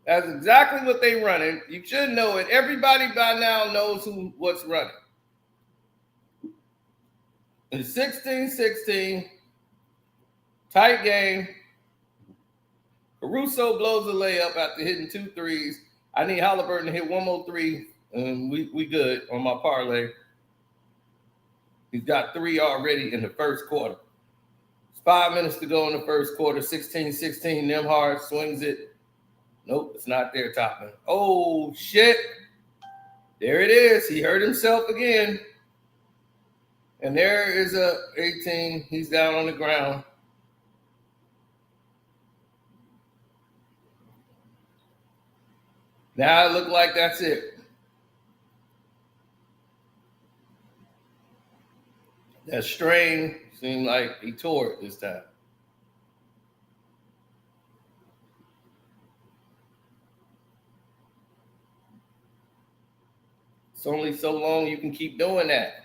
That's exactly what they running. You should know it. Everybody by now knows what's running. It's 16-16, tight game. Caruso blows a layup after hitting 2 threes. I need Halliburton to hit one more three, and we good on my parlay. He's got 3 already in the first quarter. It's 5 minutes to go in the first quarter. 16-16. Nembhard swings it. Nope, it's not there, Topman. Oh, shit. There it is. He hurt himself again. And there is a 18. He's down on the ground. Now it looks like that's it. That strain seemed like he tore it this time. It's only so long you can keep doing that.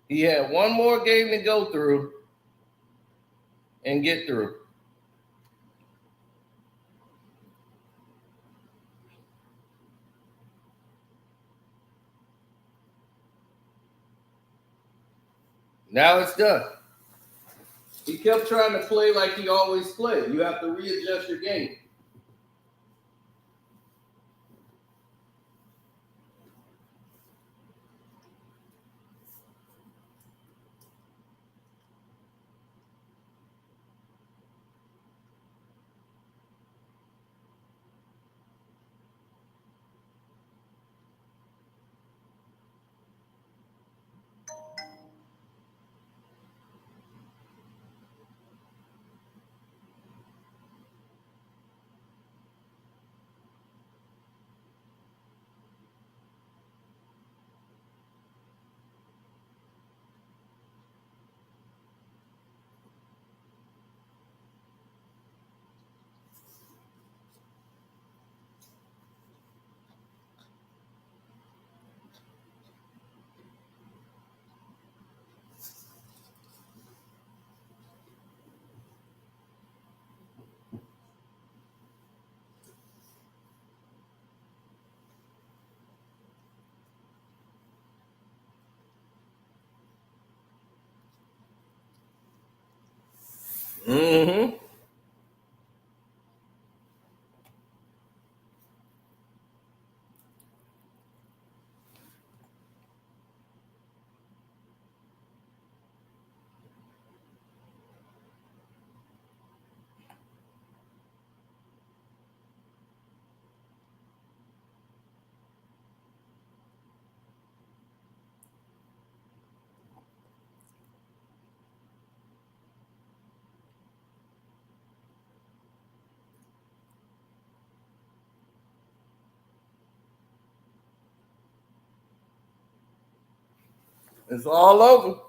He had one more game to go through and get through. Now it's done. He kept trying to play like he always played. You have to readjust your game. Mm-hmm. It's all over.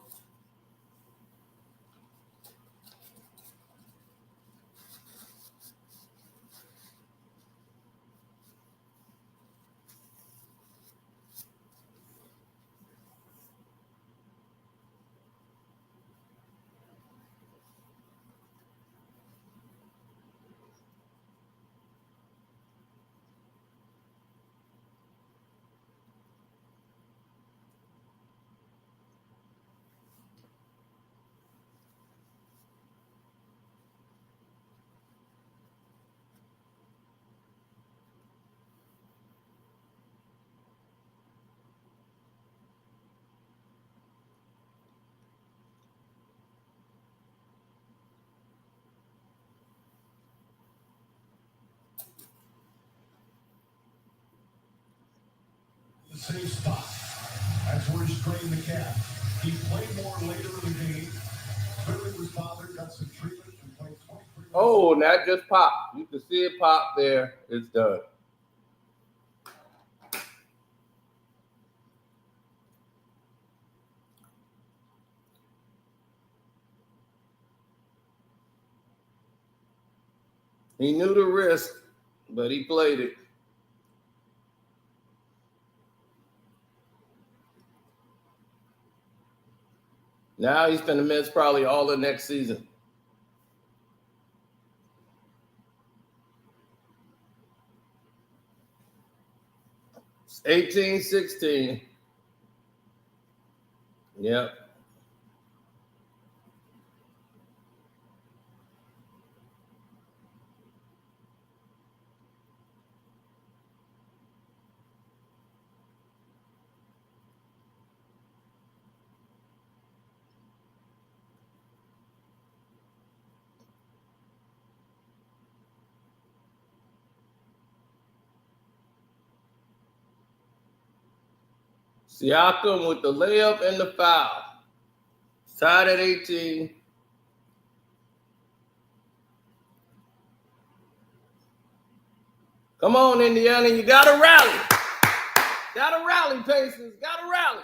The safe spot. That's where he strained the calf. He played more later in the game. Clearly was bothered, got some treatment, and played 23 minutes. Oh, and that just popped. You can see it pop there. It's done. He knew the risk, but he played it. Now he's going to miss probably all the next season. It's 18-16. Yep. Siakam with the layup and the foul. Tied at 18. Come on, Indiana. You got to rally. Got to rally, Pacers. Got to rally.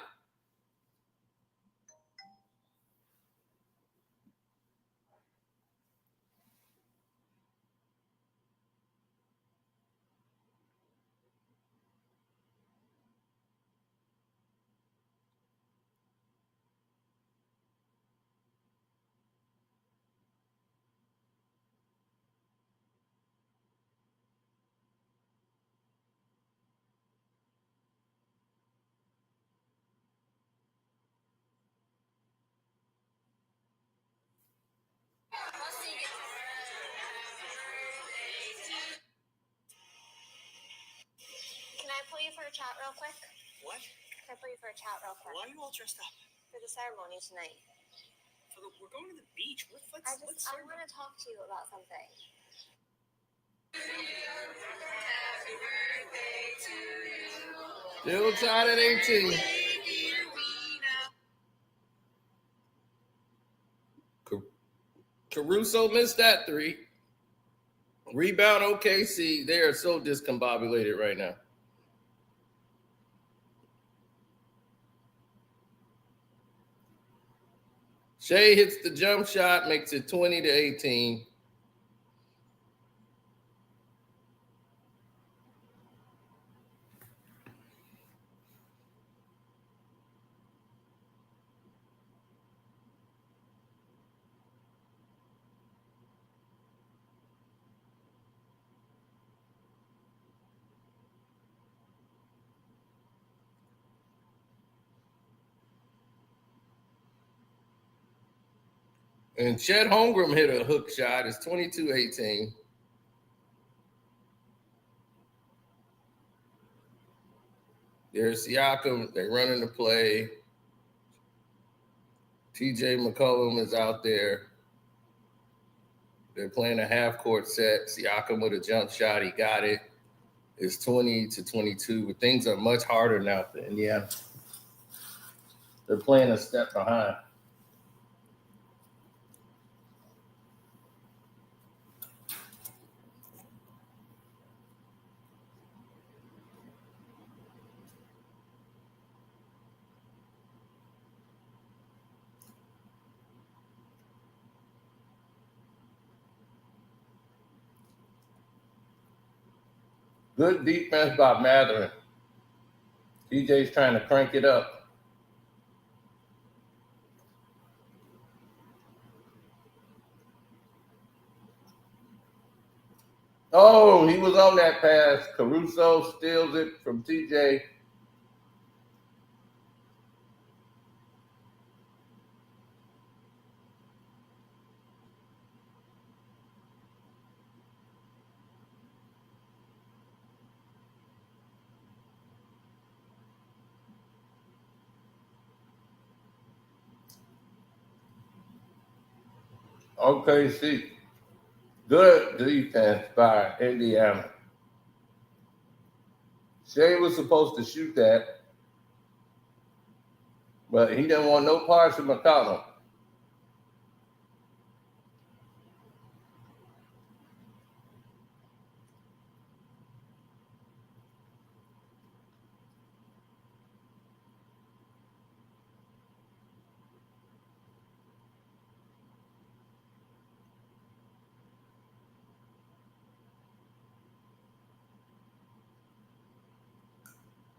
Can I pull you for a chat real quick? What? Can I pull you for a chat real quick? Why are you all dressed up? For the ceremony tonight. We're going to the beach. I want to talk to you about something. Still tied at 18. Caruso missed that three. Rebound OKC. They are so discombobulated right now. Shea hits the jump shot, makes it 20-18. And Chet Holmgren hit a hook shot. It's 22-18. There's Siakam. They're running the play. TJ McCollum is out there. They're playing a half-court set. Siakam with a jump shot. He got it. It's 20-22. But things are much harder now for Indiana. They're playing a step behind. Good defense by Matherin. TJ's trying to crank it up. Oh, he was on that pass. Caruso steals it from TJ. OKC. Good defense by Indiana. Shea was supposed to shoot that, but he didn't want no parts of McCollum.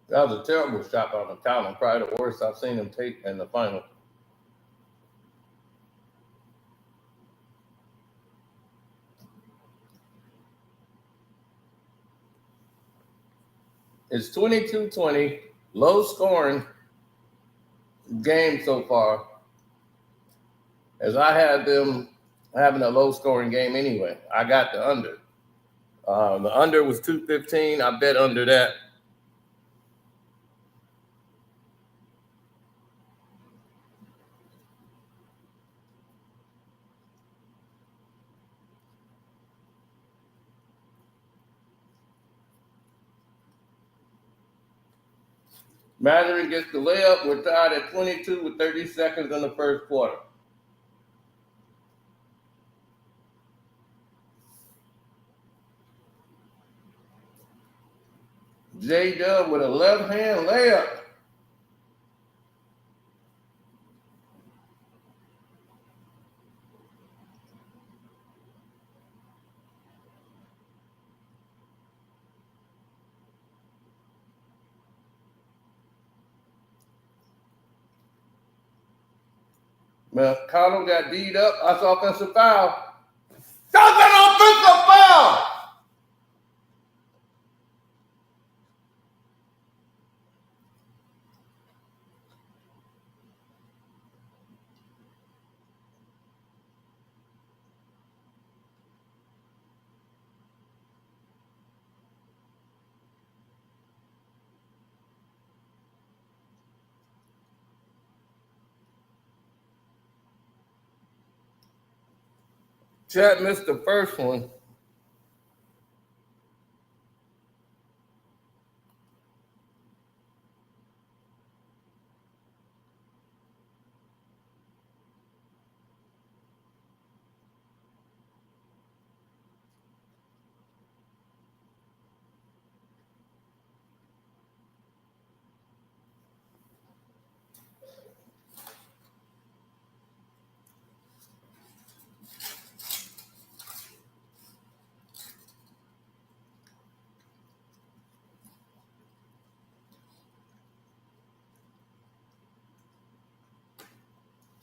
That was a terrible shot by McCollum. Probably the worst I've seen him take in the final. It's 22-20, low scoring game so far, as I had them having a low scoring game anyway. I got the under. The under was 215. I bet under that. Mathurin gets the layup. We're tied at 22 with 30 seconds in the first quarter. J-Dub with a left hand layup. McConnell got D'd up. That's offensive foul. That's an offensive foul! Chet missed the first one.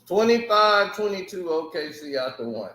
(25-22) OKC out the one.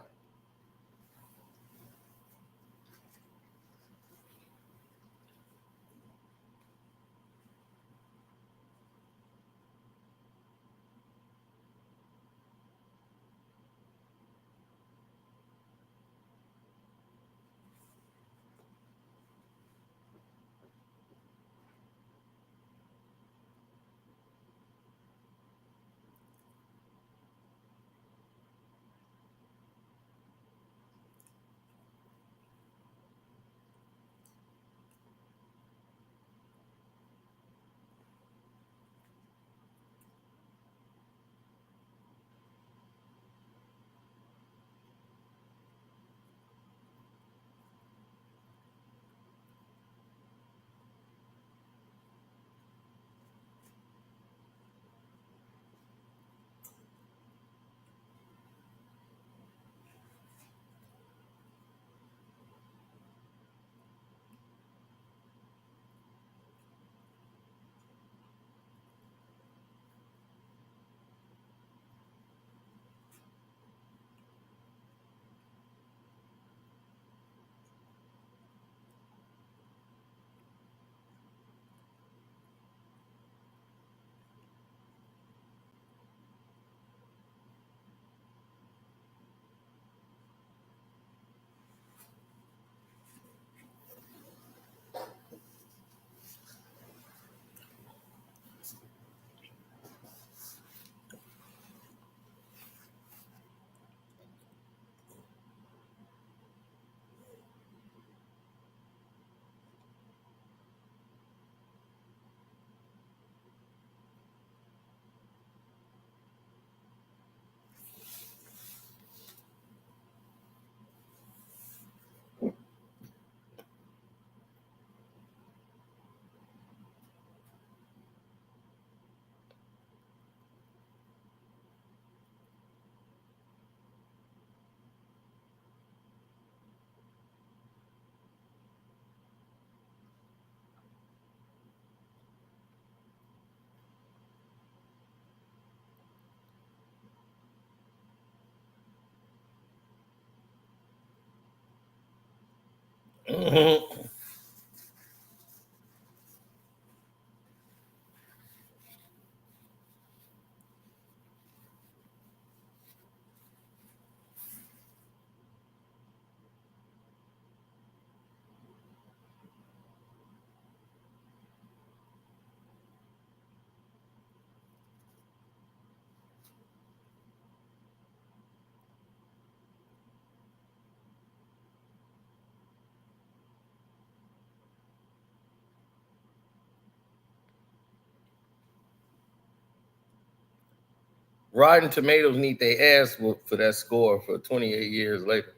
Rotten Tomatoes need their ass whooped for that score for 28 years later.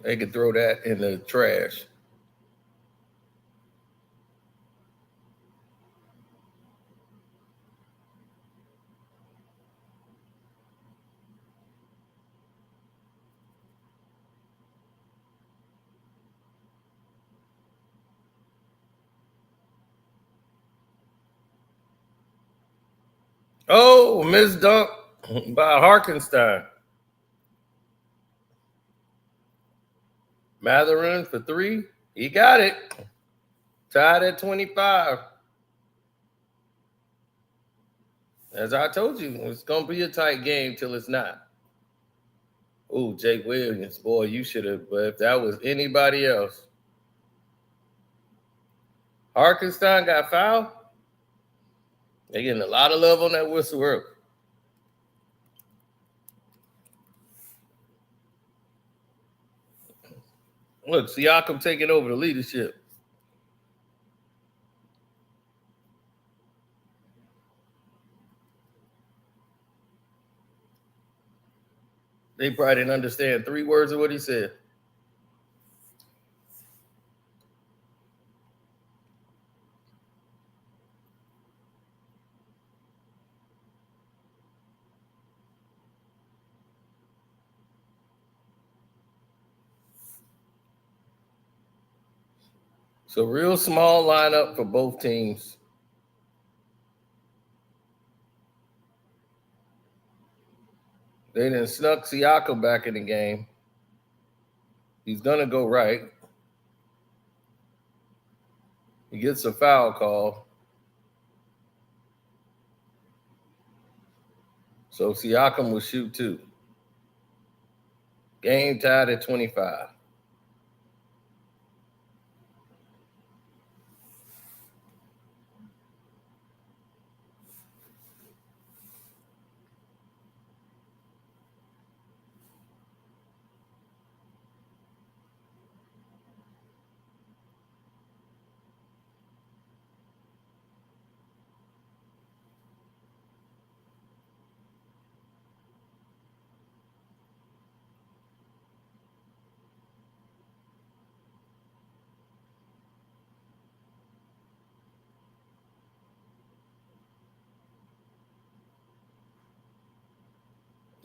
They could throw that in the trash. Oh, missed dunk by Harkenstein. Matherin for 3. He got it. Tied at 25. As I told you, it's going to be a tight game till it's not. Oh, Jake Williams. Boy, you should have. But if that was anybody else. Harkenstein got fouled. They're getting a lot of love on that whistle early. Look, Siakam taking over the leadership. They probably didn't understand 3 words of what he said. So real small lineup for both teams. They done snuck Siakam back in the game. He's going to go right. He gets a foul call. So Siakam will shoot 2. Game tied at 25.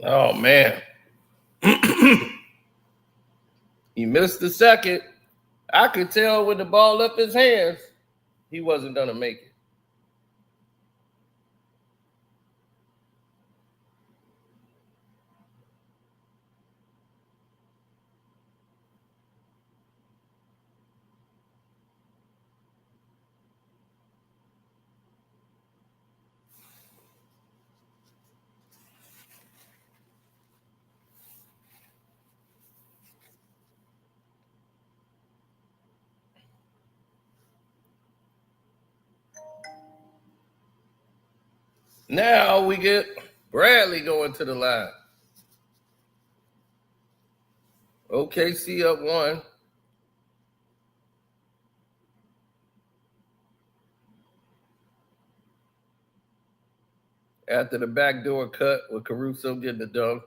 Oh, man. He missed the second. I could tell with the ball up his hands, he wasn't going to make it. Now we get Bradley going to the line. OKC up 1. After the backdoor cut with Caruso getting the dunk,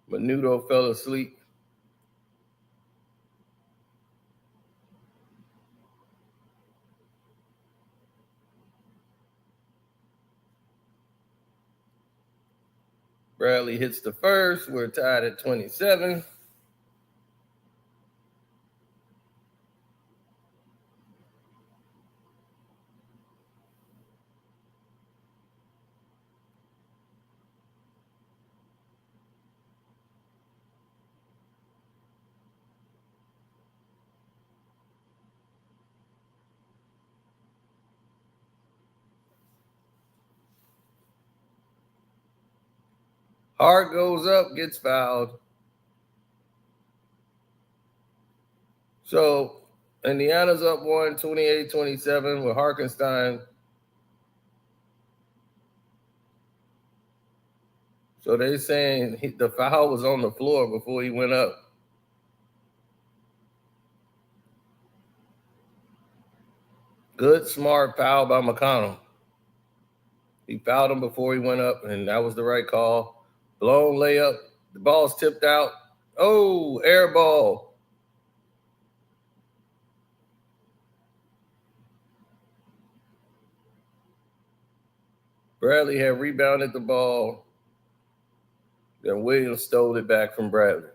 Menudo fell asleep. Bradley hits the first. We're tied at 27. Hart goes up, gets fouled. So Indiana's up 1, 28-27 with Harkenstein. So they're saying the foul was on the floor before he went up. Good, smart foul by McConnell. He fouled him before he went up, and that was the right call. Blown layup. The ball's tipped out. Oh, air ball. Bradley had rebounded the ball. Then Williams stole it back from Bradley.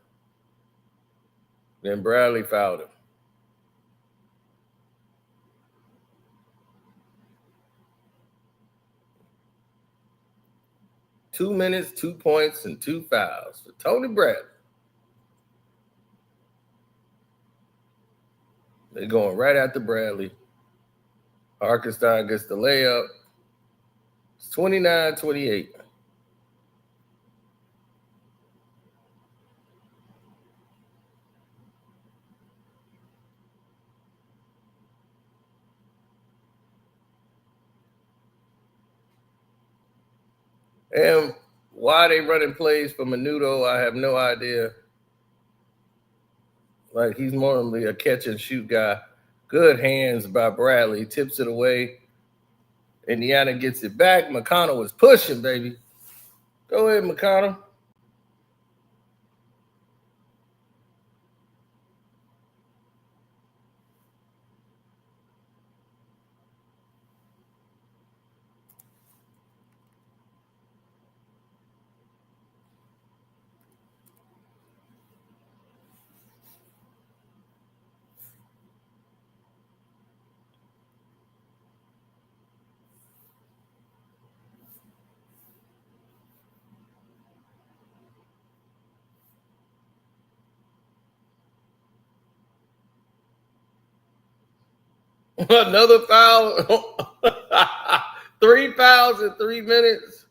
Then Bradley fouled him. Two minutes, 2 points, and 2 fouls for Tony Bradley. They're going right after Bradley. Harkenstein gets the layup. It's 29-28. And why they running plays for Menudo, I have no idea. Like, he's normally a catch and shoot guy. Good hands by Bradley. Tips it away. Indiana gets it back. McConnell was pushing, baby. Go ahead, McConnell. Another foul. 3 fouls in 3 minutes.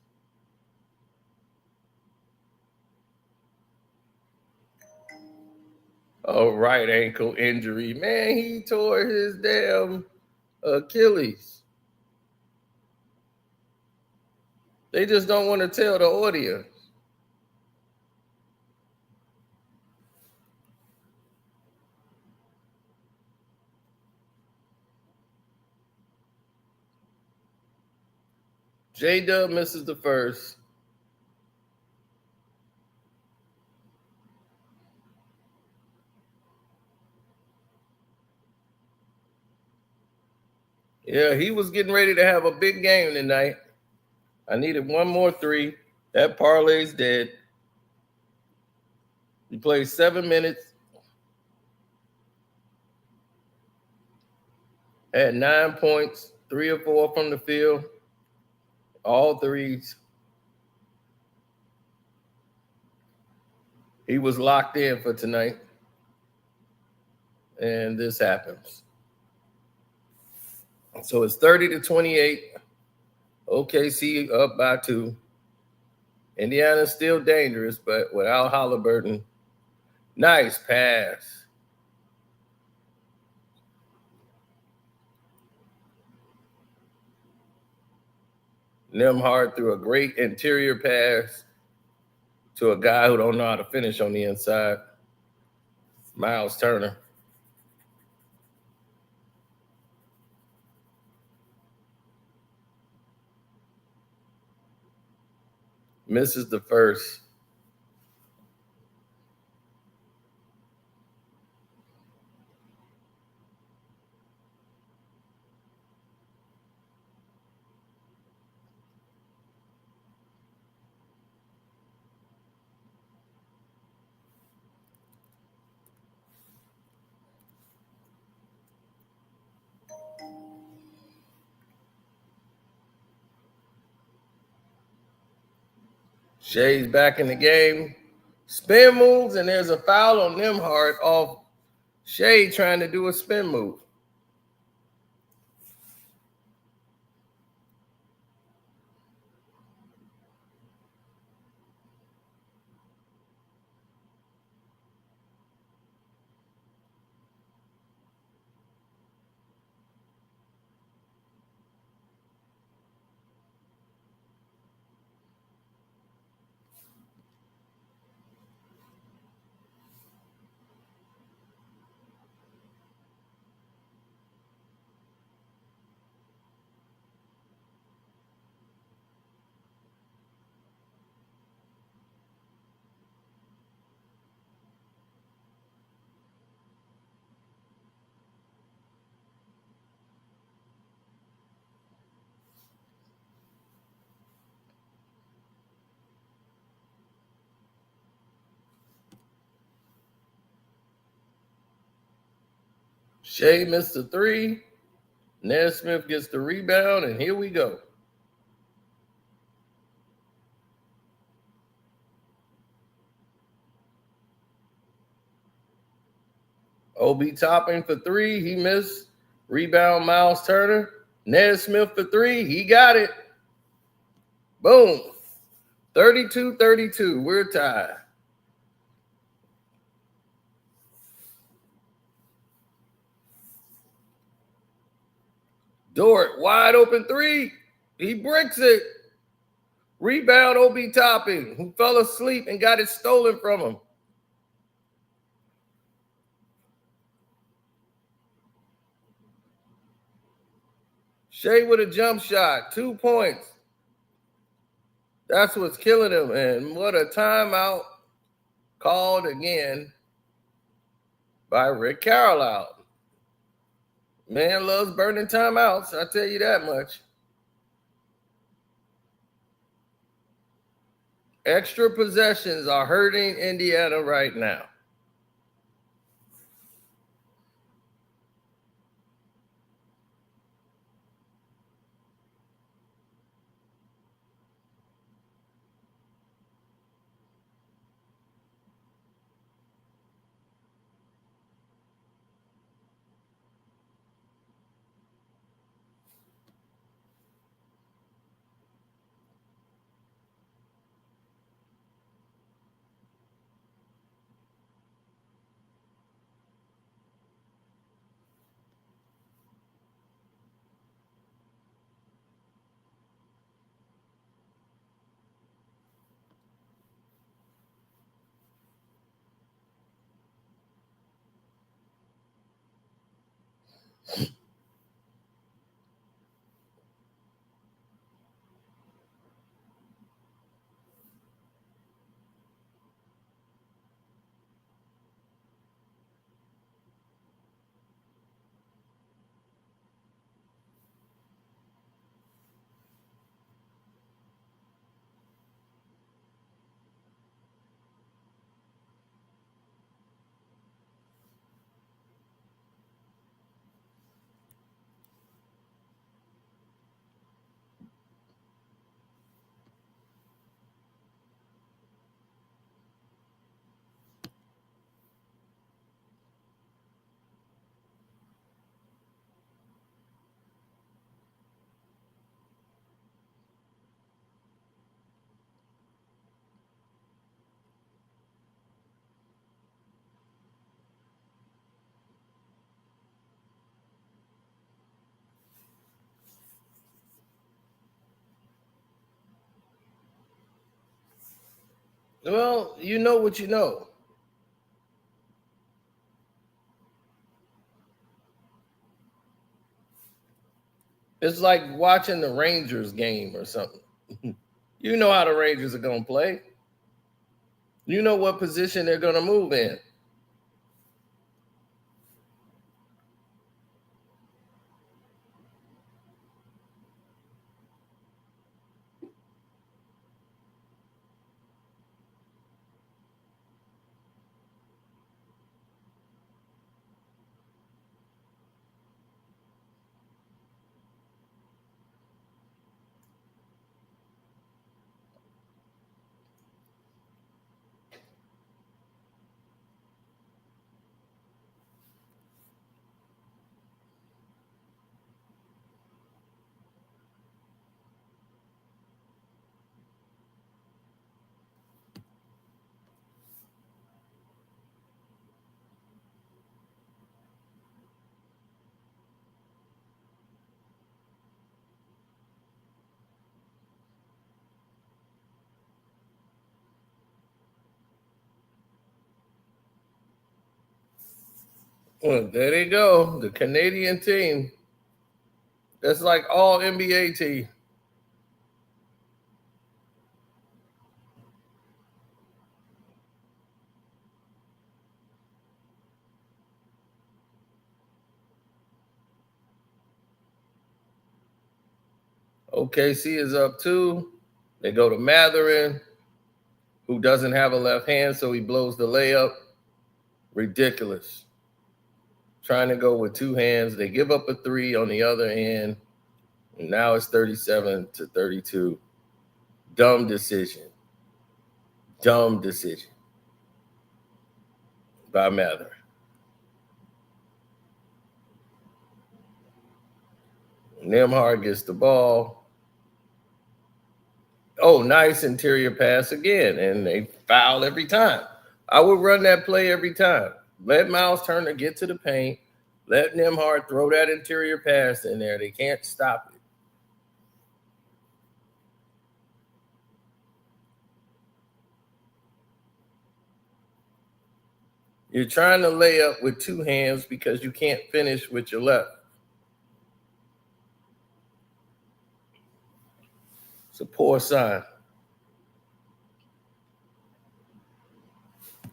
Oh, right ankle injury. Man, he tore his damn Achilles. They just don't want to tell the audience. J-Dub misses the first. Yeah, he was getting ready to have a big game tonight. I needed one more 3. That parlay's dead. He played 7 minutes. Had 9 points, 3 or 4 from the field. All threes. He was locked in for tonight. And this happens. So it's 30-28. OKC up by 2. Indiana's still dangerous, but without Halliburton. Nice pass. Nembhard threw a great interior pass to a guy who don't know how to finish on the inside. Miles Turner. Misses the first. Shea's back in the game. Spin moves, and there's a foul on Nembhard off Shea trying to do a spin move. Shea missed the three. Nesmith gets the rebound, and here we go. Obi Toppin for three. He missed. Rebound, Miles Turner. Nesmith for three. He got it. Boom. 32-32. We're tied. Dort, wide open three. He bricks it. Rebound, Obi Toppin, who fell asleep and got it stolen from him. Shea with a jump shot. 2 points. That's what's killing him. And what a timeout called again by Rick Carlisle. Man loves burning timeouts, I tell you that much. Extra possessions are hurting Indiana right now. Well, you know what you know. It's like watching the Rangers game or something. You know how the Rangers are going to play. You know what position they're going to move in. Well, there they go. The Canadian team. That's like all NBA team. OKC is up 2. They go to Matherin, who doesn't have a left hand, so he blows the layup. Ridiculous. trying to go with two hands. They give up a 3 on the other end. And now it's 37-32. Dumb decision. Dumb decision by Mather. Nembhard gets the ball. Oh, nice interior pass again. And they foul every time. I would run that play every time. Let Miles Turner get to the paint. Let Nembhard throw that interior pass in there. They can't stop it. You're trying to lay up with two hands because you can't finish with your left. It's a poor sign.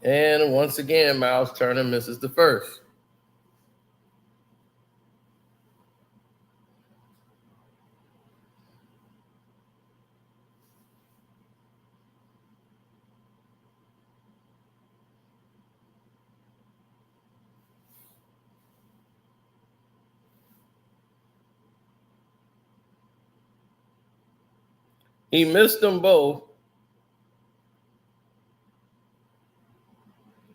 And once again, Miles Turner misses the first. He missed them both.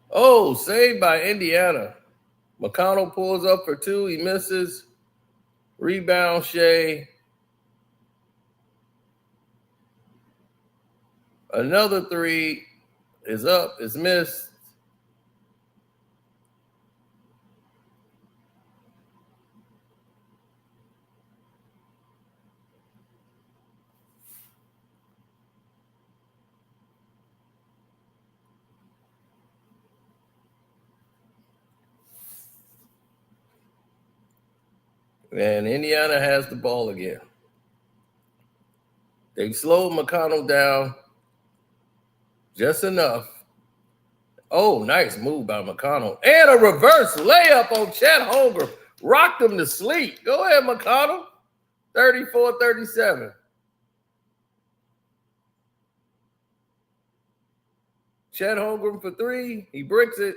Oh, saved by Indiana. McConnell pulls up for 2. He misses. Rebound, Shea. Another 3 is up, is missed. And Indiana has the ball again. They slowed McConnell down just enough. Oh, nice move by McConnell. And a reverse layup on Chet Holmgren. Rocked him to sleep. Go ahead, McConnell. 34-37. Chet Holmgren for 3. He bricks it.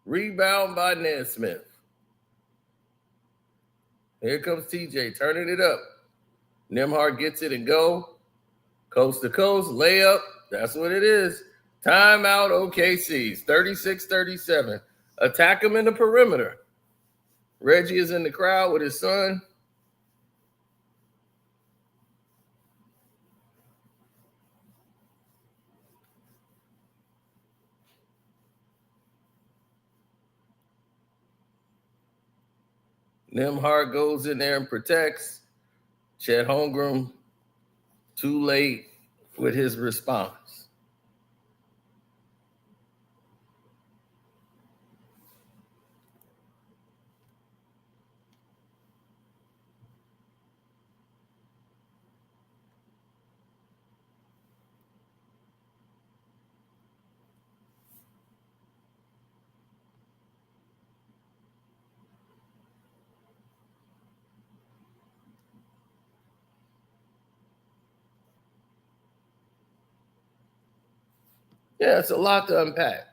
Rebound by Nesmith. Here comes TJ turning it up. Nembhard gets it and go. Coast to coast, layup. That's what it is. Timeout OKC's. 36-37. Attack him in the perimeter. Reggie is in the crowd with his son. Nembhard goes in there and protects. Chet Holmgren too late with his response. Yeah, it's a lot to unpack.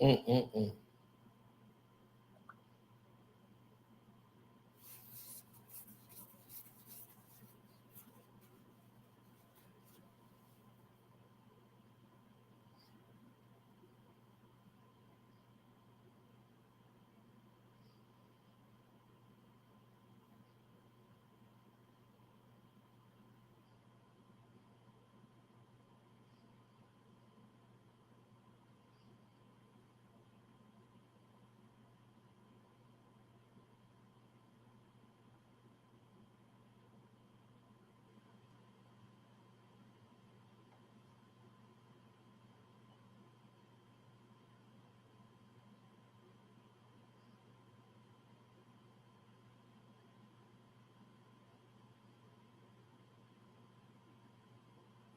Mm-mm-mm.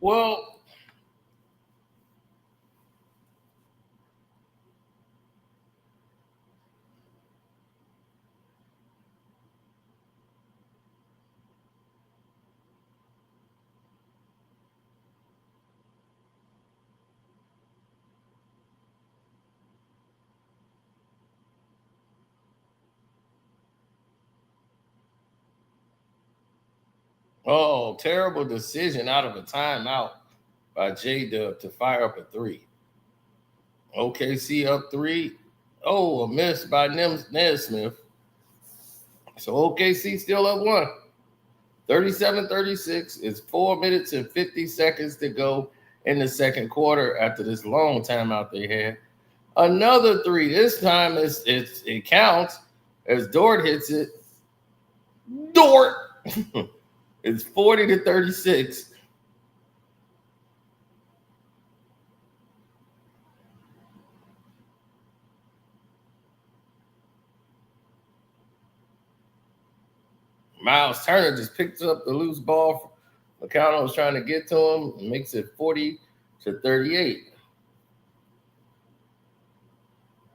Well, oh, terrible decision out of a timeout by J Dub to fire up a three. OKC up three. Oh, a miss by Nesmith. So OKC still up one. 37-36. It's 4 minutes and 50 seconds to go in the second quarter after this long timeout they had. Another three. This time it counts as Dort hits it. Dort. It's 40-36. Miles Turner just picks up the loose ball. McConnell was trying to get to him and makes it 40-38.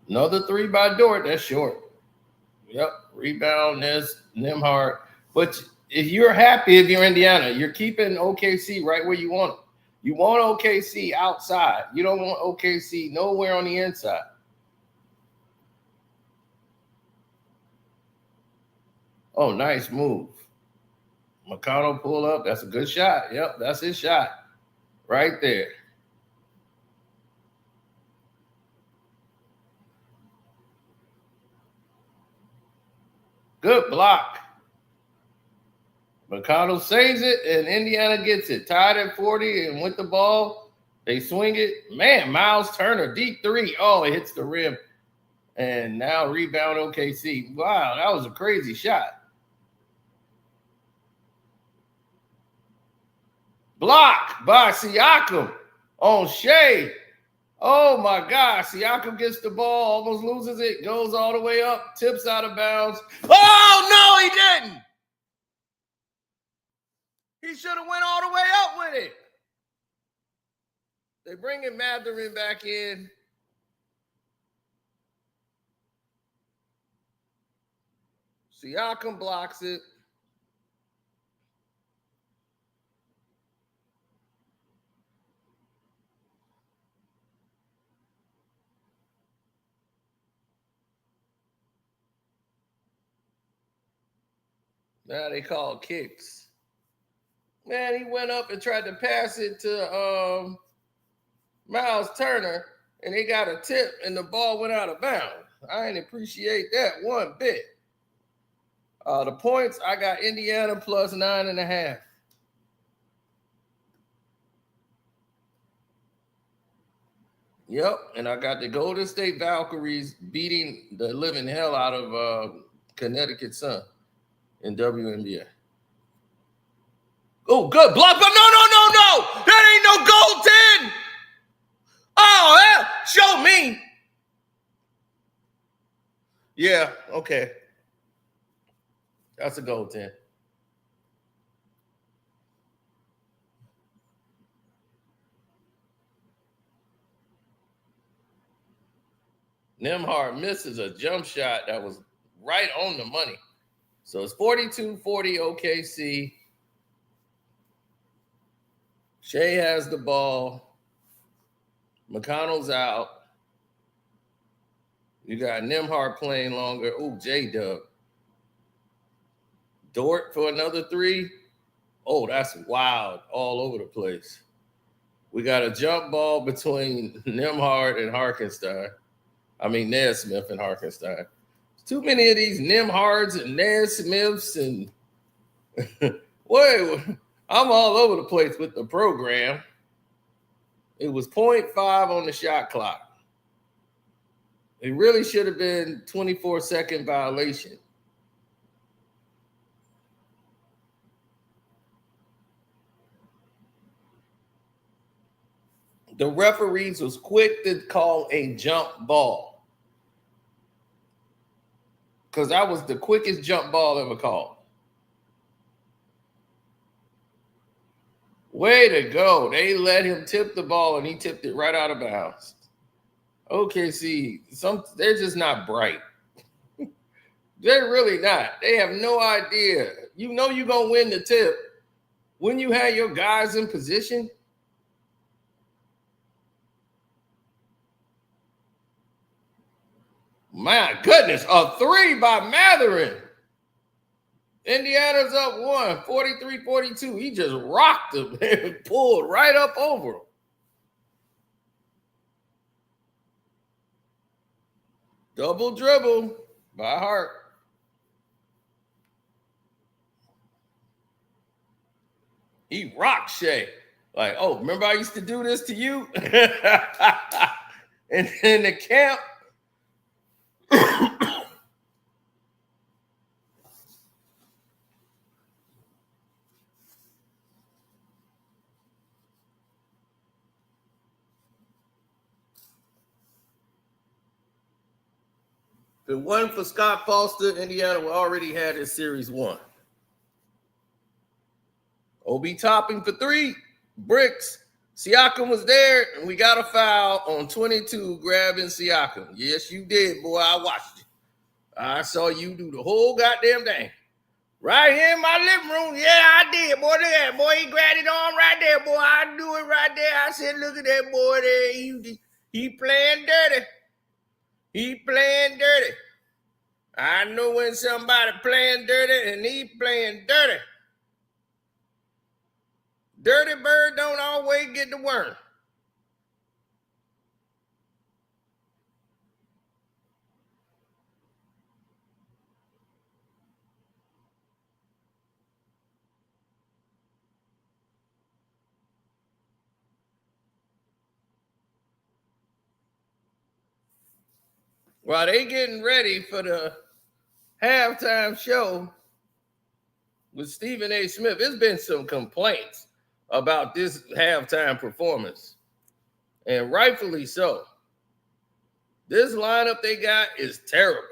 Another three by Dort. That's short. Yep. Rebound, Nembhard. But if you're happy, if you're Indiana, you're keeping OKC right where you want them. You want OKC outside. You don't want OKC nowhere on the inside. Oh, nice move. McConnell pull up. That's a good shot. Yep, that's his shot right there. Good block. McConnell saves it, and Indiana gets it. Tied at 40, and with the ball, they swing it. Man, Miles Turner, deep three. Oh, it hits the rim. And now rebound OKC. Wow, that was a crazy shot. Block by Siakam on Shea. Oh my gosh. Siakam gets the ball, almost loses it, goes all the way up, tips out of bounds. Oh no, he didn't. He should have went all the way up with it. They bring in Mathurin back in. Siakam blocks it. Now they call kicks. Man, he went up and tried to pass it to Miles Turner, and he got a tip, and the ball went out of bounds. I didn't appreciate that one bit. The points, I got Indiana plus 9.5. Yep, and I got the Golden State Valkyries beating the living hell out of Connecticut Sun in WNBA. Oh, good block, but no! That ain't no goaltend. Oh, show me. Yeah, okay. That's a goaltend. Nembhard misses a jump shot that was right on the money. So it's 42-40 OKC. Shea has the ball. McConnell's out. You got Nemhard playing longer. Oh, J-Dub. Dort for another 3. Oh, that's wild all over the place. We got a jump ball between Nemhard and Harkenstein. I mean, Nesmith and Harkenstein. Too many of these Nemhards and Nesmiths and wait, I'm all over the place with the program. It was 0.5 on the shot clock. It really should have been 24-second violation. The referees was quick to call a jump ball because that was the quickest jump ball ever called. Way to go. They let him tip the ball and he tipped it right out of bounds. OKC, they're just not bright. They're really not. They have no idea. You know you're going to win the tip when you have your guys in position. My goodness, a 3 by Matherin. Indiana's up 1, 43-42. He just rocked him and pulled right up over him. Double dribble by Hart. He rocked Shea. Like, oh, remember I used to do this to you? And in the camp, if it wasn't for Scott Foster, Indiana would already had his series won. Obi Topping for 3 bricks. Siakam was there, and we got a foul on 22 grabbing Siakam. Yes, you did, boy. I watched it. I saw you do the whole goddamn thing. Right here in my living room. Yeah, I did, boy. Look at that, boy. He grabbed it on right there, boy. I do it right there. I said, look at that boy there. He playing dirty. He playing dirty. I know when somebody playing dirty and he playing dirty. Dirty bird don't always get the worm. While they getting ready for the halftime show with Stephen A. Smith, there's been some complaints about this halftime performance, and rightfully so. This lineup they got is terrible.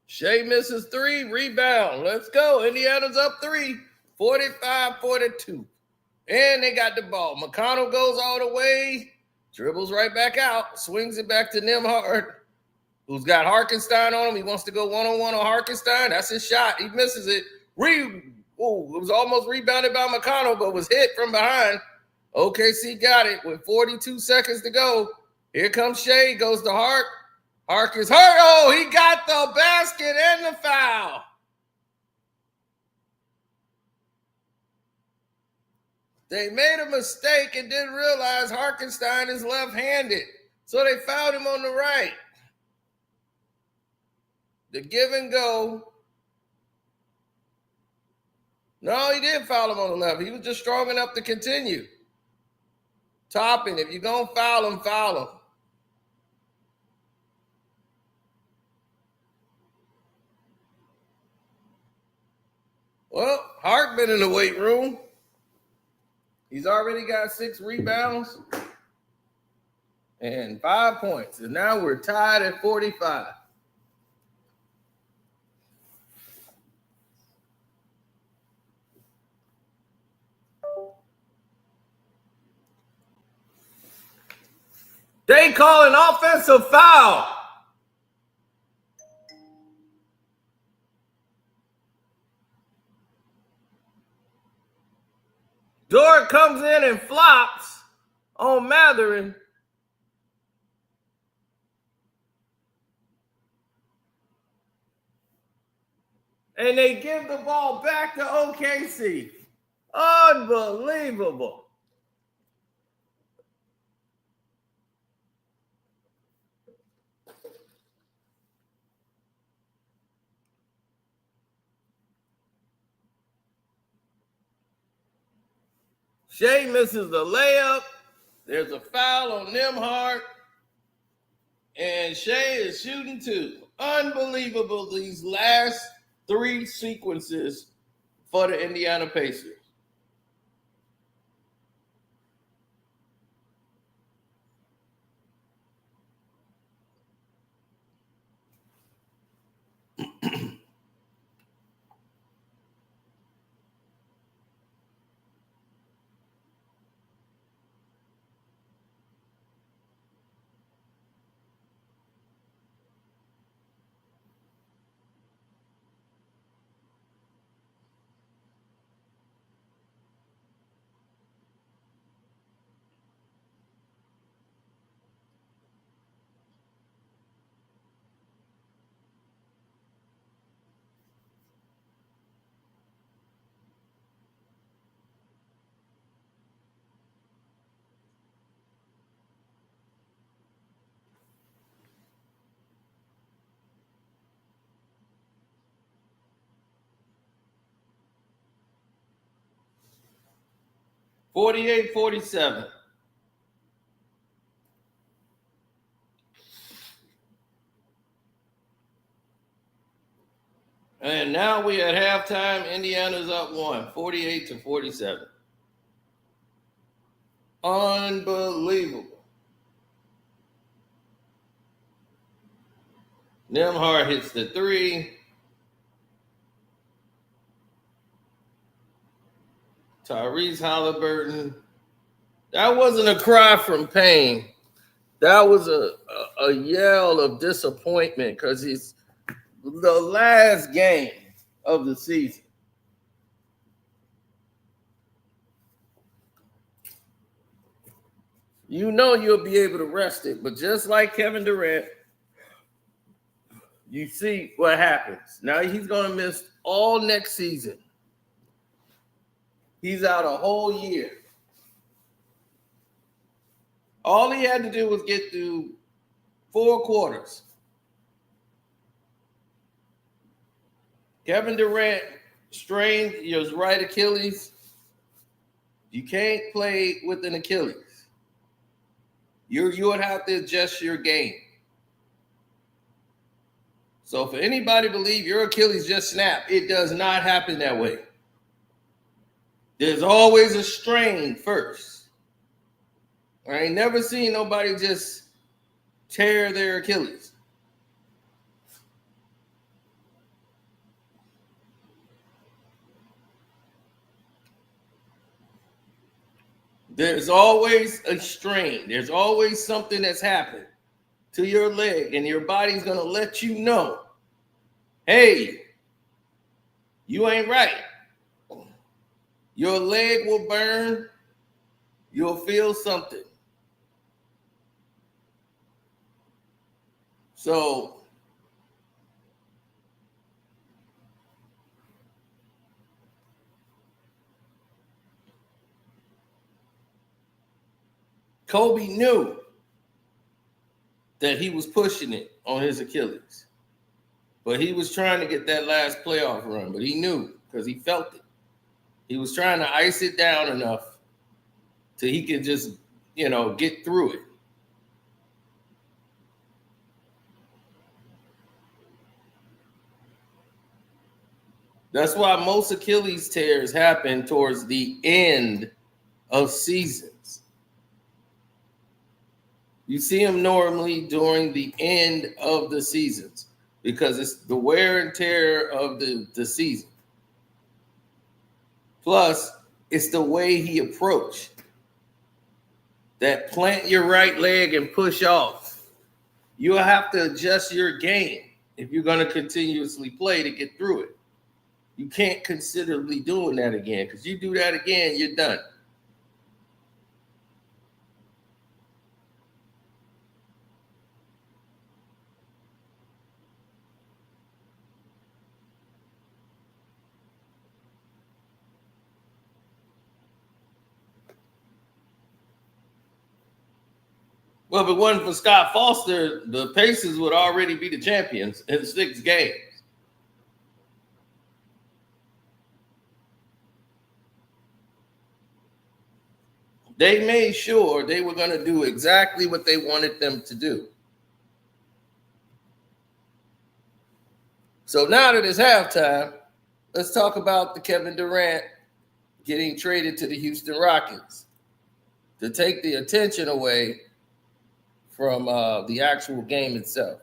Shea misses 3, rebound. Let's go. Indiana's up 3, 45-42. And they got the ball. McConnell goes all the way, dribbles right back out, swings it back to Nemhard, who's got Harkenstein on him. He wants to go one-on-one on Harkenstein. That's his shot. He misses it. It was almost rebounded by McConnell, but was hit from behind. OKC got it with 42 seconds to go. Here comes Shea, goes to Hart. Hark is hurt. Oh, he got the basket and the foul. They made a mistake and didn't realize Harkenstein is left-handed. So they fouled him on the right. The give and go. No, he didn't foul him on the left. He was just strong enough to continue. Topping, if you're going to foul him, foul him. Well, Hart been in the weight room. He's already got 6 rebounds and 5 points. And now we're tied at 45. They call an offensive foul. Dort comes in and flops on Matherin. And they give the ball back to OKC. Unbelievable. Shea misses the layup. There's a foul on Nembhard. And Shea is shooting two. Unbelievable, these last three sequences for the Indiana Pacers. (48-47). And now we at halftime. Indiana's up one, 48-47. Unbelievable. Nembhard hits the three. Tyrese Halliburton. That wasn't a cry from pain. That was a yell of disappointment because it's the last game of the season. You know you'll be able to rest it, but just like Kevin Durant, you see what happens. Now he's going to miss all next season. He's out a whole year. All he had to do was get through 4 quarters. Kevin Durant strained his right Achilles. You can't play with an Achilles. You would have to adjust your game. So for anybody to believe your Achilles just snapped, it does not happen that way. There's always a strain first. I ain't never seen nobody just tear their Achilles. There's always a strain. There's always something that's happened to your leg, and your body's going to let you know, hey, you ain't right. Your leg will burn. You'll feel something. So Kobe knew that he was pushing it on his Achilles. But he was trying to get that last playoff run, but he knew because he felt it. He was trying to ice it down enough so he could just, get through it. That's why most Achilles tears happen towards the end of seasons. You see them normally during the end of the seasons because it's the wear and tear of the season. Plus, it's the way he approached. that plant your right leg and push off. You'll have to adjust your game if you're going to continuously play to get through it. You can't considerably doing that again, because you do that again, you're done. Well, if it wasn't for Scott Foster, the Pacers would already be the champions in 6 games. They made sure they were going to do exactly what they wanted them to do. So now that it's halftime, let's talk about the Kevin Durant getting traded to the Houston Rockets to take the attention away from the actual game itself.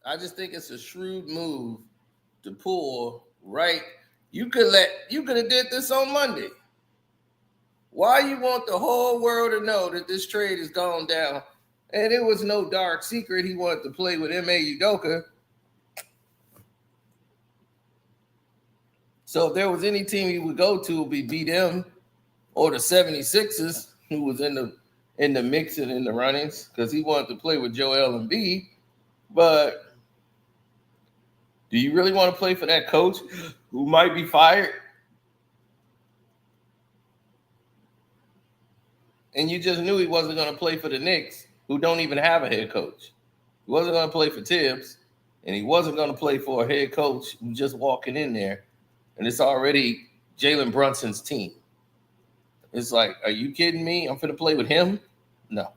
I just think it's a shrewd move to pull right. You could have did this on Monday. Why you want the whole world to know that this trade has gone down? And it was no dark secret he wanted to play with Ime Udoka. So if there was any team he would go to, it would be beat him or the 76ers, who was in the mix and in the runnings, because he wanted to play with Joel Embiid. But do you really want to play for that coach who might be fired? And you just knew he wasn't going to play for the Knicks, who don't even have a head coach. He wasn't going to play for Tibbs, and he wasn't going to play for a head coach who's just walking in there, and it's already Jalen Brunson's team. It's like, are you kidding me? I'm going to play with him? No.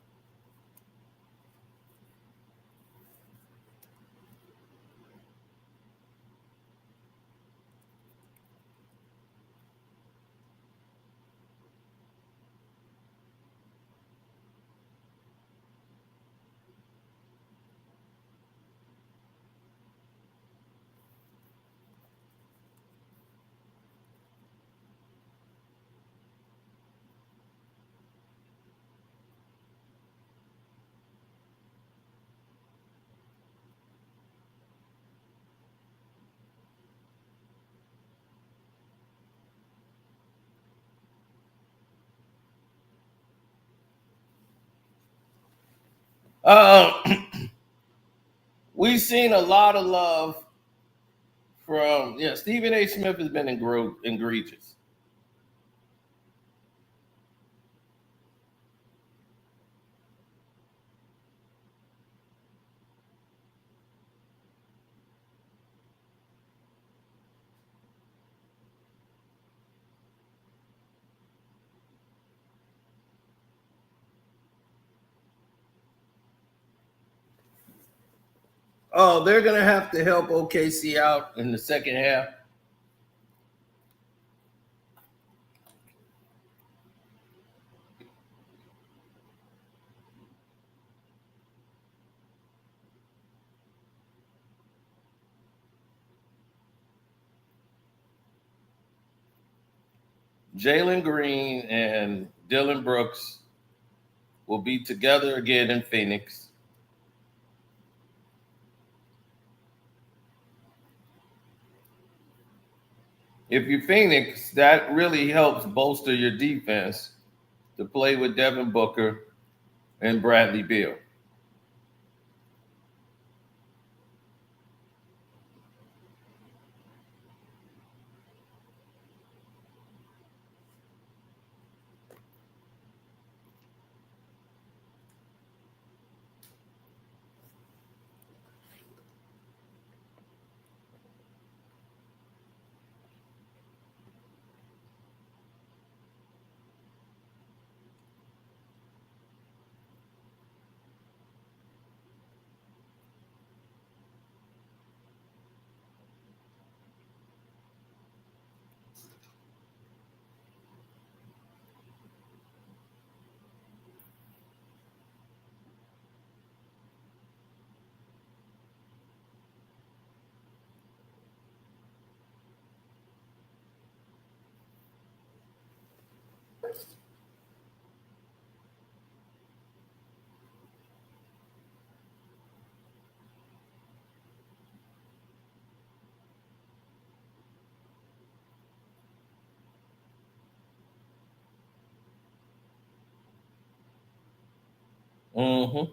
We've seen a lot of love from Stephen A. Smith has been egregious. Oh, they're gonna have to help OKC out in the second half. Jalen Green and Dylan Brooks will be together again in Phoenix. If you're Phoenix, that really helps bolster your defense to play with Devin Booker and Bradley Beal. Mm-hmm.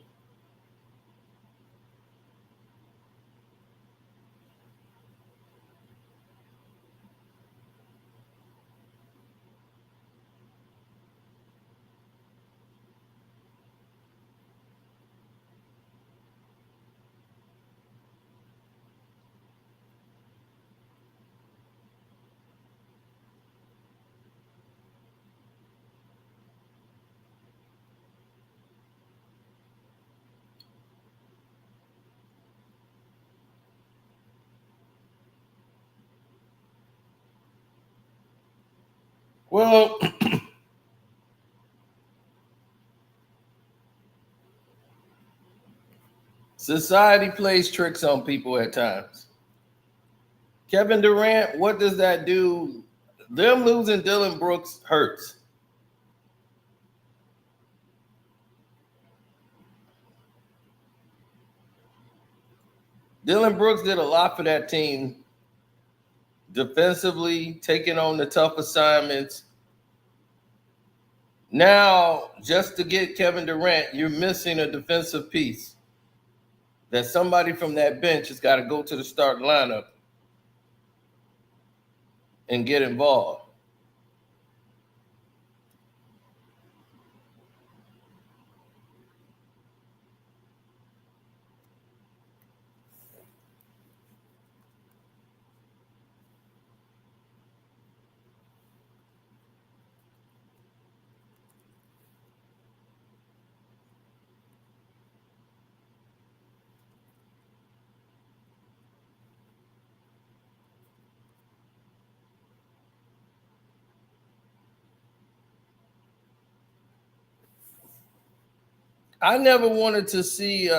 Well, society plays tricks on people at times. Kevin Durant, what does that do? Them losing Dylan Brooks hurts. Dylan Brooks did a lot for that team defensively, taking on the tough assignments. Now, just to get Kevin Durant, you're missing a defensive piece that somebody from that bench has got to go to the starting lineup and get involved. I never wanted to see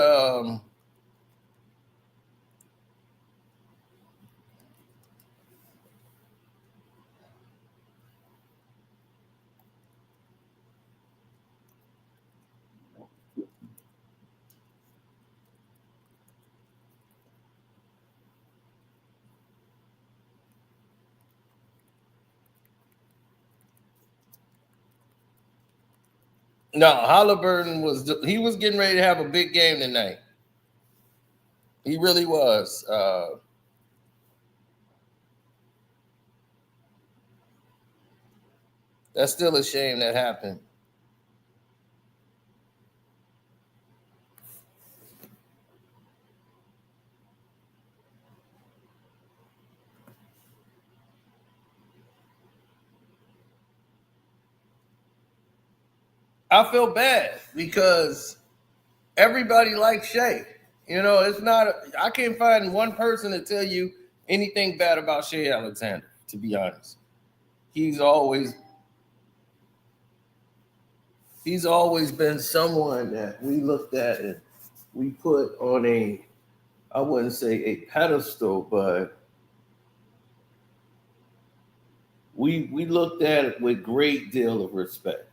no, Halliburton was getting ready to have a big game tonight. He really was. That's still a shame that happened. I feel bad because everybody likes Shea. You know, it's not. I can't find one person to tell you anything bad about Shea Alexander. To be honest, he's always he's always been someone that we looked at and we put on a, I wouldn't say a pedestal, but we looked at it with great deal of respect.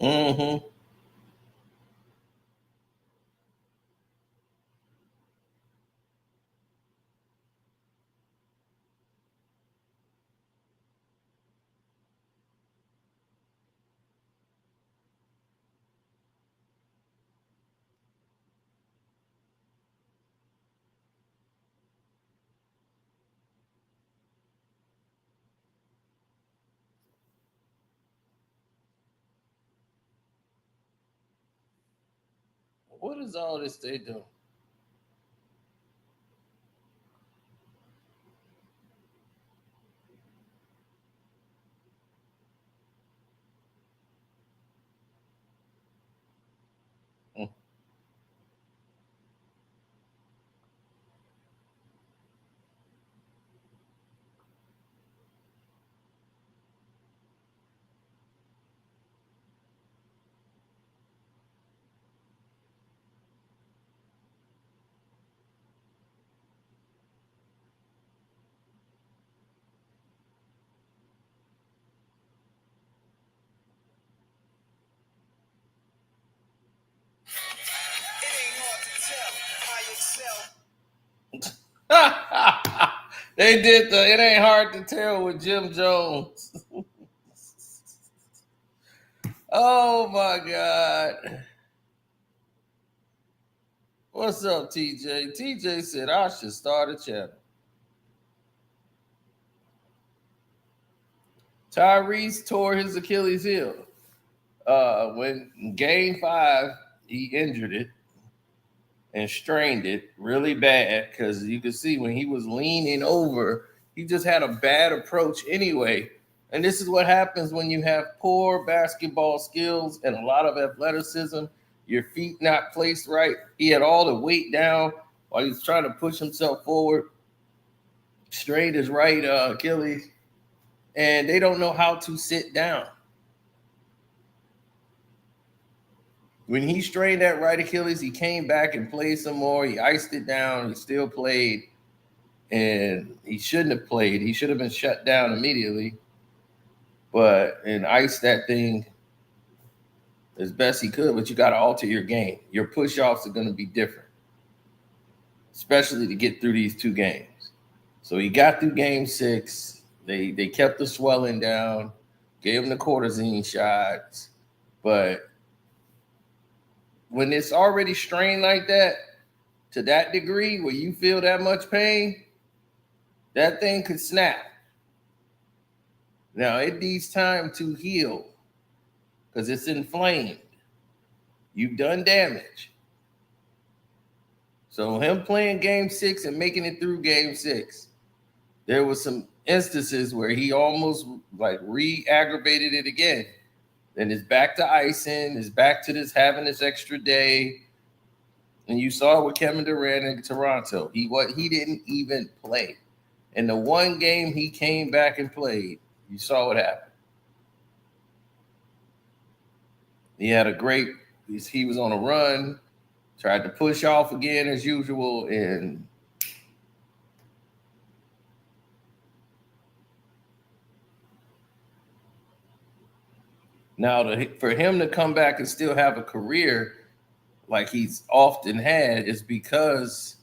Mm-hmm. What is all this they doing? Mm. They did the it ain't hard to tell with Jim Jones. Oh my God. What's up, TJ? TJ said I should start a channel. Tyrese tore his Achilles heel. When game 5, he injured it and strained it really bad because you could see when he was leaning over, he just had a bad approach anyway. And this is what happens when you have poor basketball skills and a lot of athleticism, your feet not placed right. He had all the weight down while he was trying to push himself forward, strained his right Achilles, and they don't know how to sit down. When he strained that right Achilles, he came back and played some more. He iced it down. He still played, and he shouldn't have played. He should have been shut down immediately, but and iced that thing as best he could. But you got to alter your game. Your push-offs are going to be different, especially to get through these 2 games. So he got through game 6. They kept the swelling down, gave him the cortisone shots, but when it's already strained like that, to that degree where you feel that much pain, that thing could snap. Now it needs time to heal because it's inflamed. You've done damage. So him playing game 6 and making it through game 6, there was some instances where he almost like re-aggravated it again. Then it's back to icing, it's back to this having this extra day. And you saw it with Kevin Durant in Toronto. He didn't even play. In the 1 game he came back and played, you saw what happened. He had a great, he was on a run, tried to push off again as usual, and now for him to come back and still have a career like he's often had is because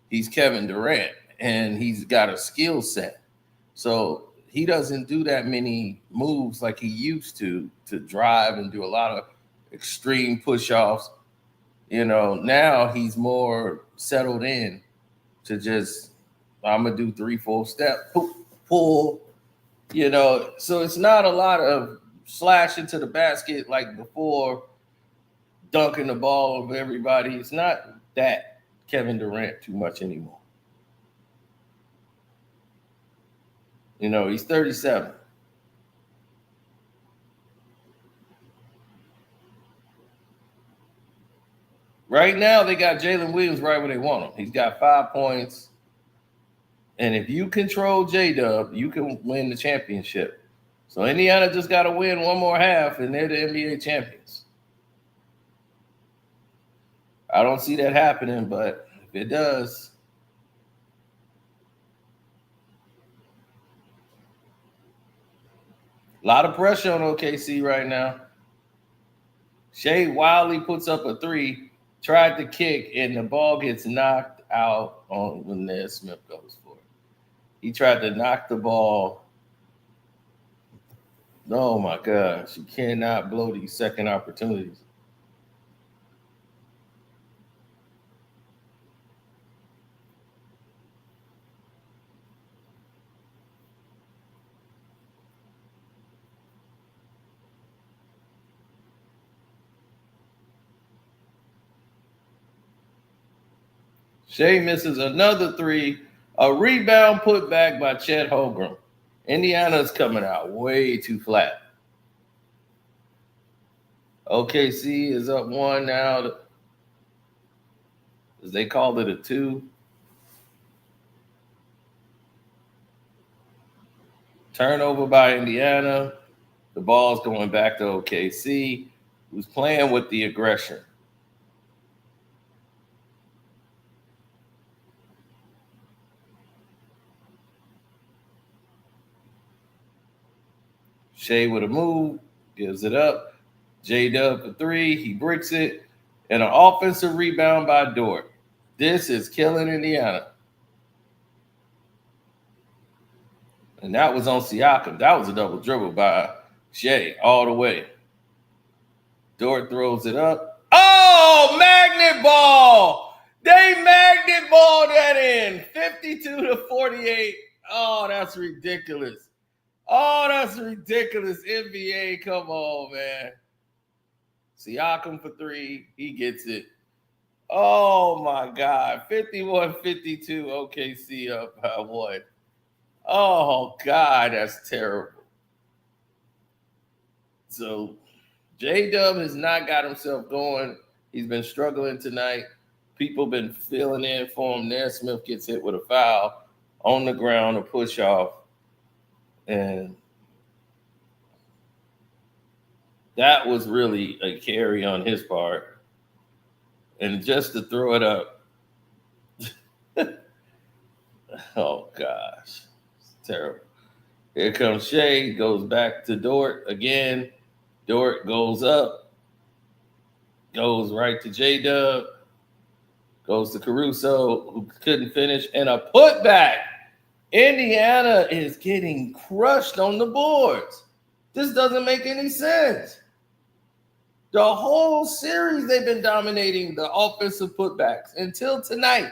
he's Kevin Durant and he's got a skill set. So he doesn't do that many moves like he used to drive and do a lot of extreme push-offs. Now he's more settled in to just, I'm going to do 3-4 step, pull, so it's not a lot of slash into the basket like before, dunking the ball over everybody. It's not that Kevin Durant too much anymore. He's 37. Right now, they got Jalen Williams right where they want him. He's got 5 points. And if you control J-Dub, you can win the championship. So Indiana just got to win one more half, and they're the NBA champions. I don't see that happening, but if it does, a lot of pressure on OKC right now. Shea wildly puts up a three, tried to kick, and the ball gets knocked out on when Ned Smith goes for it. He tried to knock the ball. Oh my gosh, you cannot blow these second opportunities. Shea misses another three. A rebound put back by Chet Holmgren. Indiana's coming out way too flat. OKC is up one now. As they called it a two. Turnover by Indiana. The ball's going back to OKC, who's playing with the aggression. Shea with a move, gives it up. J-Dub for three, he bricks it. And an offensive rebound by Dort. This is killing Indiana. And that was on Siakam. That was a double dribble by Shea all the way. Dort throws it up. Oh, magnet ball! They magnet balled that in. 52-48. Oh, that's ridiculous. Oh, that's ridiculous. NBA, come on, man. Siakam for three. He gets it. Oh, my God. 51-52. OKC up by one. Oh, God, that's terrible. So, J-Dub has not got himself going. He's been struggling tonight. People been filling in for him. Ned Smith gets hit with a foul on the ground, a push off. And that was really a carry on his part. And just to throw it up. Oh, gosh. It's terrible. Here comes Shea. Goes back to Dort again. Dort goes up. Goes right to J-Dub. Goes to Caruso, who couldn't finish. And a putback. Indiana is getting crushed on the boards. This doesn't make any sense. The whole series, they've been dominating the offensive putbacks until tonight.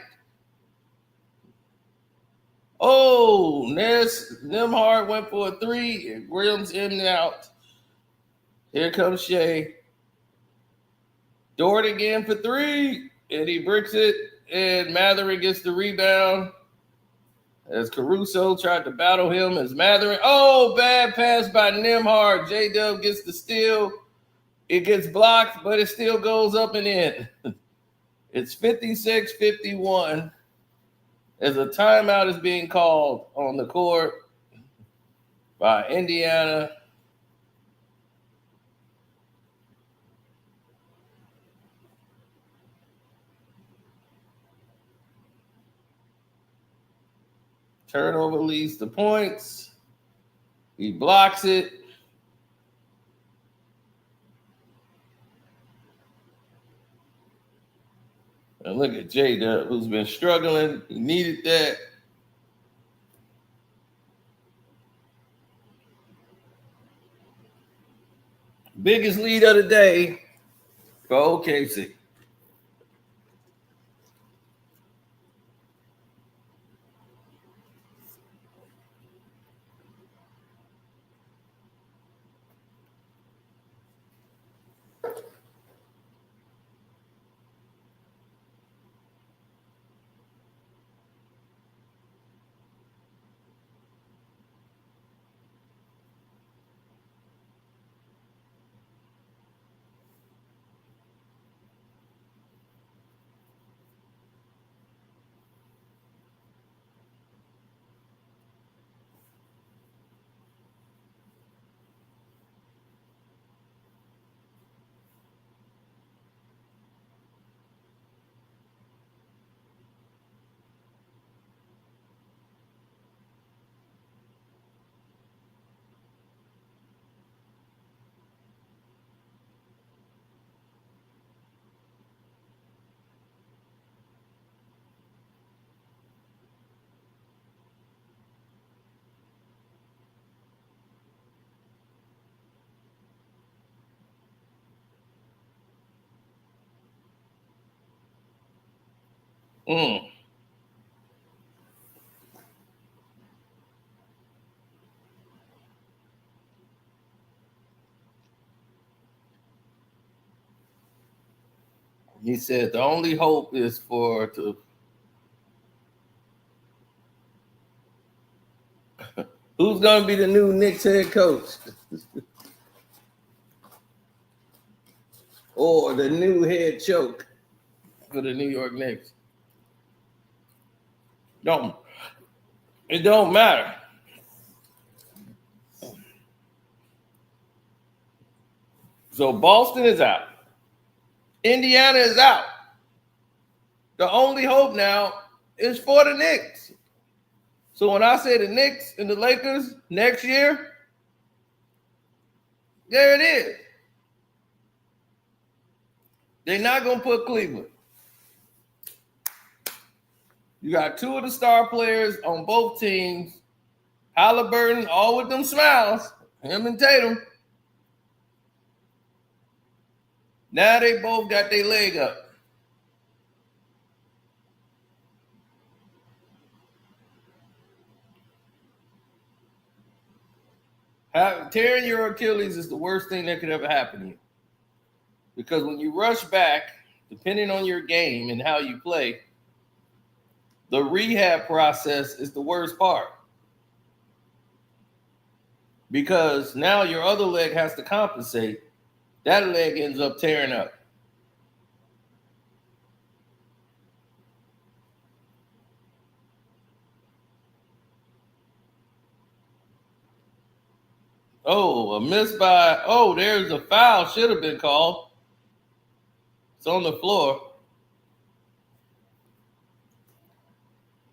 Oh, Nembhard went for a three. It rims in and out. Here comes Shea. Dort again for three. And he bricks it. And Matherin gets the rebound. As Caruso tried to battle him as Matherin. Oh, bad pass by Nembhard. J-Dub gets the steal. It gets blocked, but it still goes up and in. It's 56-51 as a timeout is being called on the court by Indiana. Turnover leads to points. He blocks it. And look at J-Dub, who's been struggling. He needed that. Biggest lead of the day for OKC. Mm. He said the only hope is for to who's going to be the new Knicks head coach or the new head choke for the New York Knicks. It don't matter. So Boston is out. Indiana is out. The only hope now is for the Knicks. So when I say the Knicks and the Lakers next year, there it is. They're not going to put Cleveland. You got two of the star players on both teams. Halliburton, all with them smiles, him and Tatum. Now they both got their leg up. Tearing your Achilles is the worst thing that could ever happen to you. Because when you rush back, depending on your game and how you play, the rehab process is the worst part. Because now your other leg has to compensate. That leg ends up tearing up. Oh, a miss by, there's a foul, should have been called. It's on the floor.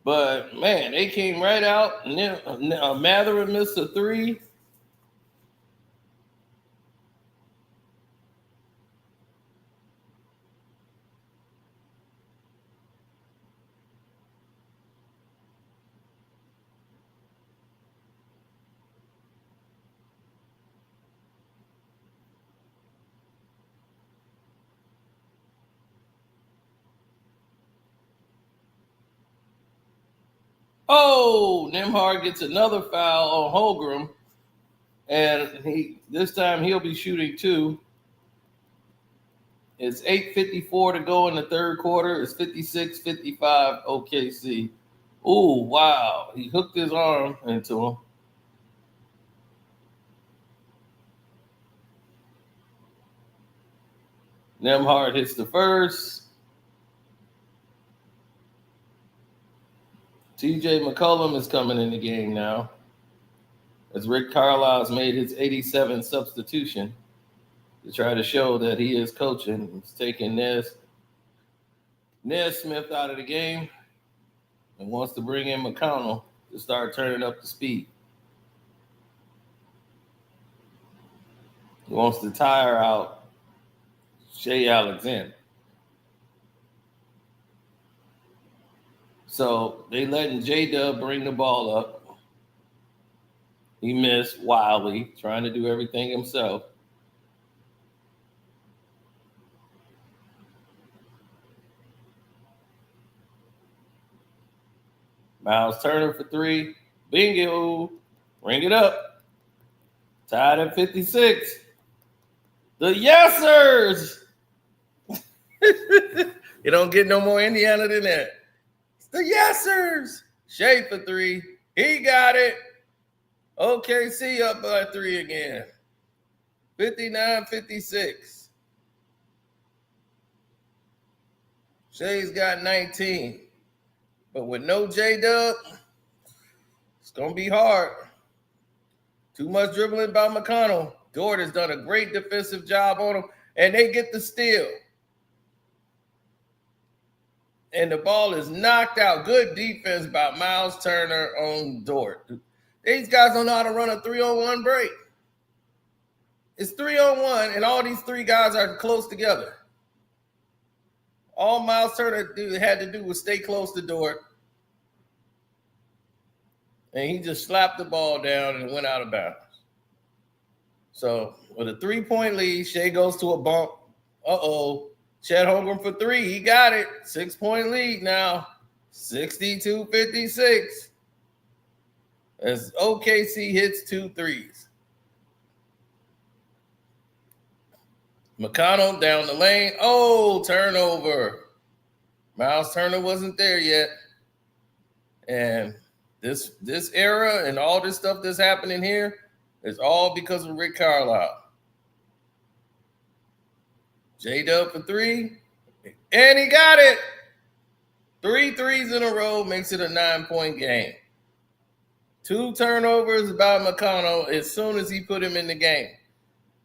But, man, they came right out. And then Matherin missed a three. Oh, Nembhard gets another foul on Holmgren. And this time he'll be shooting two. It's 8:54 to go in the third quarter. It's 56-55 OKC. Oh, wow. He hooked his arm into him. Nembhard hits the first. TJ McCollum is coming in the game now, as Rick Carlisle's made his 87th substitution to try to show that he is coaching. He's taking Nez Smith out of the game and wants to bring in McConnell to start turning up the speed. He wants to tire out Shea Alexander. So they letting J-Dub bring the ball up. He missed wildly, trying to do everything himself. Miles Turner for three. Bingo. Bring it up. Tied at 56. The Yesers. You don't get no more Indiana than that. It's the Yesers. Shea for three. He got it. OKC up by three again. 59-56. Shea's got 19. But with no J-Dub, it's going to be hard. Too much dribbling by McConnell. Dort has done a great defensive job on him, and they get the steal. And the ball is knocked out. Good defense by Miles Turner on Dort. These guys don't know how to run a 3-on-1 break. It's 3-on-1, and all these three guys are close together. All Miles Turner had to do was stay close to Dort. And he just slapped the ball down and went out of bounds. So with a 3-point lead, Shea goes to a bump. Uh-oh. Chet Holmgren for three. He got it. 6-point lead now. 62-56. As OKC hits 2 threes. McConnell down the lane. Oh, turnover. Miles Turner wasn't there yet. And this era and all this stuff that's happening here is all because of Rick Carlisle. J-Dub for three. And he got it. 3 threes in a row makes it a 9-point game. 2 turnovers by McConnell as soon as he put him in the game.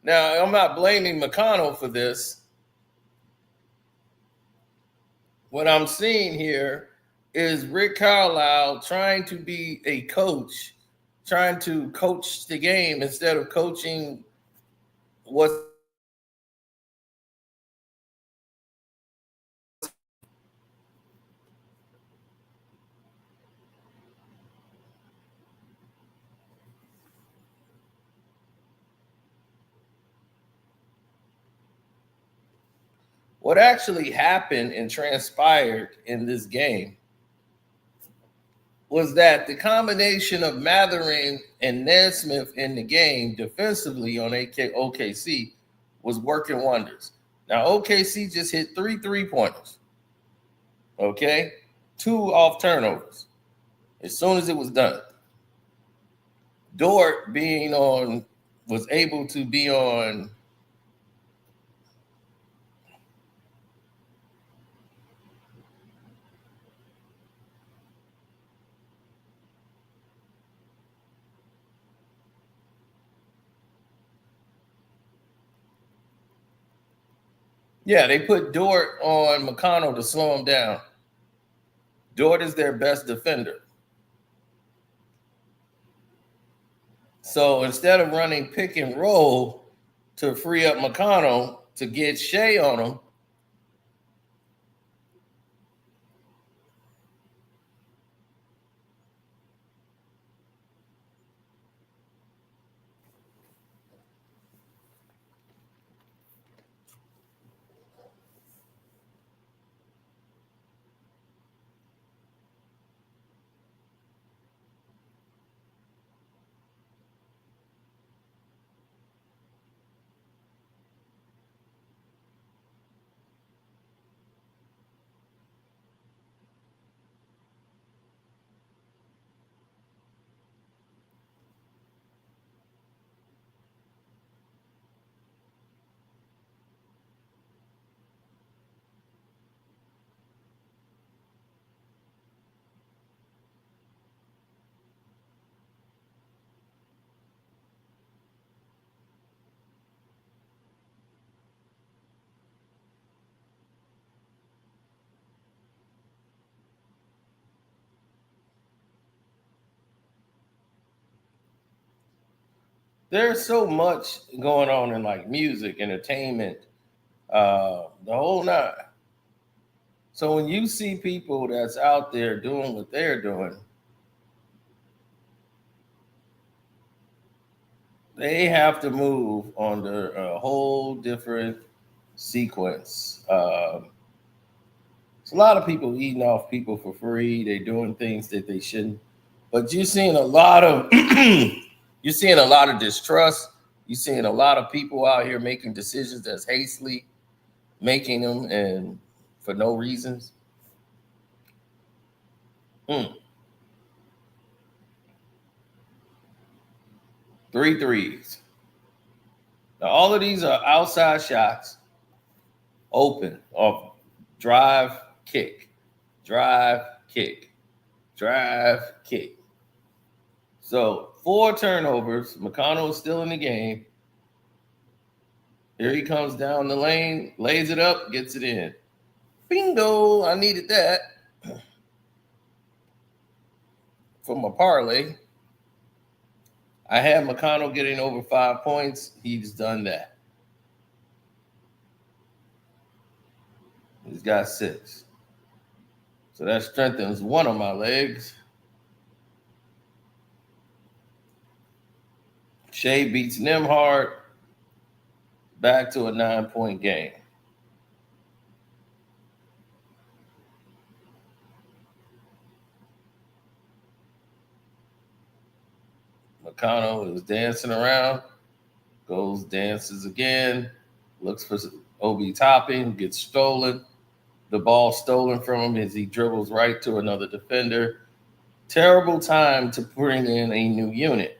Now, I'm not blaming McConnell for this. What I'm seeing here is Rick Carlisle trying to be a coach, trying to coach the game instead of coaching what's what actually happened and transpired in this game was that the combination of Mathering and Nesmith in the game defensively on OKC was working wonders. Now, OKC just hit 3 3-pointers, okay? 2 off turnovers as soon as it was done. Dort was able to be on Yeah, they put Dort on McConnell to slow him down. Dort is their best defender. So instead of running pick and roll to free up McConnell to get Shea on him, there's so much going on in like music, entertainment, the whole nine. So when you see people that's out there doing what they're doing, they have to move under a whole different sequence. It's a lot of people eating off people for free. They're doing things that they shouldn't. But you're seeing a lot of distrust. You're seeing a lot of people out here making decisions that's hastily making them and for no reasons. 3 threes. Now all of these are outside shots, open, off drive, kick, drive, kick, drive, kick. So 4 turnovers. McConnell is still in the game. Here he comes down the lane, lays it up, gets it in. Bingo! I needed that for my parlay. I had McConnell getting over 5 points. He's done that. He's got 6. So that strengthens one of my legs. Shea beats Nemhard. Back to a 9-point game. McConnell is dancing around, goes, dances again, looks for Obi Topping, gets stolen. The ball stolen from him as he dribbles right to another defender. Terrible time to bring in a new unit.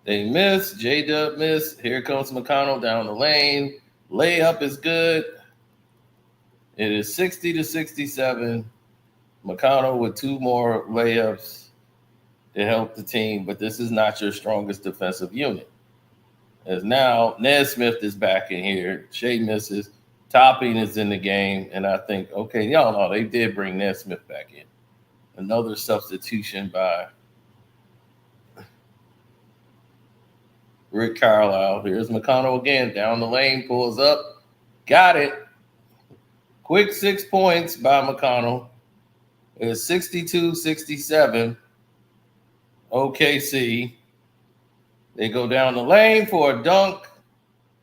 They miss. J-Dub miss. Here comes McConnell down the lane. Layup is good. It is 60-67. McConnell with two more layups to help the team, but this is not your strongest defensive unit. As now Nesmith is back in here. Shea misses. Topping is in the game, and I think, okay, y'all know they did bring Nesmith back in. Another substitution by Rick Carlisle. Here's McConnell again. Down the lane, pulls up. Got it. Quick 6 points by McConnell. It's 62-67. OKC. They go down the lane for a dunk.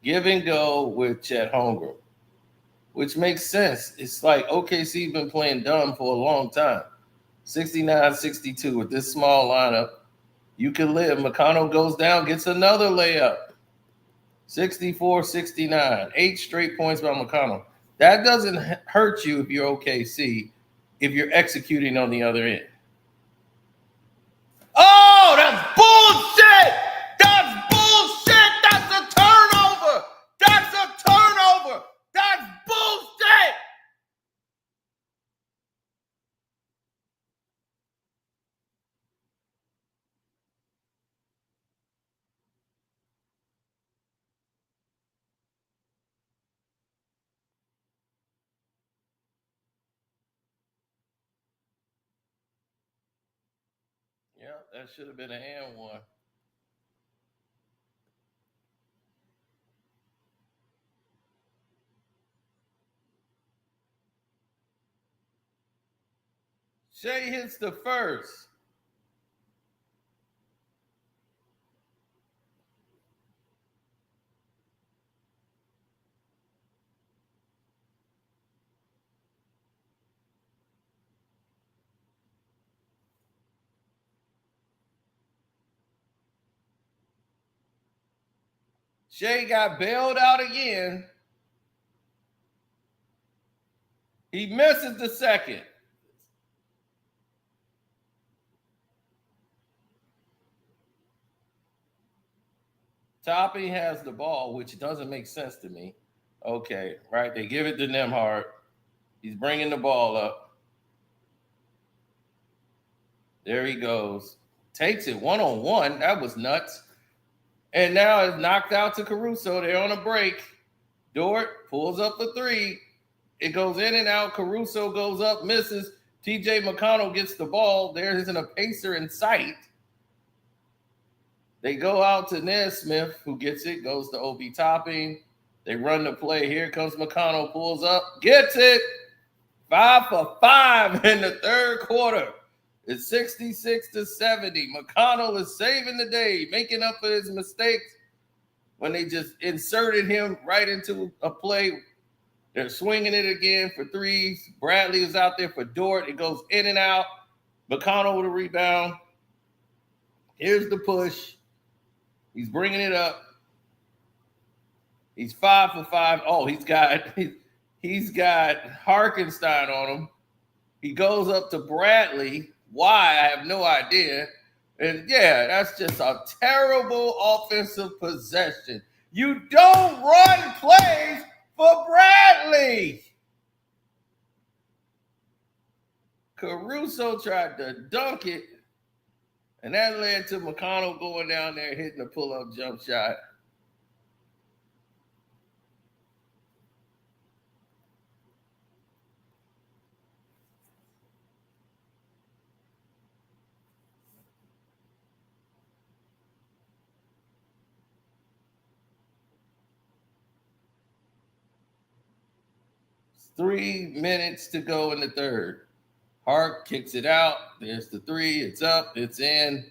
Give and go with Chet Holmgren, which makes sense. It's like OKC been playing dumb for a long time. 69-62 with this small lineup. You can live. McConnell goes down, gets another layup. 64-69. 8 straight points by McConnell. That doesn't hurt you if you're OKC, if you're executing on the other end. Oh, that's bullshit! That's bullshit! That's a turnover! That's a turnover! That's bullshit! Yeah, that should have been an and one. Shea hits the first. Shea got bailed out again. He misses the second. Topping has the ball, which doesn't make sense to me. Okay, right. They give it to Nemhart. He's bringing the ball up. There he goes. Takes it one-on-one. That was nuts. And now it's knocked out to Caruso. They're on a break. Dort pulls up the three. It goes in and out. Caruso goes up, misses. TJ McConnell gets the ball. There isn't a pacer in sight. They go out to Nesmith, who gets it, goes to Obi Topping. They run the play. Here comes McConnell, pulls up, gets it. 5 for 5 in the third quarter. It's 66-70. McConnell is saving the day, making up for his mistakes when they just inserted him right into a play. They're swinging it again for threes. Bradley is out there for Dort. It goes in and out. McConnell with a rebound. Here's the push. He's bringing it up. He's 5 for 5. Oh, he's got Harkenstein on him. He goes up to Bradley. Why? I have no idea. And yeah, that's just a terrible offensive possession. You don't run plays for Bradley. Caruso tried to dunk it, and that led to McConnell going down there hitting a pull-up jump shot. It's 3 minutes to go in the third. Hart kicks it out. There's the three. It's up. It's in.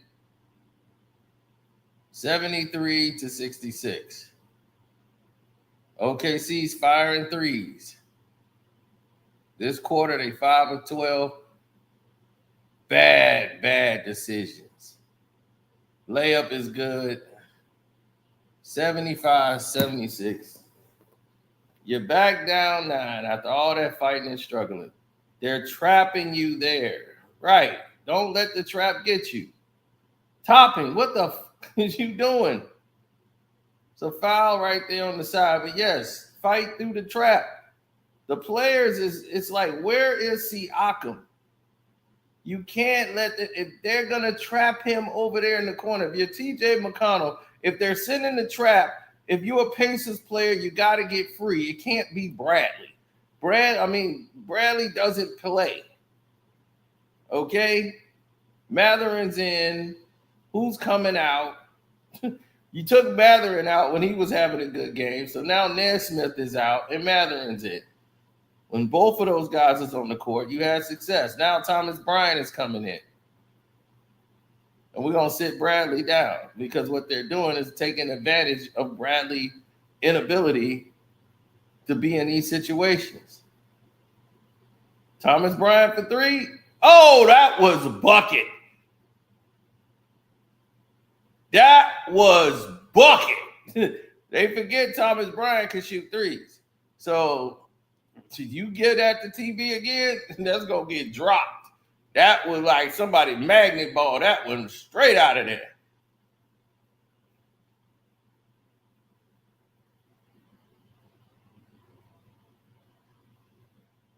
73-66. OKC's firing threes. This quarter, they 5 of 12. Bad decisions. Layup is good. 75-76. You're back down 9 after all that fighting and struggling. They're trapping you there. Right. Don't let the trap get you. Topping, what the fuck is you doing? It's a foul right there on the side. But yes, fight through the trap. The players it's like, where is Siakam? You can't if they're going to trap him over there in the corner. If you're TJ McConnell, if they're sending the trap, if you're a Pacers player, you got to get free. It can't be Bradley. Bradley doesn't play. Okay? Matherin's in. Who's coming out? You took Matherin out when he was having a good game. So now Nesmith is out and Matherin's in. When both of those guys is on the court, you had success. Now Thomas Bryant is coming in. And we're going to sit Bradley down because what they're doing is taking advantage of Bradley's inability to be in these situations. Thomas Bryant for 3. Oh, that was a bucket. That was bucket. They forget Thomas Bryant can shoot threes. So you get at the TV again, that's going to get dropped. That was like somebody magnet ball. That one straight out of there.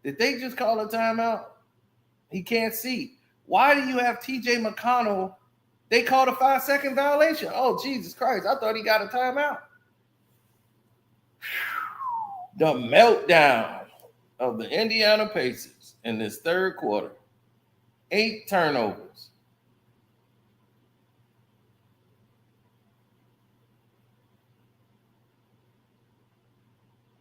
Did they just call a timeout? He can't see. Why do you have TJ McConnell? They called a 5-second violation. Oh, Jesus Christ. I thought he got a timeout. The meltdown of the Indiana Pacers in this third quarter. 8 turnovers.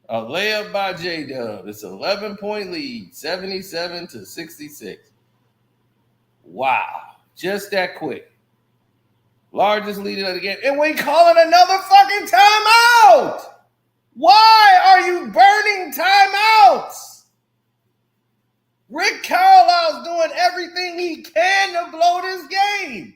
A layup by J-Dub. It's an 11-point lead, 77-66. Wow. Just that quick. Largest lead of the game. And we calling another fucking timeout. Why are you burning timeouts? Rick Carlisle's doing everything he can to blow this game.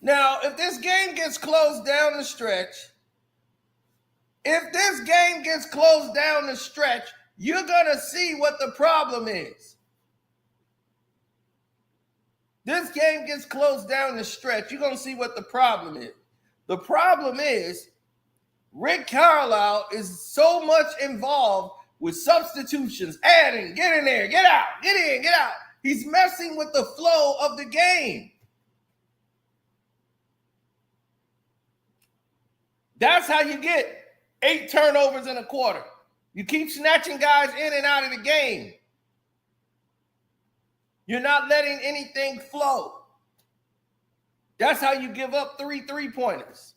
Now, if this game gets closed down the stretch, you're going to see what the problem is. This game gets closed down the stretch, you're going to see what the problem is. The problem is Rick Carlisle is so much involved with substitutions, adding, get in there, get out, get in, get out. He's messing with the flow of the game. That's how you get 8 turnovers in a quarter. You keep snatching guys in and out of the game. You're not letting anything flow. That's how you give up 3 3-pointers.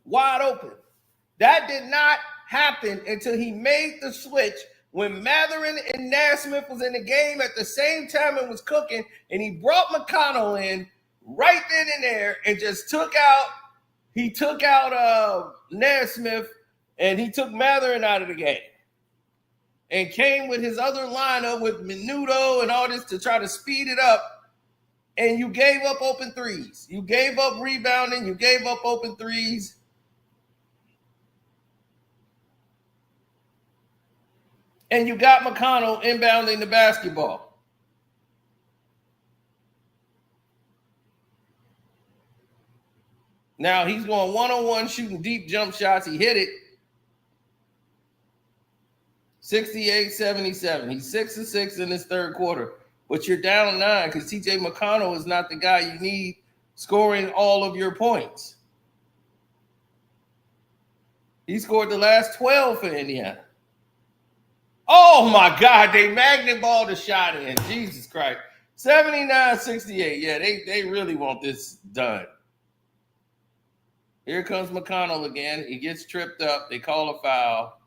Wide open. That did not happen until he made the switch when Matherin and Nesmith was in the game at the same time and was cooking, and he brought McConnell in right then and there and just took out Nesmith, and he took Matherin out of the game and came with his other lineup with Minuto and all this to try to speed it up. And you gave up open threes. You gave up rebounding. You gave up open threes. And you got McConnell inbounding the basketball. Now he's going one-on-one shooting deep jump shots. He hit it. 68-77. He's 6 of 6 in this third quarter. But you're down 9 because TJ McConnell is not the guy you need scoring all of your points. He scored the last 12 for Indiana. Oh, my God. They magnet balled the shot in. Jesus Christ. 79-68. Yeah, they really want this done. Here comes McConnell again. He gets tripped up. They call a foul.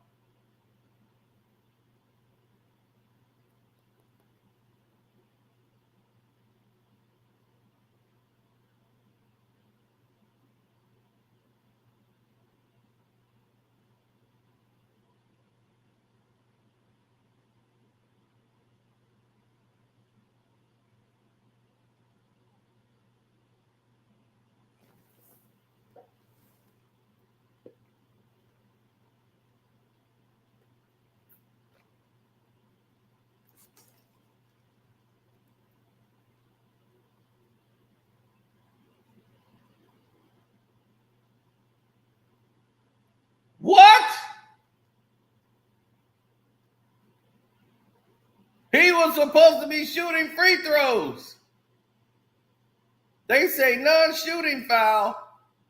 What? He was supposed to be shooting free throws. They say non-shooting foul.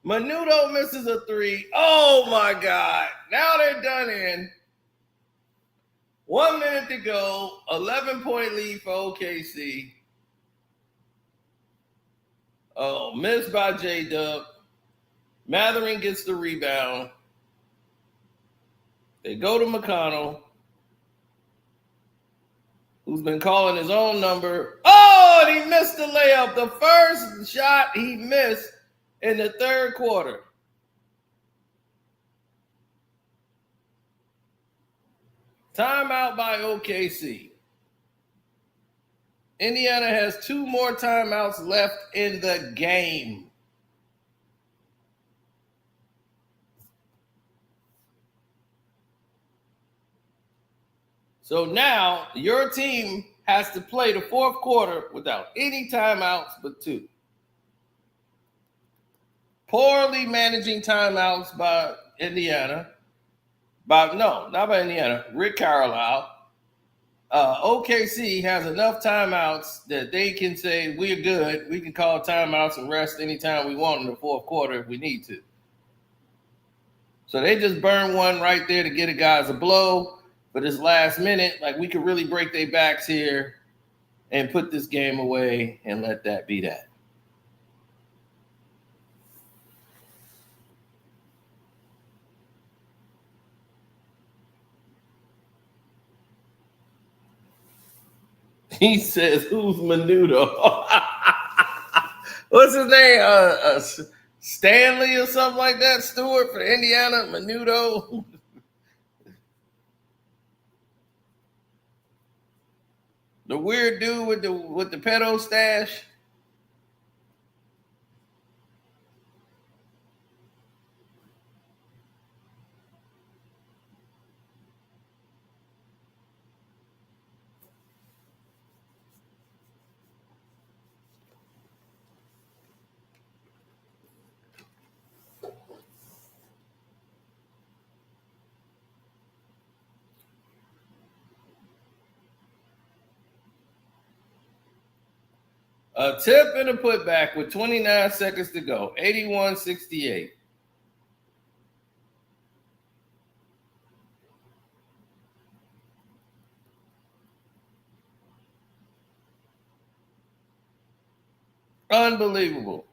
Menudo misses a three. Oh my God. Now they're done in. 1 minute to go. 11-point lead for OKC. Oh, missed by J-Dub. Mathering gets the rebound. They go to McConnell, who's been calling his own number. Oh, and he missed the layup. The first shot he missed in the third quarter. Timeout by OKC. Indiana has 2 more timeouts left in the game. So now your team has to play the fourth quarter without any timeouts but 2. Poorly managing timeouts by Indiana. Not by Indiana, Rick Carlisle. OKC has enough timeouts that they can say, we're good. We can call timeouts and rest anytime we want in the fourth quarter if we need to. So they just burn one right there to get a guys a blow for this last minute. Like, we could really break their backs here and put this game away and let that be that. He says, who's Menudo? What's his name? Stanley or something like that? Stewart for Indiana? Menudo? The weird dude with the pedo stash? A tip and a putback with 29 seconds to go. 81-68. Unbelievable.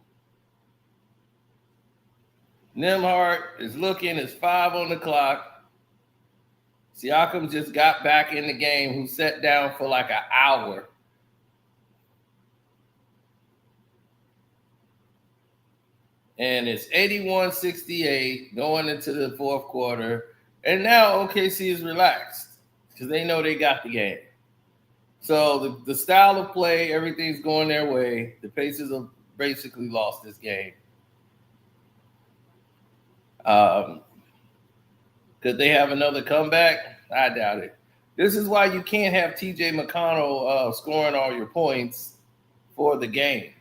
Nembhard is looking. It's 5 on the clock. Siakam just got back in the game, who sat down for like an hour. And it's 81-68 going into the fourth quarter. And now OKC is relaxed because they know they got the game. So the style of play, everything's going their way. The Pacers have basically lost this game. Could they have another comeback? I doubt it. This is why you can't have TJ McConnell scoring all your points for the game.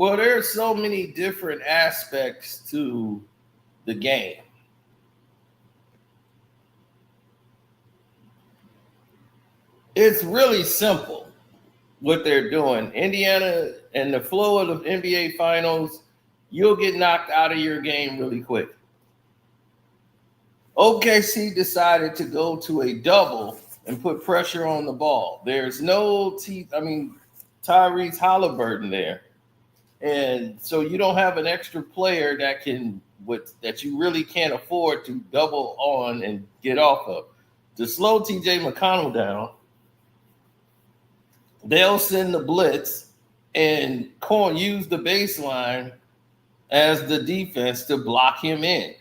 Well, there's so many different aspects to the game. It's really simple what they're doing. Indiana and the flow of the NBA finals, you'll get knocked out of your game really quick. OKC decided to go to a double and put pressure on the ball. There's no Tyrese Halliburton there. And so you don't have an extra player that you really can't afford to double on and get off of. To slow TJ McConnell down, they'll send the blitz and use the baseline as the defense to block him in.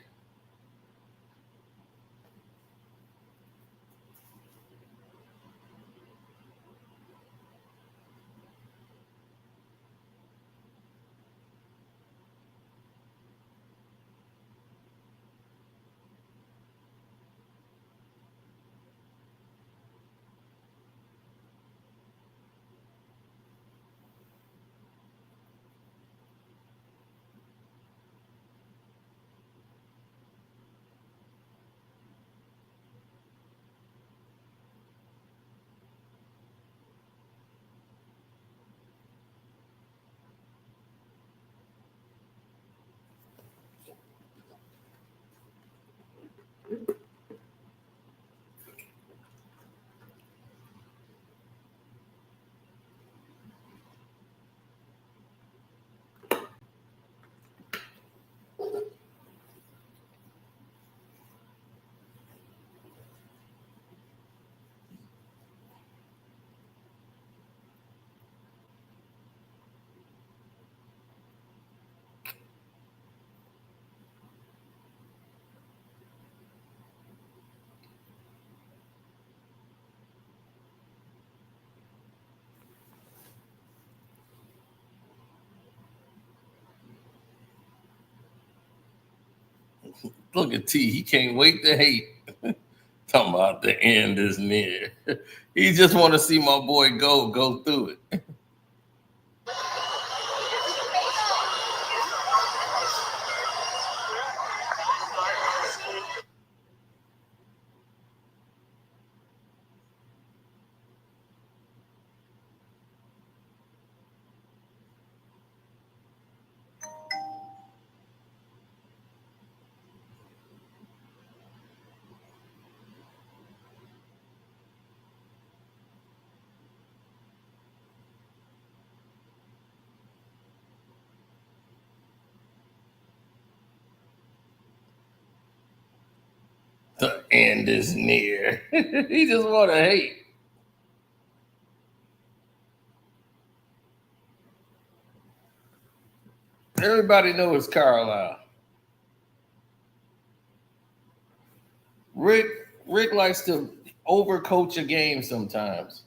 Look at T. He can't wait to hate. Talking about the end is near. He just want to see my boy go through it. The end is near. He just want to hate. Everybody knows Carlisle. Rick Rick likes to overcoach a game sometimes.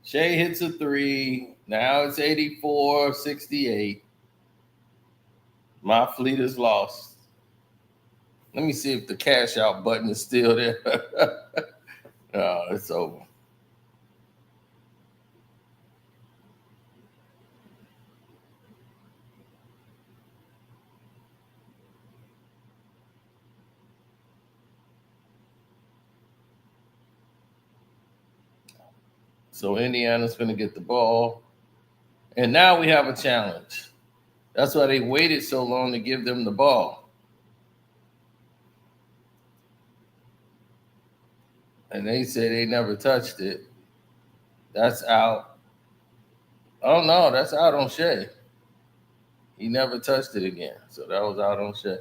Shea hits a three. Now it's 84-68. My fleet is lost. Let me see if the cash out button is still there. No, it's over. So Indiana's going to get the ball. And now we have a challenge. That's why they waited so long to give them the ball. And they said they never touched it. That's out. Oh, no, that's out on Shea. He never touched it again. So that was out on Shea.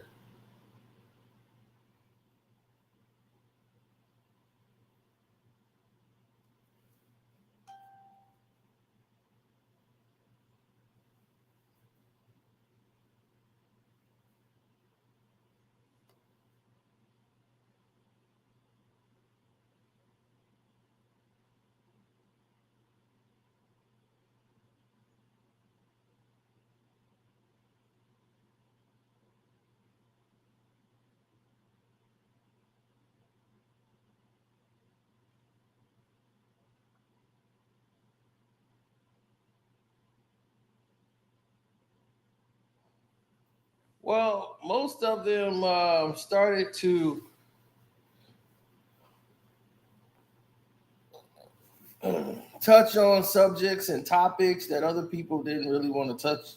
Well, most of them started to touch on subjects and topics that other people didn't really want to touch.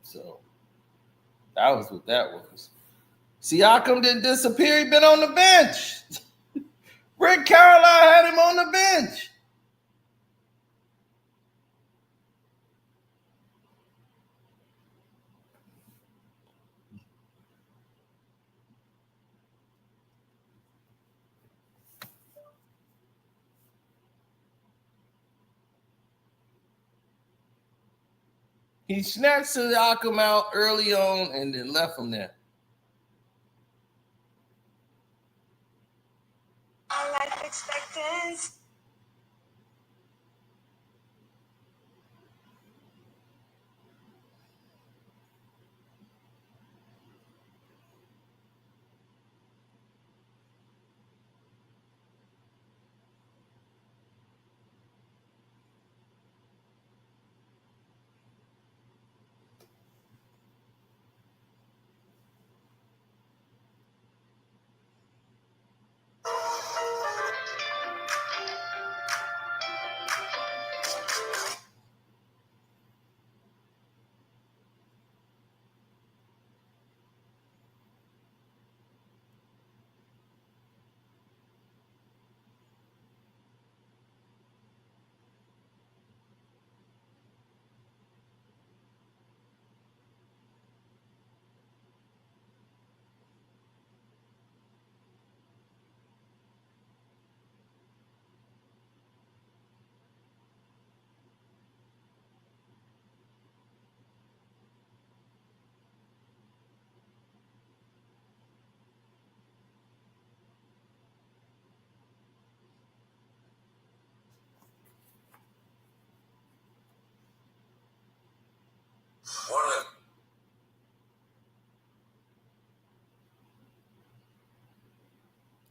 So that was what that was. Siakam didn't disappear. He been on the bench. Rick Carlisle had him on the bench. He snatched Siakam out early on and then left him there. Life expectancy.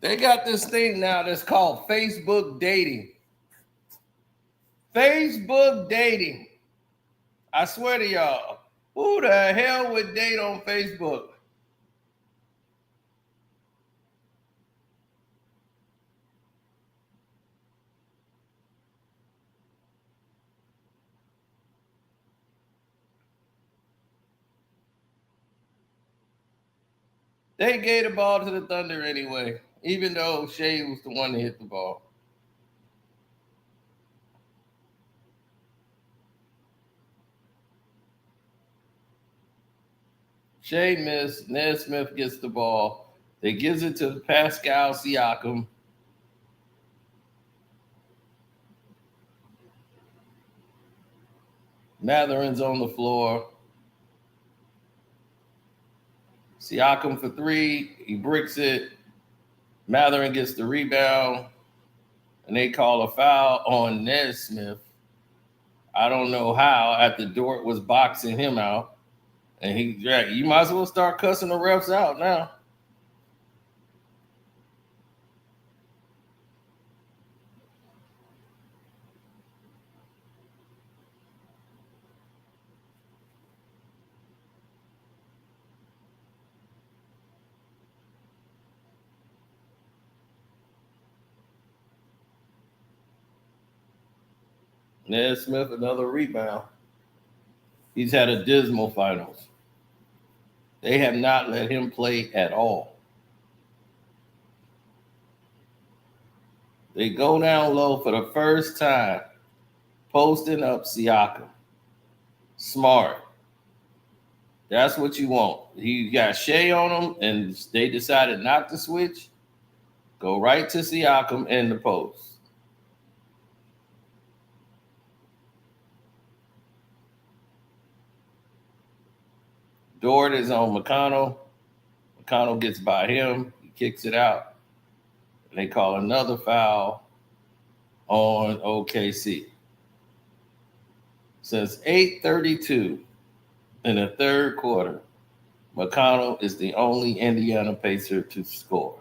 They got this thing now that's called Facebook dating. Facebook dating. I swear to y'all, who the hell would date on Facebook? They gave the ball to the Thunder anyway, even though Shea was the one that hit the ball. Shea missed. Ned Smith gets the ball. They gives it to Pascal Siakam. Matherin's on the floor. Siakam for three. He bricks it. Matherin gets the rebound. And they call a foul on Ned Smith. I don't know how. After Dort was boxing him out. And you might as well start cussing the refs out now. Ned Smith, another rebound. He's had a dismal finals. They have not let him play at all. They go down low for the first time, posting up Siakam. Smart. That's what you want. He got Shea on him, and they decided not to switch. Go right to Siakam in the post. Dort is on McConnell. McConnell gets by him. He kicks it out. And they call another foul on OKC. Since 8:32 in the third quarter, McConnell is the only Indiana Pacer to score.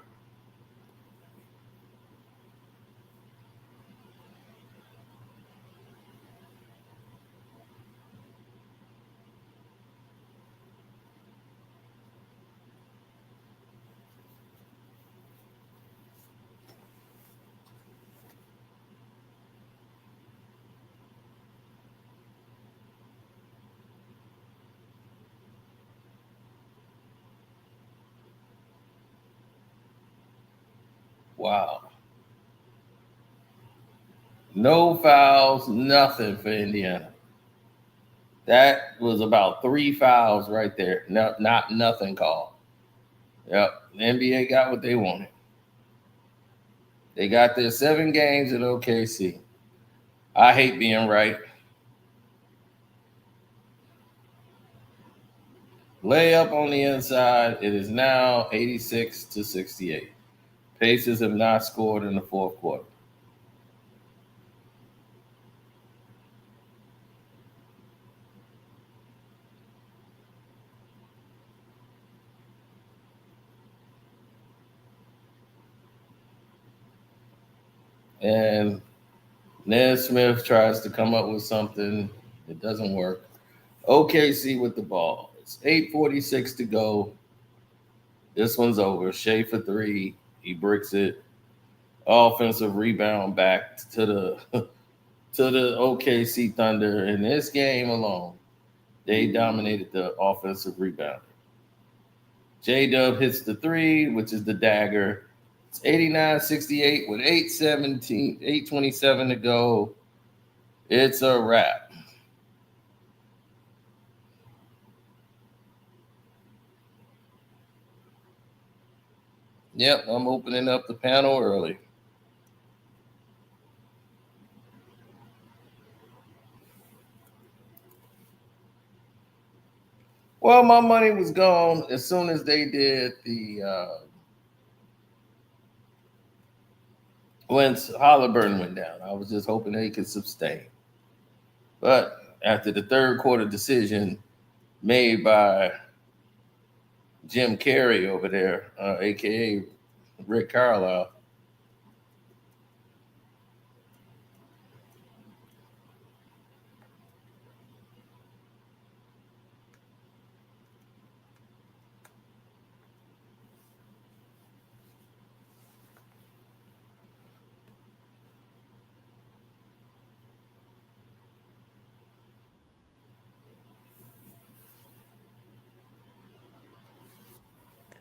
Wow. No fouls, nothing for Indiana. That was about 3 fouls right there. No, not nothing called. Yep. The NBA got what they wanted. They got their 7 games at OKC. I hate being right. Layup on the inside. It is now 86-68. Pacers have not scored in the fourth quarter. And Ned Smith tries to come up with something. It doesn't work. OKC with the ball. It's 8:46 to go. This one's over. Shea for 3. He bricks it. Offensive rebound back to the to the OKC Thunder. In this game alone, they dominated the offensive rebound. J-Dub hits the 3, which is the dagger. It's 89-68 with 8:27 to go. It's a wrap. Yep, I'm opening up the panel early. Well, my money was gone as soon as they did when Halliburton went down. I was just hoping they could sustain. But after the third quarter decision made by Jim Carrey over there, a.k.a. Rick Carlisle,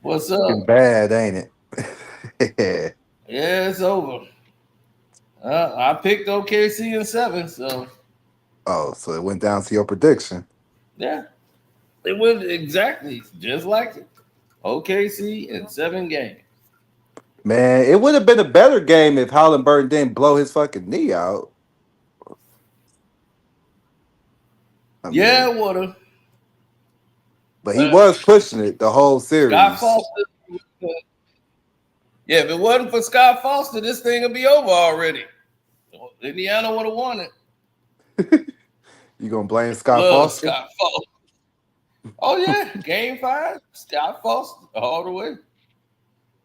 what's up? Looking bad, ain't it? Yeah, it's over. I picked OKC in 7, so Oh, so it went down to your prediction. yeah, it went exactly just like it. OKC in 7 games. Man, it would have been a better game if Halliburton didn't blow his fucking knee out. I Yeah, mean, it would have. but he was pushing it the whole Scott series. Foster. Yeah, if it wasn't for Scott Foster, this thing would be over already. Indiana would have won it. You gonna blame Scott Love Foster? Scott Foster. Oh yeah, Game 5, Scott Foster all the way.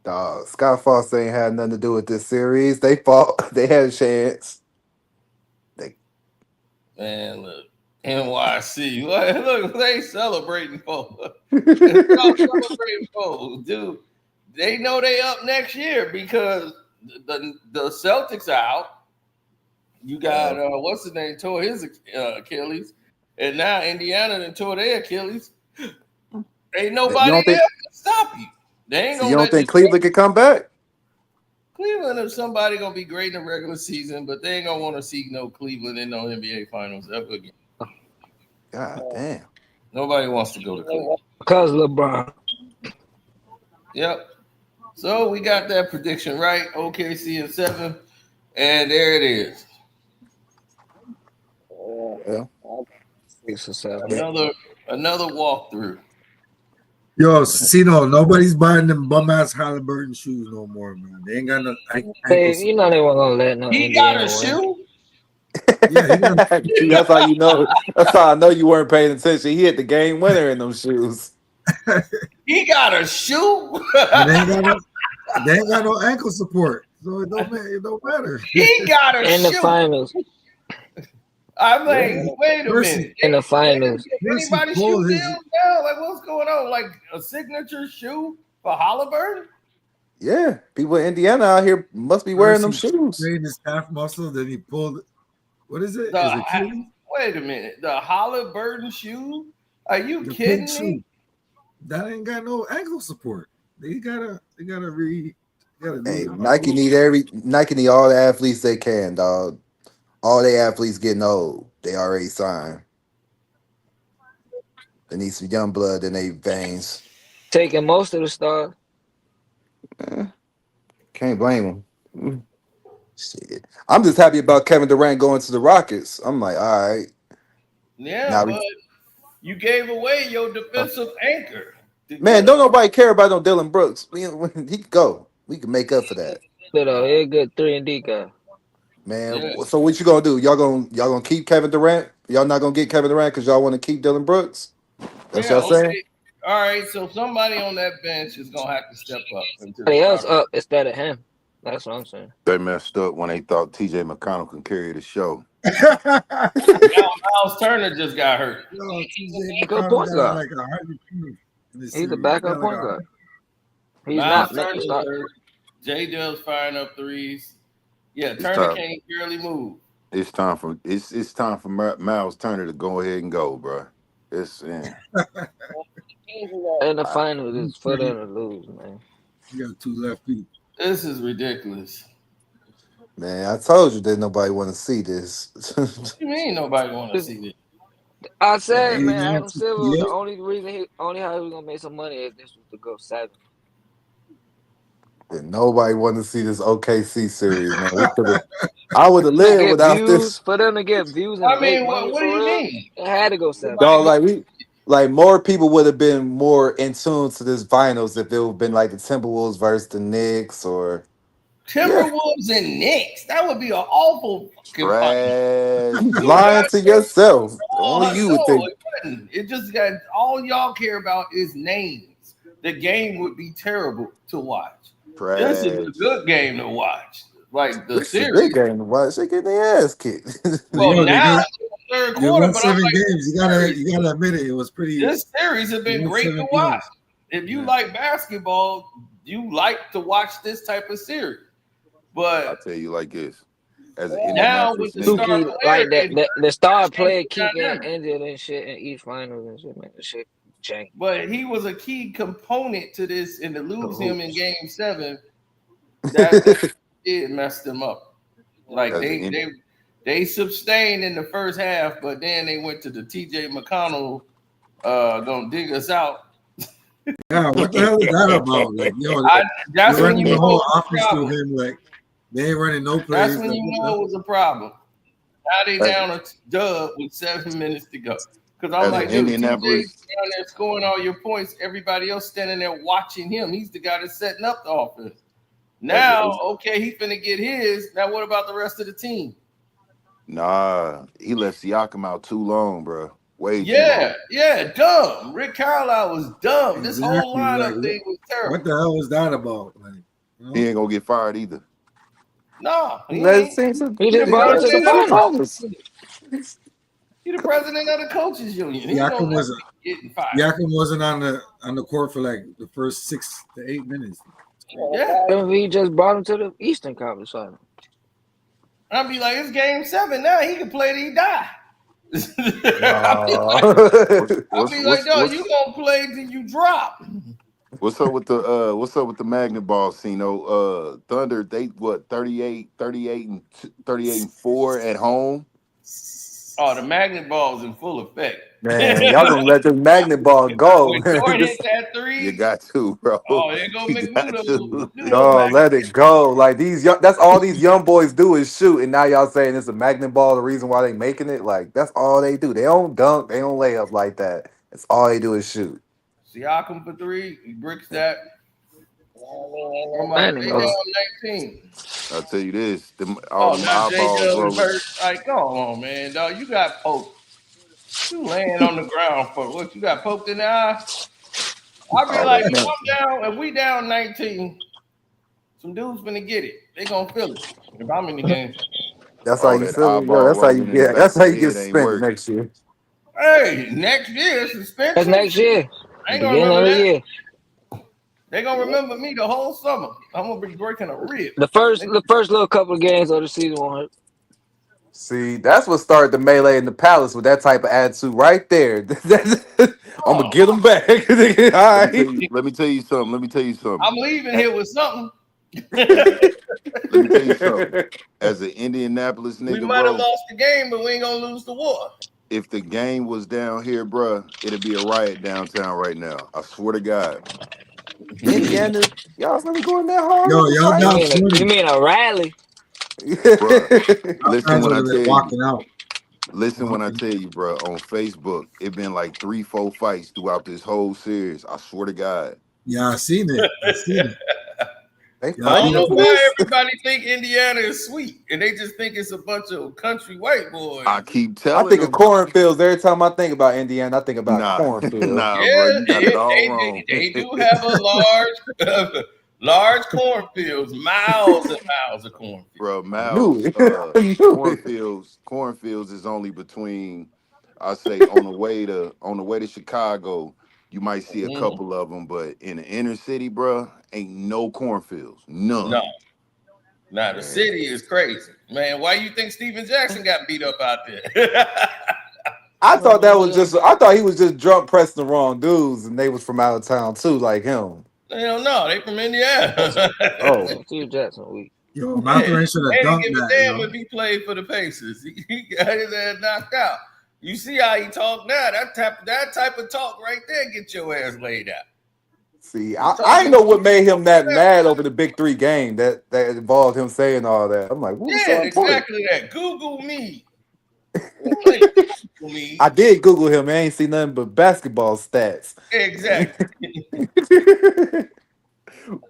Dog, Scott Foster ain't had nothing to do with this series. They fought. They had a chance. Man, look, NYC. Look, they celebrating for. Celebrating for, dude. They know they up next year because the Celtics are out. You got what's his name tore his Achilles, and now Indiana done tore their Achilles. Ain't nobody there to stop you. They ain't So gonna you don't let think Cleveland could come back? Cleveland, if somebody gonna be great in the regular season, but they ain't gonna want to see no Cleveland in no NBA Finals ever again. God damn. Nobody wants to go to Cleveland. Because LeBron. Yep. So we got that prediction right. OKC in 7, and there it is. Yeah. 6 or 7. Another walkthrough. Yo, nobody's buying them bum ass Halliburton shoes no more, man. They ain't got no. You know they weren't gonna let no He Indiana got a win. shoe. Yeah, he got See, that's how you know. That's how I know you weren't paying attention. He hit the game winner in them shoes. He got a shoe. they ain't got no ankle support, so it don't matter. He got a In the shoe. finals. I mean, wait a minute. In the finals. Anybody shoe deals now? Like, what's going on? Like a signature shoe for Halliburton? Yeah, people in Indiana out here must be wearing them shoes. Strained his calf muscle, then he pulled. What is it? Wait a minute. The Halliburton shoe? Are you kidding me? That ain't got no ankle support. They gotta You gotta Hey, lose. Nike need all the athletes they can, dog. All the athletes getting old. They already signed. They need some young blood in their veins. Taking most of the stars. Eh, can't blame them. Shit. I'm just happy about Kevin Durant going to the Rockets. I'm like, all right. Yeah, Now, but you gave away your defensive anchor to man, get him. don't nobody care about no Dylan Brooks. He could go. We can make up for that. Though he a good 3-and-D guy. Man, Yeah. so what you gonna do? Y'all gonna keep Kevin Durant? Y'all not gonna get Kevin Durant because y'all want to keep Dylan Brooks? That's what Yeah, y'all saying? okay. All right, so somebody on that bench is gonna have to step up into the Somebody else starter. up instead of him. That's what I'm saying. They messed up when they thought TJ McConnell can carry the show. Now Miles Turner just got hurt. Yo, TJ Good McConnell point got guard. like 100 points in this He's a series. He backup got like point guard. He's Miles not Turner the is start. hurt. J Dub's firing up threes. Yeah, It's Turner time. can't barely move. It's time for Miles Turner to go ahead and go, bro. It's In the I, finals, it's for them to lose, man. He got two left feet. This is ridiculous. Man, I told you that nobody want to see this. What do you mean nobody want to see this? I Yeah, said, man, Adam Silver was 81-68. the only reason only how he was gonna make some money if this was to go 7. And nobody want to see this OKC series, man. I would have To lived get without views, this. for them to get views and I make mean, money what do for you real, mean? it had to go 7. Dog, Nobody like more people would have been more in tune to this finals if it would have been like the Timberwolves versus the Knicks or yeah. Timberwolves and Knicks. That would be an awful fucking fight. You trash. You would lying not to yourself. all Only her you would no, think it wouldn't. It just got all y'all care about is names. The game would be terrible to watch. This is a Trash. good game to watch. Like the this is a good series. game to watch. They get their ass kicked. Well, Yo, now in the third they quarter, won but I'm 7 like, games. You gotta admit it. It was pretty. this series has They been won great 7 to watch. games. If you Yeah. like basketball, you like to watch this type of series. I'll But tell you like this. As an now Indianapolis with the nigga, star Tuki, player like getting the star hurt, player it's keep not getting done. injured and shit in each finals and shit, man. The shit change. But he was a key component to this, and to lose him in hopes. Game 7, that it messed them up. Like as an they sustained in the first half, but then they went to the TJ McConnell gonna dig us out. Yeah, what the hell is that about? Like, yo, That's they're when running you the know whole it's a offense through problem. him. Like, they ain't running no That's plays. when Like, you what the know it hell? was a problem. Now they as, down a dub with 7 minutes to go. Because I'm as an like, dude, TJ Indianapolis down there scoring all your points. Everybody else standing there watching him. He's the guy that's setting up the offense. as, Now, as okay, he finna get his. Now, what about the rest of the team? nah, he let Siakam out too long, bro. Way too Yeah, long. yeah, dumb. Rick Carlisle was dumb. This whole Exactly. Like, lineup thing was what terrible. the hell was that about? Like, you know? He ain't gonna get fired either. No, he Let it ain't. seem to He He the just brought him to the president of the finals. coaches. He the president of the coaches union. He don't Siakam never was be getting fired. Siakam wasn't on the court for like the first 6 to 8 minutes. Yeah, He just brought him to the Eastern Conference Finals. I'll be like, it's Game 7 now. He can play till he die. I'll be like, What's no, you gonna play till you drop. what's up with the magnet ball, Cino? Thunder, they what 38 and 4 at home. Oh, the magnet ball's in full effect. Man, y'all gonna let this magnet ball go. When Jordan This hit that three, You got to, bro. oh, there go You got McNudo. to. McNudo dog, magnet. let it go. Like these young, that's all these young boys do is shoot. And now y'all saying it's a magnet ball, the reason why they making it. Like that's all they do. They don't dunk, they don't lay up like that. That's all they do is shoot. Siakam for 3. He bricks that. Man, They bro. down 19. I'll tell you this: all Oh, them now J eyeballs Dub is rolling. hurt. Like, come on, man, dog. You got poked. You laying on the ground for what? You got poked in the eye? I'll be All like, that. if I'm down, if we down 19, some dudes finna get it. They gonna feel it. If I'm in the game. That's how All you that feel it. Yo, eyeball that's how you rolling in the get. back That's of how the you get head ain't suspended working. next year. Hey, next year, That's suspension. next year. I ain't gonna Beginning remember of the that. year. They gonna remember me the whole summer. I'm gonna be breaking a rib. The first little couple of games of the season won't hurt. See, that's what started the melee in the palace with that type of attitude right there. I'm gonna Oh, get them back. All Let me tell right. you. Let me tell you something. Let me tell you something. I'm leaving here with something. Let me tell you something. As an Indianapolis We nigga, might have bro, lost the game, but we ain't gonna lose the war. if the game was down here, bro, it'd be a riot downtown right now. I swear to God, Indiana, y'all really going that hard Yo, with the y'all You down mean fight? 20. you mean a rally? bro. Y'all Listen fans when would I have tell been you. walking out. Listen when I Walking. tell you, bro. On Facebook, it been like 3, 4 fights throughout this whole series. I swear to God. Yeah, I seen it. I seen it. They Yeah, I I don't beat fighting know up for on why this? everybody think Indiana is sweet, and they just think it's a bunch of country white I boys. keep I telling think of them, cornfields every time I think about Indiana. I think about nah, cornfield. nah, bro. Yeah, You got it all wrong. they do have a large cornfields, miles and miles of cornfields. Bro, I knew Miles, it. I knew it. cornfields is only between, I say, on the way to Chicago, you might see a Mhm. couple of them, but in the inner city, bro, ain't no cornfields, No, none. now the Man, city is crazy, man. Why you think Steven Jackson got beat up out there? I thought that was Hallelujah. just. I thought he was just drunk pressing the wrong dudes, and they was from out of town too, like him. Hell no, they from That's Indiana. Oh, Steve Jackson week. Yo, Hey, Matherin should have they didn't dunked give a that, damn yo. if he played for the Pacers. He got his ass knocked out. You see how he talk now? That type of talk right there get your ass laid out. see, He I ain't talking. know what made him that mad over the big three game that involved him saying all that. I'm like, what was Yeah, so important? exactly that. Google me. You ain't Google I me. did Google him. I ain't see nothing but basketball stats. Exactly.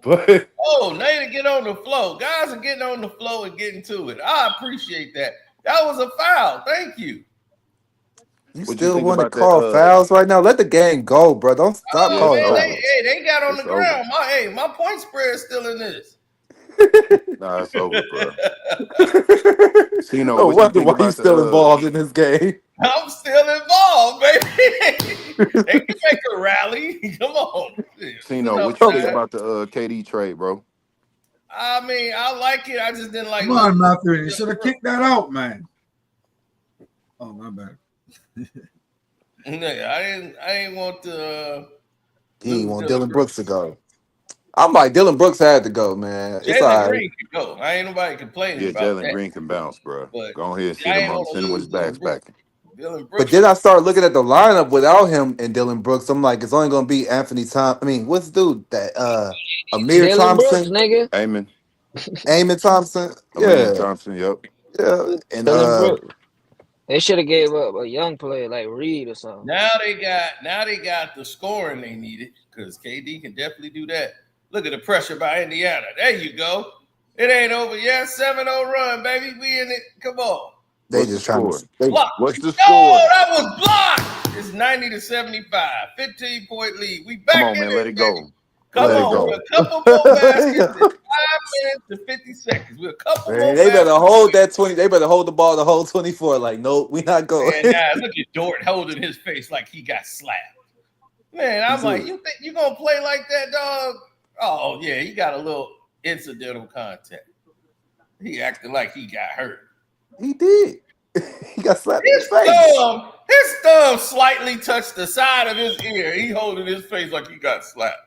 But Oh, now to get on the flow. Guys are getting on the flow and getting to it. I appreciate that. That was a foul. Thank you. you what you still think want to about that? call fouls right now? Let the game go, bro. Don't stop Yeah, Oh it's calling man, over. fouls. they got on the It's over. ground. My point spread is still in this. Nah, it's over, bro. Cino, No what you wonder think why he's about the still involved in this game. I'm still involved, baby. They can make a rally. Come on. It's Cino, enough what you think time. about the KD trade, bro? I mean, I like it. I just didn't like Come on, losing Matherin. You Dylan should have Brooks. kicked that out, man. Oh, my bad. Yeah, I didn't want to He ain't lose want Dylan Dylan Brooks. Brooks to go. I'm like, Dylan Brooks had to go, man. It's Jalen all right. Green could go. I ain't nobody complaining Yeah, about Jalen that. Green can bounce, bro. But Go ahead, I ain't want to send him with lose his bags Dylan Brooks. back. Dylan But Brooks then was I started looking at the lineup without him and Dylan Brooks. I'm like, it's only gonna be Anthony Thompson. I mean, what's the dude that Amir Dylan Brooks, Thompson, nigga. Amen. Amon Thompson? Amen Yeah, Thompson, yep. yeah. And Dylan Brooks. They should have gave up a young player like Reed or something. now they got the scoring they needed because KD can definitely do that. Look at the pressure by Indiana. There you go. It ain't over yet. 7-0 run, baby. We in it. Come on. they What's the just trying score? to they Block. What's the Oh, score? that was blocked. It's 90-75. 15-point lead. We Come back on, in man. Let it, it baby. go. Come Let let it it on. go. We're go. a couple more baskets in 5 minutes to 50 seconds. We're a couple Man, more they better baskets hold away. that 20. They better hold the ball the whole 24. Like, nope, we not going. Man, now look at Dort holding his face like he got slapped. Man, I'm like, you think you gonna play like that, dog? Oh yeah, he got a little incidental contact. He acting like he got hurt. He did. He got slapped in the His face. thumb slightly touched the side of his ear. He holding his face like he got slapped.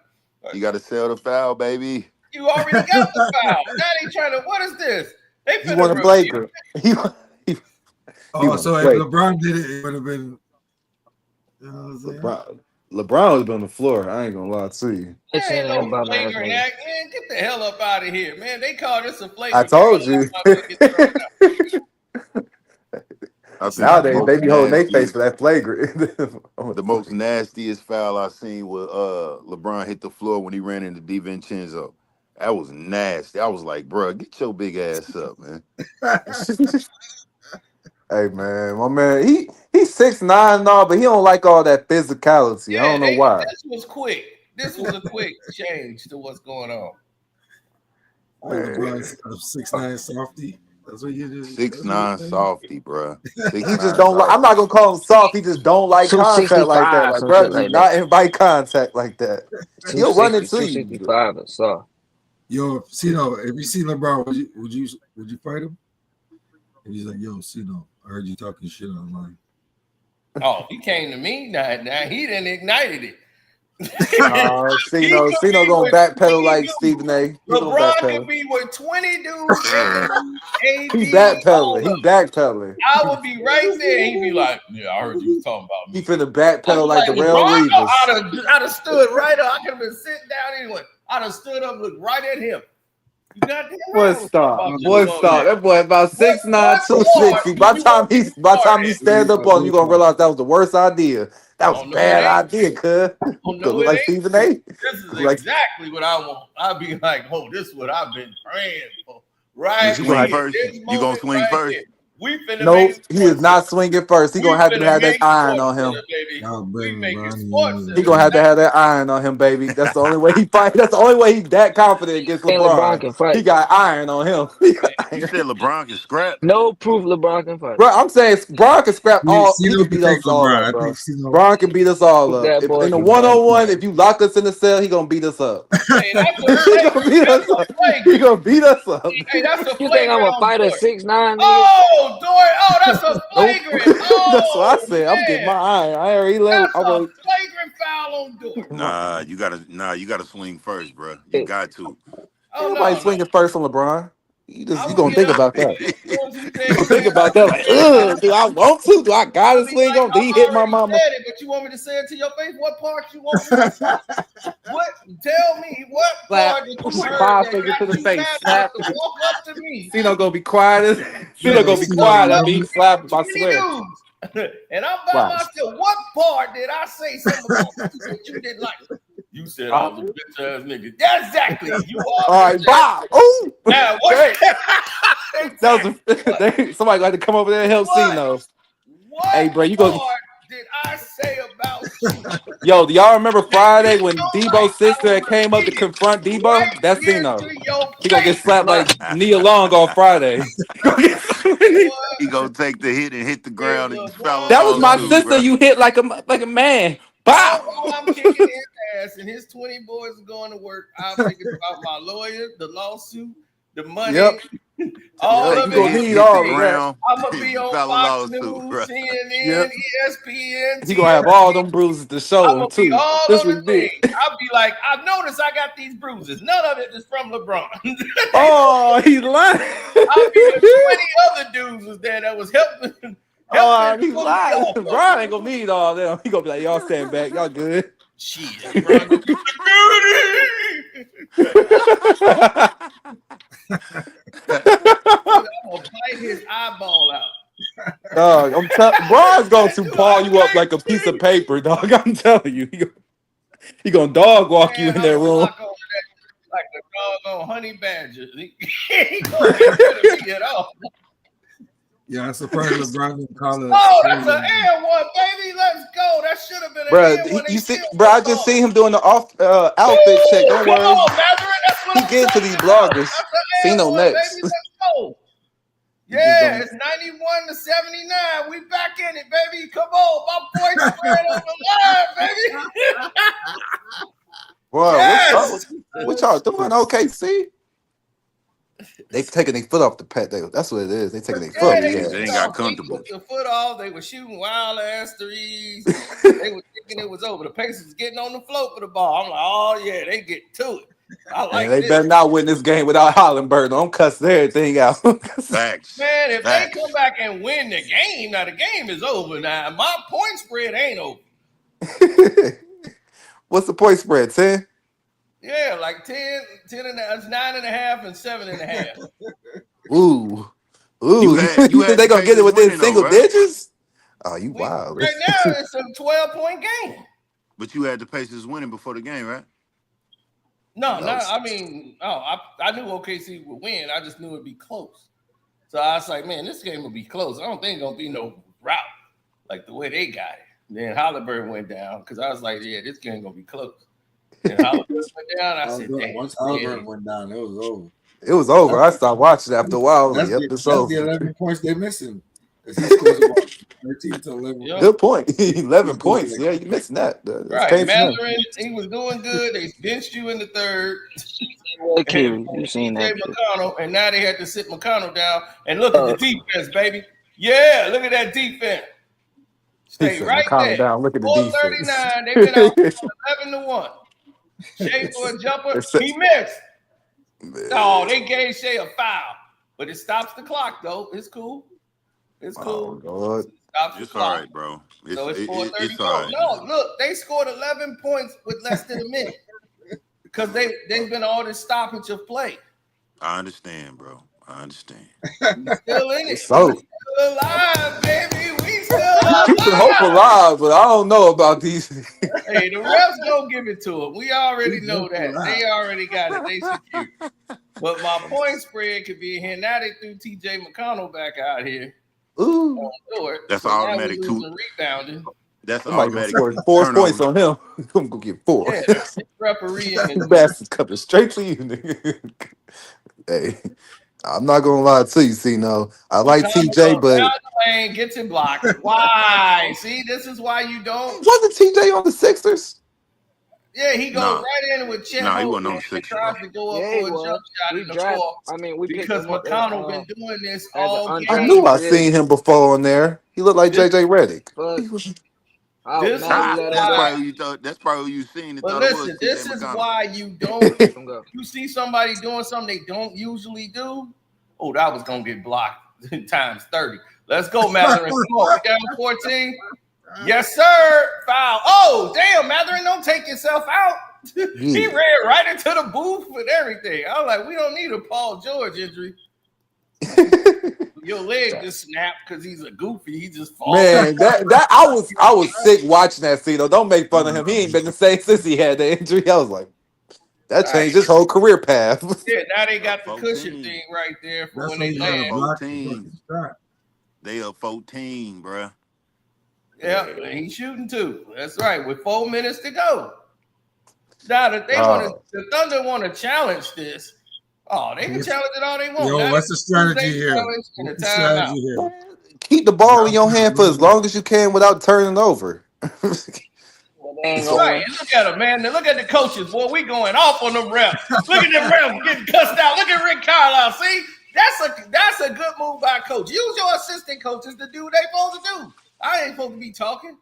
Like, You got to sell the foul, baby. you already got the foul. Now they trying to. What is this? They He finna want a review. Blaker. He he, he Oh, want a so if Blaker. LeBron did it, it would have been, you know what I'm saying? LeBron was on the floor. I ain't gonna lie to you. It's There in ain't that no bum ass flagrant nigga. act, man. Get the hell up out of here, man. They call this a I flagrant. told Carolina you. motherfucker get thrown out. I think the Nowadays they most be holding their face nastiest, for that flagrant. the most nastiest foul I seen was LeBron hit the floor when he ran into DiVincenzo. That was nasty. I was like, bro, get your big ass up, man. Hey man, my man, he's 6'9" and all, but he don't like all that physicality. I Yeah, don't know why. this was quick. This was a quick change to what's going on. Oh, Man, LeBron's a 6'9" softy. That's what you do. Six That's what you're nine saying. softy, bro. Six he just nine don't like. I'm softy. not gonna call him soft. He just don't like contact like that. 265, Like, some bro, shit do like that. not invite contact like that. He'll run 260, into you. 265 and so. Yo, Cino, if you see LeBron, would you fight him? And he's like, yo, Cino, I heard you talking shit online. Oh, he came to me. Now he done ignited it. Cino gonna backpedal like Stephen A. He gonna LeBron could backpedal. be with 20 dudes in the league, He AD, all backpedaling. of He them. backpedaling. I would be right there. He'd be like, "Yeah, I heard you was talking about He me." finna I'd backpedal be like like, the Rail LeBron, no, Reavers. I'd have stood right up. I could have been sitting down anyway. I'd have stood up, looked right at him. You goddamn Boy, right I was talking stop. about you, Boy, LeBron. stop. That boy about 6'9", What part 260. did you want me to By the start time you at? stand up on, you gonna realize that was the worst idea. That was Oh a no, it bad ain't. idea, cuz. Oh Gonna no, look it like ain't. Stephen A. This is Like exactly what I want. I'd be like, oh, this is what I've been praying for. You Right swing here, first. this You gonna moment swing right first? here. We finna nope, make he is sports not center. swinging first. He We gonna have to finna have that make iron sports on him. center, baby. Y'all We bring making LeBron sports in. He center gonna have to tonight. have that iron on him, baby. That's the only way he fight. That's the only way he's that confident against And LeBron LeBron. can He fight. got iron on him. He got You iron. said LeBron can scrap. No proof LeBron can fight. Bro, I'm saying Braun can scrap all. He Cino can can beat take us all LeBron. up, I bro. think Cino. Braun can beat us all Proof up. that If boy in a can fight. 1-on-1, if you lock us in the cell, he gonna beat us up. Hey, that's a He gonna flagrant. beat That's us a up. He flagrant. gonna beat us up. Hey, that's a You think I'm flagrant a on fighter Dort. 6'9", nigga? Oh, Dort. Oh, that's a Nope. flagrant. That's what I Oh said. I'm getting man, my iron. I already let. that's a flagrant foul on Dort. You gotta swing first, bro. You Hey, got to. Oh Everybody no, no. swinging first from LeBron. I You would gonna get think up about there. that. As soon as he You said, gonna "Get think ready about to that. Like, swing," do I want to? Do I gotta I'll be swing like, on? Do he I've hit my already mama? said it, but you want me to say it to your face? What part you want me to say? What? Tell me what Slap. part that you heard 5 that fingers to got the you face. mad enough Slap. to walk up to me Cino gonna be quiet. Cino Man, gonna be Cino quiet after love he it. slap him. I 20 swear. dudes, and I'm by Watch. myself? What part did I say something about you that you didn't like? You said I was a bitch ass nigga. Yeah, exactly. You are All a right, bitch ass. Bob. Ooh. Now what? Hey, that was Exactly. somebody got to come over there and help What? Cino. What Hey, bro, you go. part did I say about you Yo, do y'all remember that you Friday when don't like? Debo's I sister will had came up to repeat it confront right Debo? That's here Cino. to your He gonna get face. slapped like Nia Long on Friday. He gonna take the hit and hit the If ground and foul That LeBron was along my too, doesn't, sister. bro. You hit like a man. Bow. while I'm kicking his ass and his 20 boys are going to work, I'm thinking about my lawyer, the lawsuit, the money, Yep. all Yep. Take of You the it. gonna hit, need hit the all of Everything. that. ground, I'm gonna be on foul Fox too, News, bro. CNN, Yep. ESPN, He gonna have TNT. all them bruises to show I'm him gonna be too. all This of the was big. things. I'll be like, I noticed I got these bruises. None of it is from LeBron. Oh, he lying. I'll be with 20 other dudes was there that was helping Oh, he pull me lying. off of Brian it. ain't gonna need all them. He gonna be like, y'all stand back. Y'all good. Shit, LeBron gonna be I'm gonna bite his eyeball out. Dog, Brian's going to You ball are you up like a piece of paper, dog. I'm telling you. He gonna dog walk you man, in I'm that gonna room. lock on that like a doggone honey badger. He gonna get rid of me at all. Yeah, I'm surprised LeBron didn't call it. Oh, that's an air one, baby. Let's go. That should have been an Bro, air one. They you see, still bro, I won't just call it. seen him doing the outfit check. Woo! Don't Come worry. on, Matherin. That's what He I'm getting to talking these about. bloggers. That's an air Cino one, next. baby. Let's go. Yeah, it's 91 to 79. We back in it, baby. Come on. My point spread on the line, baby. Boy, Yes. what y'all doing? OKC? They taking their foot off the pet. That's what it is. They taking their foot Yeah, off they the Yeah, took they gas. ain't got off. They comfortable. took the foot off. They were shooting wild ass threes. They were thinking it was over. The Pacers was getting on the float for the ball. I'm like, oh yeah, they get to it. I like And they this. better not win this game without Hollenberg. Don't cuss everything out. Facts. Man, if they Facts. come back and win the game, now the game is over. Now my point spread ain't over. What's the point spread? 10? Yeah, like 10 and that's 9.5 and 7.5. Ooh. You You think had they the gonna get it Pacers within winning though, single right? digits? Oh, you We wild. right now it's a 12-point game. But you had the Pacers winning before the game, right? No, No. I mean, I knew OKC would win. I just knew it'd be close. So I was like, man, this game will be close. I don't think it's gonna be no rout like the way they got it. Then Halliburton went down because I was like, yeah, this game gonna be close. And Halliburton went down. I said, damn. Once Halliburton went down, it was over. It was over. I stopped watching after a while. I was like, yep, it's That's the over. 11 points they're missing. Because he scores about 13 to 11. Yep. Good point. 11 He's points. good. Yeah, you missing that. That's Right, crazy. Matherin, he was doing good. They benched you in the third. Q, you seen that? McConnell, and now they had to sit McConnell down and look at the defense, baby. Yeah, look at that defense. He Stay said, right calm there. down. Look at the defense. 439. They've been out 11-1. Shea for a jumper. It's- He missed. Oh, they gave Shea a foul. But it stops the clock, though. It's cool. It's Oh, cool. Lord. Stops the It's all clock. right, bro. So it's 4:34. It's all right. No, look, they scored 11 points with less than a minute because they've been all this stoppage of play. I understand, bro. I understand. We still in it. So We still alive, baby. We still keeping hope alive. alive, but I don't know about these. Hey, the refs don't give it to them. We already know that. They already got it. They secure. But my point spread could be in here. Now they threw TJ McConnell back out here. Ooh, That's so now automatic we two. losing rebounding. That's somebody gonna automatic score 4 turnover. points on him. I'm gonna get 4. Yeah, that's referee in You his bastards coming straight to you, nigga. Hey, I'm not gonna lie to you, no. I like TJ, but down the lane, gets it blocked. Why? See, this is why you don't. wasn't TJ on the Sixers? Yeah, he goes Nah. right in with Chet Nah, he Holmgren wasn't on the and Sixers, tries bro. to go up Yeah, he for a was. jump shot We in the drafted. fourth I mean, we picked because him up McConnell been doing this as all an I game. knew I undrafted seen him before on there. He looked like This- JJ Redick. But He was I was This mad is we let him That's go. probably who you thought. That's probably who you seen and But thought it was. listen, TJ this is McConnell. why you don't. Let him go. You see somebody doing something they don't usually do. Oh, that was gonna get blocked times 30. Let's go, Matherin. Come on, we down 14. Yes, sir. Foul. Oh, damn, Matherin, don't take yourself out. He ran right into the booth with everything. I was like, we don't need a Paul George injury. Your leg just snapped because he's a goofy. He just falls. Man, that I was sick watching that scene. Though. Don't make fun of him. He ain't been the same since he had the injury. I was like, that changed his whole career path. Yeah, now they got the 14. cushion thing right there for That's when when they you gotta land. block 14. the shot. They up 14, bro. Yeah, and he's shooting too. That's right. With 4 minutes to go. Now that they the Thunder want to challenge this. Oh, they can challenge it all they want. Yo, Now what's the strategy they here? challenge and a What's the timeout. strategy here? Keep the ball in your hand for as long as you can without turning over. Well, they ain't That's gonna right. win. And look at them, man. Look at the coaches. Boy, we going off on them refs. Look at them refs getting cussed out. Look at Rick Carlisle. See, that's a good move by a coach. Use your assistant coaches to do what they supposed to do. I ain't supposed to be talking.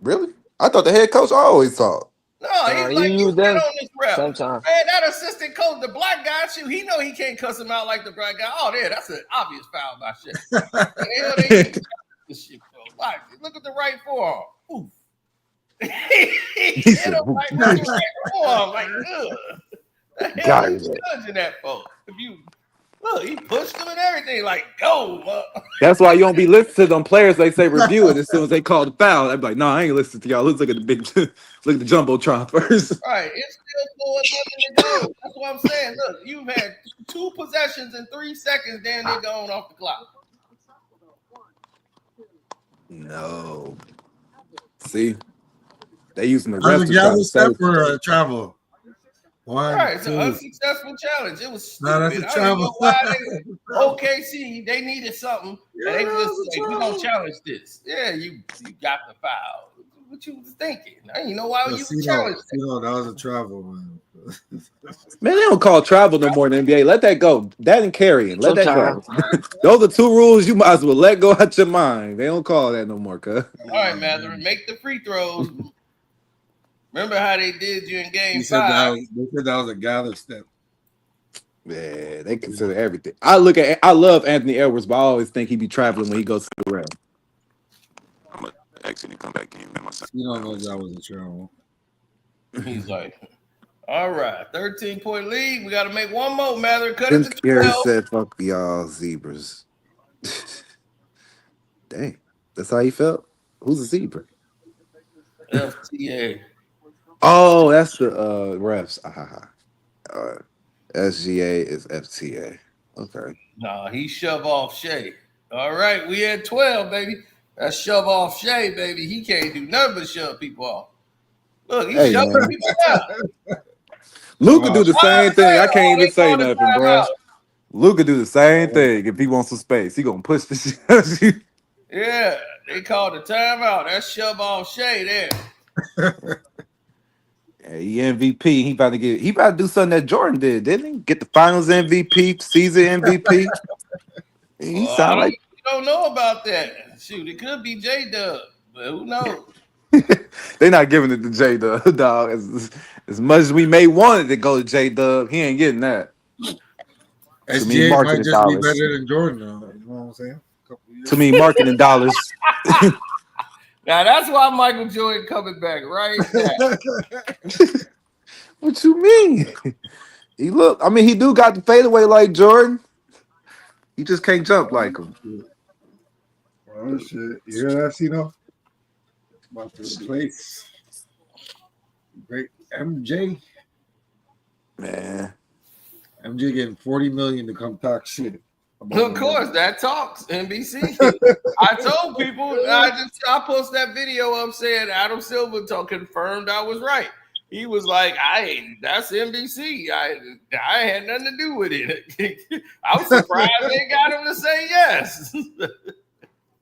Really? I thought the head coach always talked. No, No, he's you like, use you get them on this rep. sometimes. Man, that assistant coach, the black guy, shoot, he know he can't cuss him out like the black guy. Oh, there, that's an obvious foul by shit. The hell they didn't this shit, bro. Like, look at the right forearm. Oof. He hit him right with the right forearm. Like, ugh. The hell Got you it. judging that for? If you look, he pushed him and everything. Like, go. That's why you don't be listening to them players. They say review it as soon as they call the foul. I'd be like, no, I ain't listening to y'all. Let's look at the big, look at the jumbotron first. Right, it's still 4-11 to go. That's what I'm saying. Look, you've had 2 possessions in 3 seconds, then they're going off the clock. No. See, they using the refs to try Untogether to step save. or travel. One, Right, it's an two. unsuccessful challenge. It was stupid. No, that's a I don't travel. know why OKC they needed something, and they just like, we don't challenge this. Yeah, you got the foul. What you was thinking? I didn't know why you would challenge that. That was a travel, man. Man, they don't call travel no more in the NBA. Let that go. That and carrying. Let that go. Sometimes. Those are 2 rules you might as well let go out your mind. They don't call that no more, cuz. All right, Matherin, make the free throws. Remember how they did you in game They said 5? that was a gather step. Yeah, they consider everything. I love Anthony Edwards, but I always think he be traveling when he goes to the rim. I'm gonna actually come back in, man. You don't know that was a travel. He's like, all right, 13-point lead. We got to make one more, Matherin. Cut it Tim to Gary 12. said, fuck y'all zebras. Dang, that's how he felt? Who's a zebra? FTA. Oh, that's the refs. SGA is FTA. Okay. Nah, he shove off Shea. All right, we at 12, baby. That's shove off Shea, baby. He can't do nothing but shove people off. Look, he's shoving man. people out. Luka do the same thing. I can't even say called the nothing, bro. timeout. Luka do the same thing. If he wants some space, he gonna push the shit. Yeah, they called the timeout. That's shove off Shea there. Yeah, he MVP. He about to do something that Jordan did, didn't he? Get the Finals MVP, season MVP. He Well, sound like don't know about that. Shoot, it could be J Dub, but who knows? They not giving it to J Dub, dog. As much as we may want it to go to J Dub, he ain't getting that. Too many SGA might marketing just be dollars. better than Jordan. You know what I'm saying? A couple years. Too many marketing dollars. Now that's why Michael Jordan coming back right now. What you mean? He look. I mean, he do got the fadeaway like Jordan. He just can't jump like him. Oh shit! You hear that, Cino? About to replace great MJ. Man, MJ getting $40 million to come talk shit. Of course, that talks NBC. I told people I posted that video up saying Adam Silver confirmed I was right. He was like, that's NBC. I had nothing to do with it. I was surprised they got him to say yes.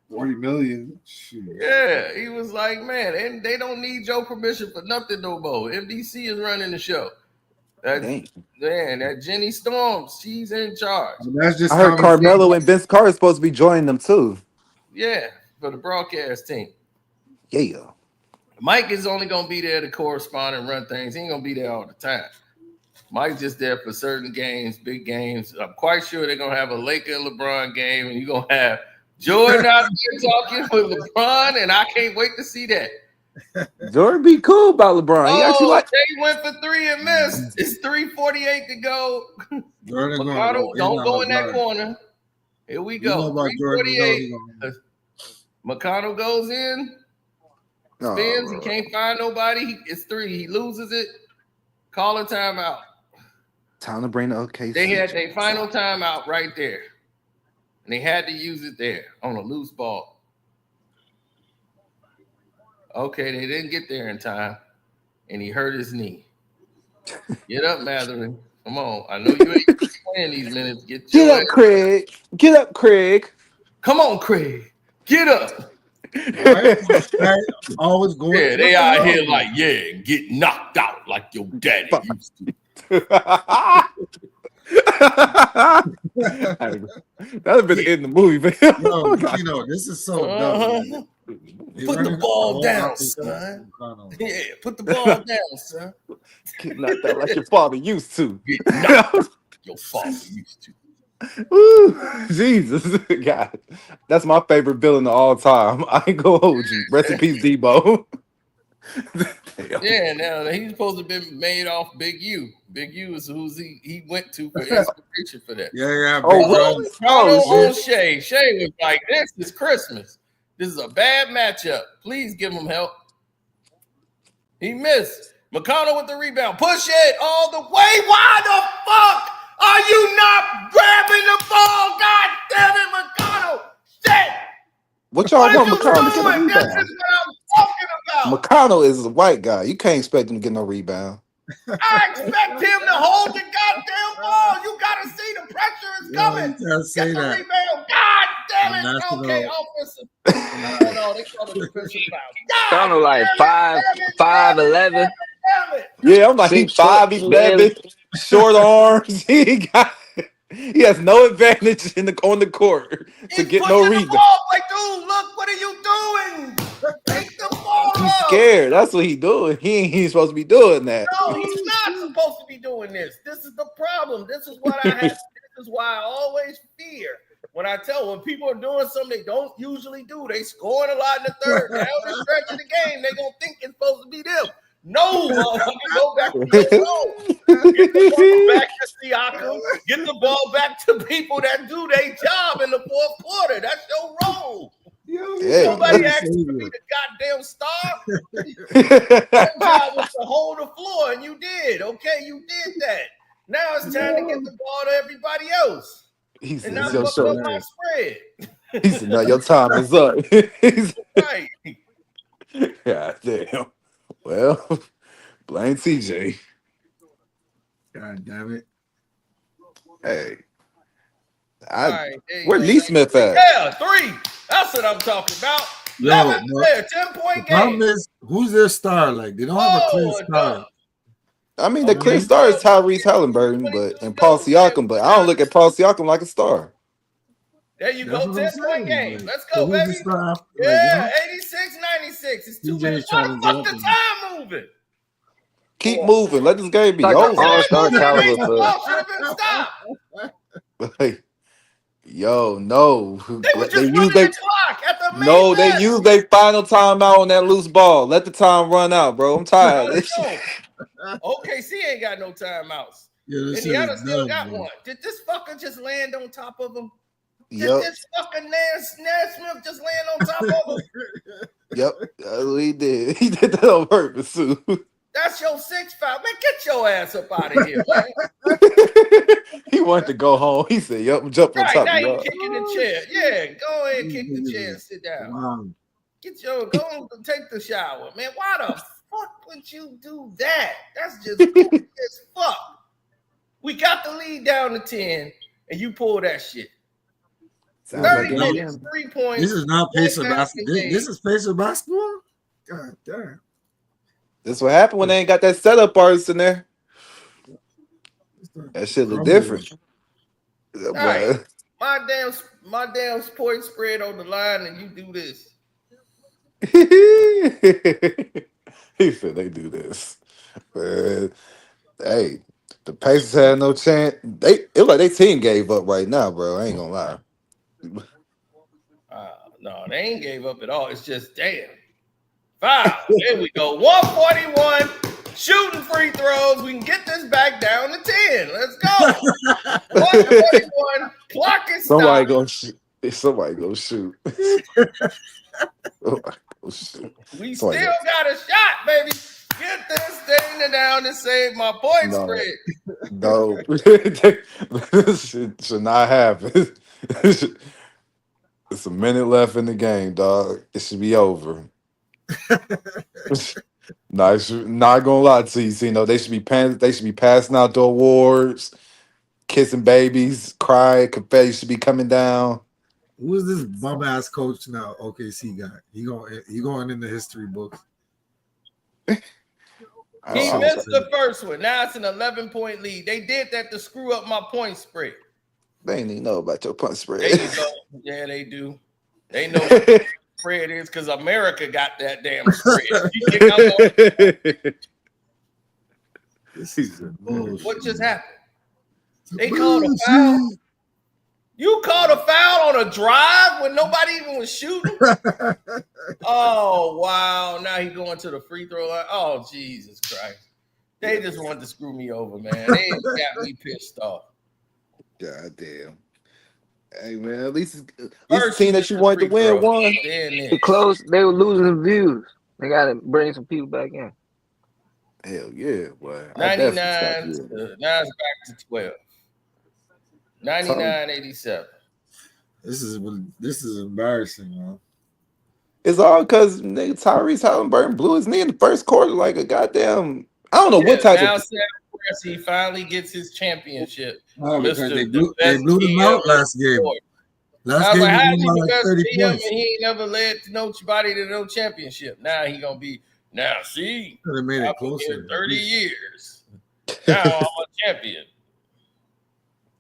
40 million. Shoot. Yeah, he was like, man, and they don't need your permission for nothing no more. NBC is running the show. That Jenny Storms, she's in charge. I mean, that's just I heard Carmelo and Vince Carter supposed to be joining them too. Yeah, for the broadcast team. Yeah. Mike is only going to be there to correspond and run things. He ain't going to be there all the time. Mike's just there for certain games, big games. I'm quite sure they're going to have a Laker and LeBron game, and you're going to have Jordan out there talking with LeBron, and I can't wait to see that. Jordan be cool about LeBron. He actually like. They went for 3 and missed. It's 3:48 to go. McConnell, don't go in that corner. Here we go. 3:48. McConnell goes in. Spins. He can't find nobody. It's 3. He loses it. Call a timeout. Time to bring the OKC. They had their final timeout right there. And they had to use it there on a loose ball. Okay, they didn't get there in time. And he hurt his knee. Get up, Matherin. Come on. I know you ain't playing these minutes. Get up, Craig. Get up, Craig. Come on, Craig. Get up. Always going. Yeah, they out here like, get knocked out like your daddy used to. That'd been in the movie, man. This is so dumb. Put the ball down, son. Yeah, put the ball down, son. Get knocked out like your father used to. Get knocked out like your father used to. Ooh, Jesus, God, that's my favorite villain of all time. I ain't gonna hold you. Rest in peace, Debo. Yeah, now he's supposed to have been made off Big U. Big U is who he went to for inspiration for that. Yeah. Oh, Shay. Shay was like, "This is Christmas. This is a bad matchup. Please give him help." He missed. McConnell with the rebound. Push it all the way. Why the fuck are you not grabbing the ball? God damn it, McConnell. Shit. What y'all want McConnell to get a This rebound? is what I'm talking about. McConnell is a white guy. You can't expect him to get no rebound. I expect him to hold the goddamn ball. You gotta see the pressure is coming. You can't say Get the that. rebound. God damn it. And that's Okay, what offensive. No, they call it defensive foul. Kind of like 5'11". Yeah, I'm like, he's 5'11", short arms. He has no advantage on the court to get no rebound. Like, dude, look, what are you doing? Take the ball He's up. scared. That's what he's doing. He ain't supposed to be doing that. No, he's not supposed to be doing this. This is the problem. This is what I have. This is why I always fear when people are doing something they don't usually do. They scoring a lot in the third. Down the stretch of the game, they're gonna think it's supposed to be them. No, go back to your role. Get the ball back to Siakam. Get the ball back to people that do their job in the fourth quarter. That's your role. Nobody asked you to be the goddamn star. Your job was to hold the floor, and you did. Okay, you did that. Now it's time to get the ball to everybody else. He said, and not fuck up my spread. He said, "No, your time is up." Right. God damn. Well, blame TJ. God damn it. Hey. Right, where Lee Smith at? Yeah, 3. That's what I'm talking about. 10-point game. Problem is, who's their star? Like, they don't have a clear star. I mean, the clear star is Tyrese Halliburton, and Paul Siakam, but I don't look at Paul Siakam like a star. There you That's go. what I'm 10-point saying. game. Like, Let's so go, who's baby. this stuff? Yeah, 86-96. It's 2 minutes. TJ's Why trying the to fuck get the up. time moving? Keep moving. Let this game be Like an The over. time all-star moving. It caliber ain't the player. ball should have been stopped. Like, yo, no. They was They just use running they the clock at the main no, they left. use their final timeout on that loose ball. Let the time run out, bro. I'm No, tired. they don't. OKC ain't got no timeouts. Yeah, this shit is Indiana still dumb, got bro. one. Did this fucker just land on top of him? Did Yep. this fucking Naismith just land on top of him? Yep. That's what he did. He did that on purpose, too. That's your 6 foul. Man, get your ass up out of here, man. He wanted to go home. He said, "Yep, I'm jumping on Right, top now of you y'all." kicking the chair. Yeah, go ahead and kick the chair and sit down. Wow. Go on, take the shower. Man, why the fuck would you do that? That's just goofy as fuck. We got the lead down to 10, and you pull that shit. Sounds 30 like minutes, Indiana. 3 points. This is not pace of one basket basketball. game. This is pace of basketball? God damn. That's what happened when they ain't got that setup artist in there. That shit look different. All right. My damn point spread on the line, and you do this. He said they do this. Man, hey, the Pacers had no chance. It look like their team gave up right now, bro. I ain't gonna lie. No, they ain't gave up at all. It's just damn. Foul. There we go. 141. Shooting free throws. We can get this back down to 10. Let's go. 141. Clock is Somebody stopped. gonna shoot. Somebody go shoot. Somebody go shoot. We Somebody still got a shot, baby. Get this thing down and save my point No. spread. No, this should not happen. It's a minute left in the game, dog. It should be over. Not gonna lie to you. See, they should be passing out the awards, kissing babies, crying, confetti should be coming down. Who is this bum ass coach now? OKC guy. He going in the history books. He missed the first one. Now it's an 11-point lead. They did that to screw up my point spread. They ain't even know about your punch spread. There you go. Yeah, they do. They know what the spread is because America got that damn spread. What just happened? They called a foul. You called a foul on a drive when nobody even was shooting? Oh, wow. Now he's going to the free throw line. Oh, Jesus Christ. They just wanted to screw me over, man. They got me pissed off. God damn. Hey, man, at least the team that you wanted to win won. Too close. They were losing views. They got to bring some people back in. Hell yeah, boy. 99. Now it's back to 12. 99-87. This is embarrassing, man. It's all because nigga Tyrese Halliburton blew his knee in the first quarter like a goddamn. I don't know what type now of. he finally gets his championship. No, because they blew him out last game. Last game how he was like 30 points. And he ain't never led nobody to no championship. Now he gonna be. Now see, could have made it closer. 30 years. Now I'm a champion.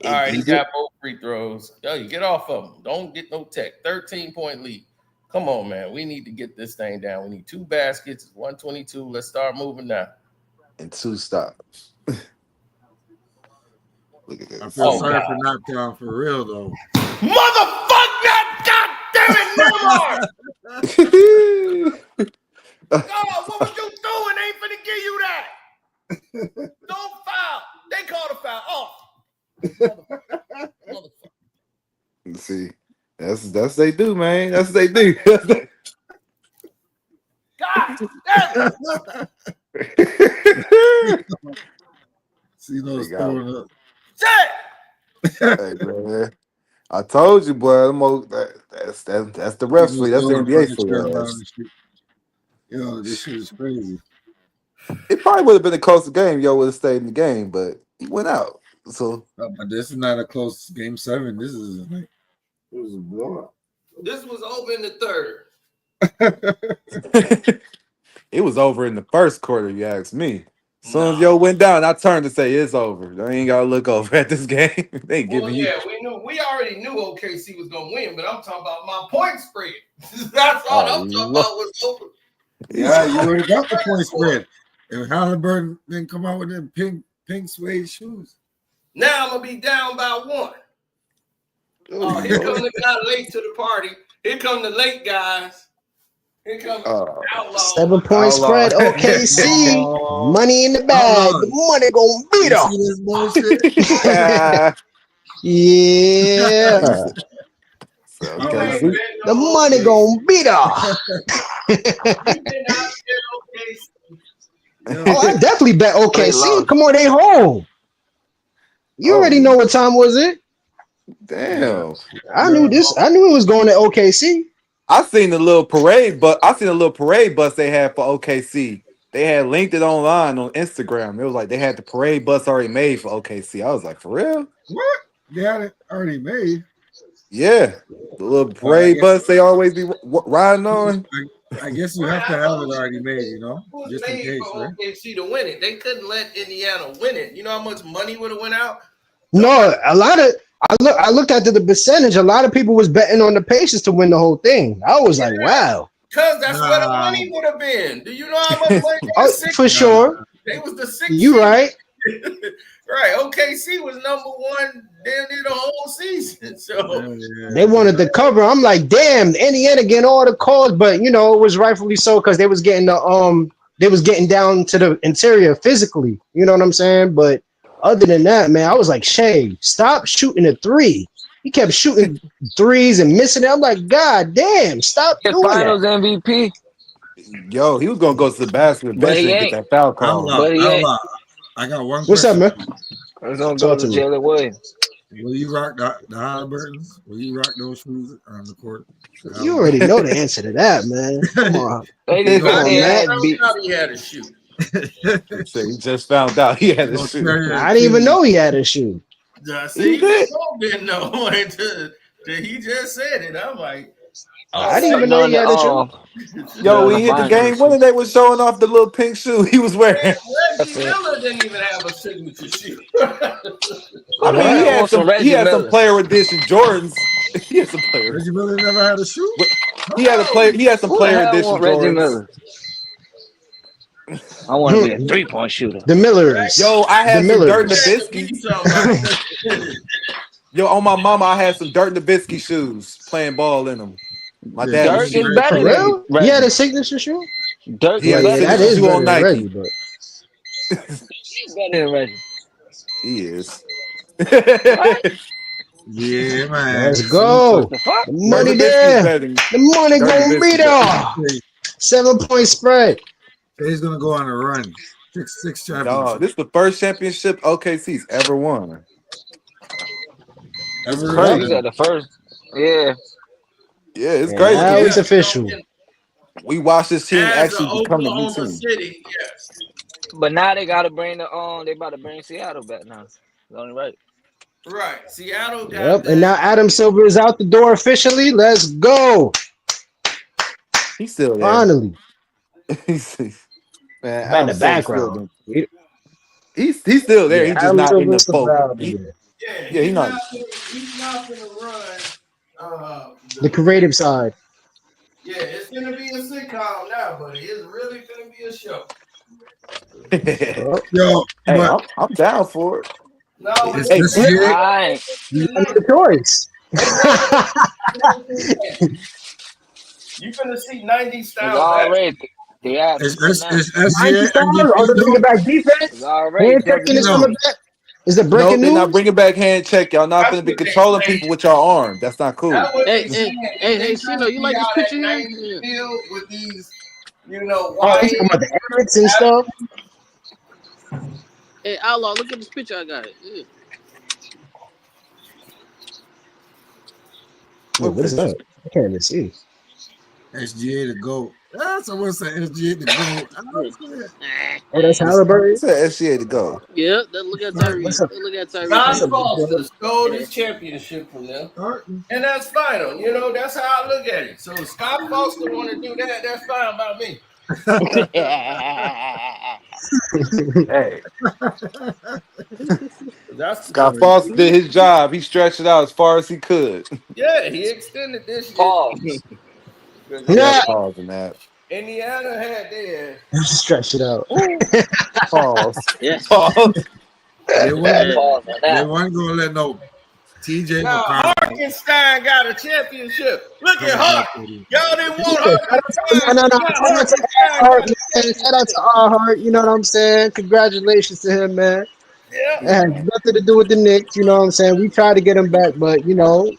All right, he got both free throws. Yo, you get off of them. Don't get no tech. 13-point lead. Come on, man. We need to get this thing down. We need 2 baskets. It's 122. Let's start moving now. And 2 stops. Look at that. I feel sorry for Knockdown for real though. Motherfucker! God damn it, Neymar! God, what was you doing? They ain't finna give you that. Don't foul. They called a foul. Oh. See, that's they do, man. That's they do. God damn it. See those throwing up. Hey, man. I told you, boy. That's the ref for you. That's the NBA for you. Yo, this shit is crazy. It probably would have been a closer game. Yo would have stayed in the game, but he went out. So, but this is not a close game 7. This is like it was a blowout. This was over in the 3rd. It was over in the first quarter, you ask me. As soon as yo went down, I turned to say it's over. I ain't gotta look over at this game. They ain't Well, giving yeah, you. we already knew OKC was gonna win, but I'm talking about my point spread. That's all Oh, I'm talking Lord. about was over. Yeah, you already got the point spread. If Halliburton didn't come out with them pink suede shoes. Now I'm gonna be down by 1. Oh, here come the guy late to the party. Here come the late guys. Here come Outlaw. 7-point spread. OKC. Oh, Money in the bag. The money gonna beat you up. see this bullshit? Yeah. So, You okay, ain't see? betting The on money OKC. gonna beat up. You did not bet OKC. Oh, I definitely bet They OKC. lost. Come on, they home. You already know what time was it? Damn. I knew this. I knew it was going to OKC. I seen the little parade, but I seen a little parade bus they had for OKC. They had linked it online on Instagram. It was like they had the parade bus already made for OKC. I was like, for real? What? They had it already made. Yeah. The little Well, I parade guess, bus they always be riding on. I guess you have to have it already made, you know, It was just in made case, for right? OKC to win it. They couldn't let Indiana win it. You know how much money would have went out? No, a lot of I looked at the percentage. A lot of people was betting on the Pacers to win the whole thing. I was like, wow. Because that's where the Nah, money would have been. Do you know how much money they Oh, was six? for sure. They was the 6th You seed. right. Right. OKC was number 1 damn near the whole season. So They wanted the cover. I'm like, damn, Indiana getting all the calls, but you know, it was rightfully so because they was getting down to the interior physically. You know what I'm saying? But other than that, man, I was like, Shay, stop shooting a 3. He kept shooting threes and missing it. I'm like, God damn, stop His doing finals that. MVP, Yo, he was gonna go to the basket but eventually he and get ain't. that foul call. But he ain't. I got one What's up, question. man? It's gonna go Talk to to me. Jalen Williams. Will you rock the Halliburtons? Will you rock those shoes on the court? You already know the answer to that, man. Come on. They You just know, Come got on, their Matt. ass beat. he had to shoot. He said he just found out he had you to know, shoot. I didn't even know he had a shoe. See, He did. didn't know until he just said it. I'm like, I oh, didn't even Sucking know on he had a shoe. Yo, the we hit the binder game shit. winner. They was showing off the little pink shoe he was wearing. That's Reggie it. Miller didn't even have a signature shoe. I mean, I want some he Reggie had some Miller. player edition Jordans. He had some player. Reggie Miller never had a shoe? But he had a No. player. He had some Who the player hell edition want Reggie Jordans. Miller? I want to be a 3-point shooter. The Millers. Yo, I The had some Dirt Millers. Had to be Nowitzki. somebody. Yo, on my mama, I had some Dirt Nowitzki shoes playing ball in them. My Yeah, dad was Dirk Jeremy is cheap. For better Grant. than real? He had Reggie. a signature shoe? Dirk He is Well, had a yeah, better that than signature is Reggie. shoe on better than Reggie, Nike. but He's better than Reggie. He is. What? Yeah, man. let's See, go. The fuck? The Dirt money Nowitzki is there. better than The money Dirt gonna be Nowitzki better. there. 7-point spread. He's gonna go on a run. Six Dog, championships. this is the first championship OKC's ever won. It's Ever Yep. You crazy. said the first. Yeah. Yeah, it's And crazy now because it's official. we watched this team As an actually become the new Oklahoma team. City, yes. But now they gotta bring they about to bring Seattle back now. It's only right. Right. Seattle got Yep. And that. now Adam Silver is out the door officially. Let's go. He's still there. Finally. Man, Back in Adam the Silver still background. there. He's still there. Yeah, He's just Adam not in Silver the still fold. out there. Yeah, he's not. He's not gonna run. The creative side. Yeah, it's gonna be a sitcom now, but it's really gonna be a show. Oh, Yo, Hey, but I'm down for it. No, but it's Hey, this they- year. I you got the choice. you're gonna see 90 it's style already theatrical It's now. SGA 90 stars. Are MVP they bringing though. back defense? It's already Hand checking is No. coming back. Is it no, breaking they're not news? bringing back hand check. Y'all not That's gonna be what they controlling say. people with your arm. That's not cool. That's what Hey, they hey, saying. hey, They Shino, trying you to like be this out picture at here? 90 Yeah. field with these, Oh, wide. he's talking about the Emirates and stuff. Hey, Outlaw, look at this picture I got. Yeah. Wait, what is that? I can't even see. SGA to go. Someone said SGA to go. Oh, that's It's Halliburton. an SGA to go. Yeah, look at Tyrese. What's up? Look at Tyrese. What's Don up, Right big Foster brother? stole this championship from them. And that's fine. That's how I look at it. So if Scott Foster want to do that, that's fine by me. Yeah. Hey, That's the Scott truth. Foster did his job. He stretched it out as far as he could. Yeah, he extended this shit. Pause. 'Cause, Yeah, Yeah, pause in that. Indiana had theirs. stretch it out. Pause. Yes. Pause. They Yeah, wasn't. pause on They that. weren't gonna let no T.J. Now McCarthy Harkenstein got a championship. Look come at and Hart. get to Y'all didn't want Yeah, Harkenstein. no. Now Shout out to Harkenstein Hart, got a man. Shout out championship. to Hart. You know what I'm saying? Congratulations to him, man. It Yeah. has nothing to do with the Knicks. You know what I'm saying? We tried to get him back, but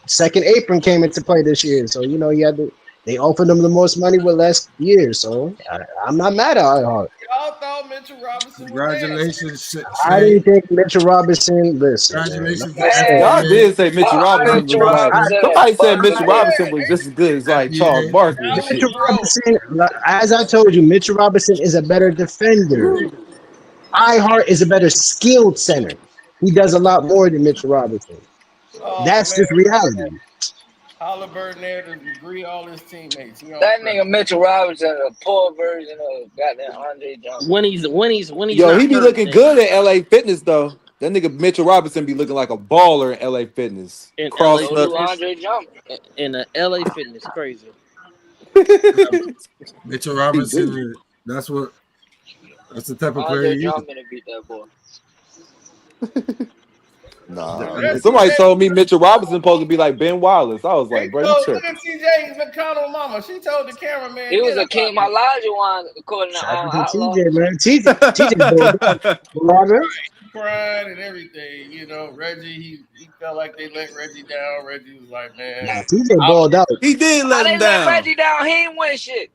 second apron came into play this year, so he had to. They offered him the most money with less years, so I'm not mad at Hart. Y'all thought Mitchell Robinson was nasty. Congratulations, I Shane. didn't think Mitchell Robinson. Listen, man. Like Congratulations to I said, Y'all FBA. did say Mitchell Fuck Robinson was Mitchell like Robinson and somebody said fuck Mitchell the Knicks. Robinson was just as good as like Charles FBA. Barkley and Y'all Mitchell shit. was broke. Robinson, as I told you, Mitchell Robinson is a better defender. Ihart is a better skilled center. He does a lot more than Mitchell Robinson. Oh That's man, just reality. Halliburton there to agree all his teammates. He on That crack. nigga Mitchell Robinson, a poor version of goddamn Andre Johnson. When he's Yo, not he be hurt, looking then good at LA Fitness though. That nigga Mitchell Robinson be looking like a baller in LA Fitness. in LA Crossed So up. do Fitness, Andre Johnson. in the LA Fitness, crazy. Mitchell He do. Robinson. That's the type of player Andre he is. Johnson to beat that boy. The Nah, And Reggie somebody told me Jackson. Mitchell Robinson supposed to be like Ben Wallace. I was He like, bro, you told, look tripping. at TJ McConnell mama. She told the cameraman, He was get a up out King here. Elijah one according to Shout out to Outlaw. TJ, man. TJ balled out. Robin. Crying and everything. Reggie, he felt like they let Reggie down. Reggie was like, man, Nah, TJ I balled out. He did How let him they let down. Reggie down? He ain't win shit.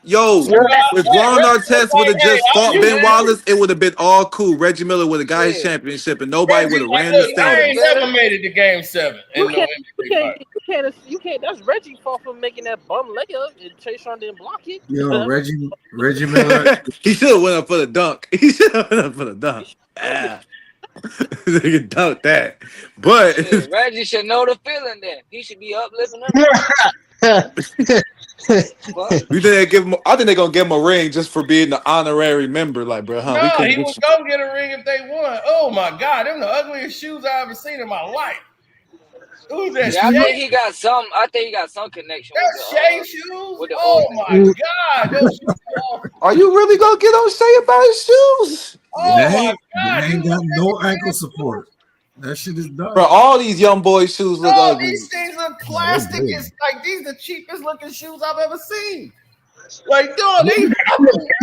Yo, Yeah. if Hey, Ron Reggie was Artest would like, have hey, just I'm fought Ben used to Wallace, it would have been all cool. Reggie Miller would have got his Yeah. championship and nobody would Reggie have like, ran the look, He was I the ain't standings. never better. made it to game 7 You in no can't, NBA fight. you can't. That's Reggie fault for making that bum layup, and Tayshaun didn't block it. yo, Reggie Miller. He should have went up for the dunk. He should have went up for the dunk. Ah, nigga dunked that. But Shit, Reggie should know the feeling then. He should be uplifting them. Fuck. you think they give him? I think they're gonna give him a ring just for being the honorary member. Like, bro, huh? We No, couldn't he get was you. gonna get a ring if they won. Oh my God, them the ugliest shoes I ever seen in my life. Who's that? Yeah, I Shea? think he got some. I think he got some connection with That's Shea shoes. the Oh my organization. God, those shoes are awful. Are you really gonna get on Shea about his shoes? Oh my They God, you ain't got look at no the ankle shoes. support. That shit is Bro, done. all these young boys' shoes look No, ugly. these things are Nah, they plastic. good. It's like these the cheapest looking shoes I've ever seen. Like, dog, they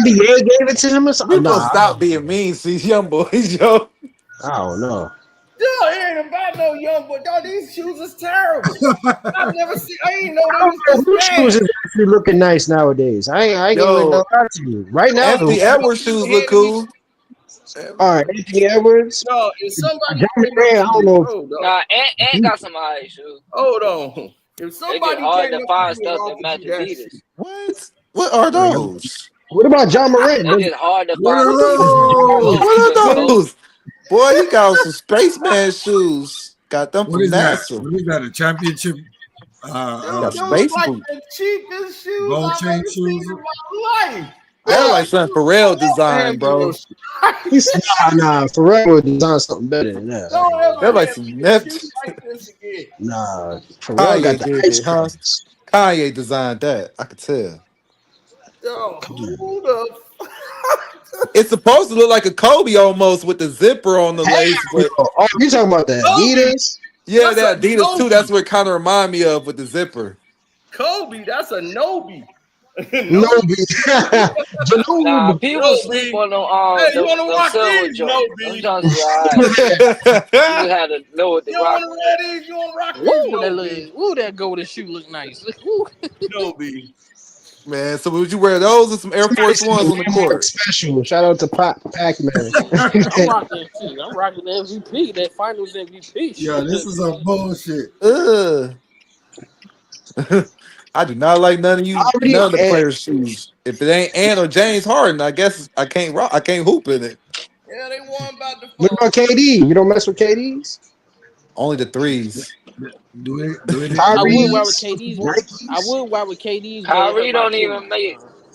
NBA gave it to him or something? We gonna Nah, stop being mean to these young boys, yo. I don't know. dog, it ain't about no young boy. Dog, these shoes is terrible. I've never seen. I ain't know I they don't was know this whose shoes bad. is actually looking nice nowadays. I ain't gonna even Yo, know how to you. Right now, Anthony Edwards shoes look cool. all right, Anthony Edwards, No, if somebody John came Moran. I up to don't you, know. hold on, Nah, Ant got some high shoes. hold on. If They just somebody hard came to up to find you and stuff that offered match you that Adidas. shit, What? What are those? What about John Moran? They just hard to What find are Adidas. those? What Good are clothes. those? Boy, he got some spaceman shoes. Got them What from is that? NASA. What is that? A championship? dude, Got those space like boots. the cheapest shoes Gold I've chain ever seen shoes? in my life. That look Dog, like something you Pharrell don't ever design, hand me bro. those shoes. Nah. Pharrell would design something better than that. I ain't Don't gonna lie. That ever like hand some me a shoe Neft. like this again. Nah, Pharrell got Kanye the did ice it, huh? creams. Kanye designed that. I could tell. Yo, who the It's supposed to look like a Kobe almost with the zipper on the Hell lace, but no. Oh, you talking about the Kobe? Adidas? yeah, That's a that Adidas too. Nobi. That's what it kind of remind me of with the zipper. Kobe, that's a Nobi. No, Nobi. Nah, Ginobili. people sleep Nobi. on Hey, you want to them rock silver these? joints. Them Nobi. joints is alright. You just had to know what to You don't rock want to with. wear these? You want to rock these? Woo, Nobi. that golden shoe look nice. Woo. Nobi. Man, so would you wear those with some Air Force Ones on the court? Special. Shout out to Pac-Man. I'm rocking shit. I'm rocking the MVP, that Finals MVP Yeah, shit. this is a bullshit. Ugh. I do not like none of the Already, players' shoes. If it ain't Ant or James Harden, I guess I can't rock. I can't hoop in it. Yeah, they won about the what fall. about KD? You don't mess with KDs? Only the threes. Do it. I would wear Kyrie's? with KD's. Nikes? I would wear with KD's. But Kyrie it hurt my don't Achilles. even make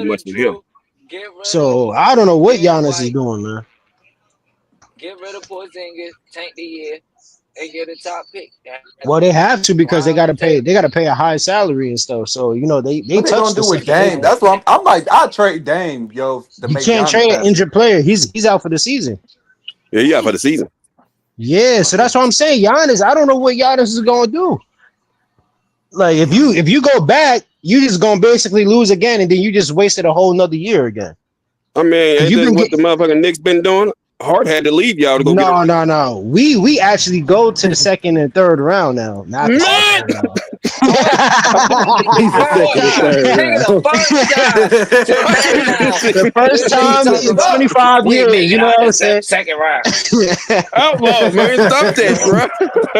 too rid much of from him. Drew. Get rid of So I don't know what Ben Giannis is White. doing, man. Get rid of Porzingis. Tank the year. They get a top pick. Well, they have to because they Brown gotta and pay. Taylor. They gotta pay a high salary and stuff. So they What they gonna touched the do with second. They, Dame? That's what I'm like. I trade Dame, yo, to you make can't Giannis trade an happy. injured player. He's out for the season. Yeah, yeah, for the season. Yeah, so that's what I'm saying. Giannis, I don't know what Giannis is gonna do. Like if you go back, you just gonna basically lose again, and then you just wasted a whole nother year again. I mean, 'Cause ain't you've that been what the motherfucking Knicks been doing? Hart had to leave y'all to go get a ring. no. We actually go to the second and third round now, not the Man! second round. He's the second and third Nigga, the first time. The first time in 25 We ain't years, making you know out what I'm the saying? second round. Outlaw, man. Stop that, bro.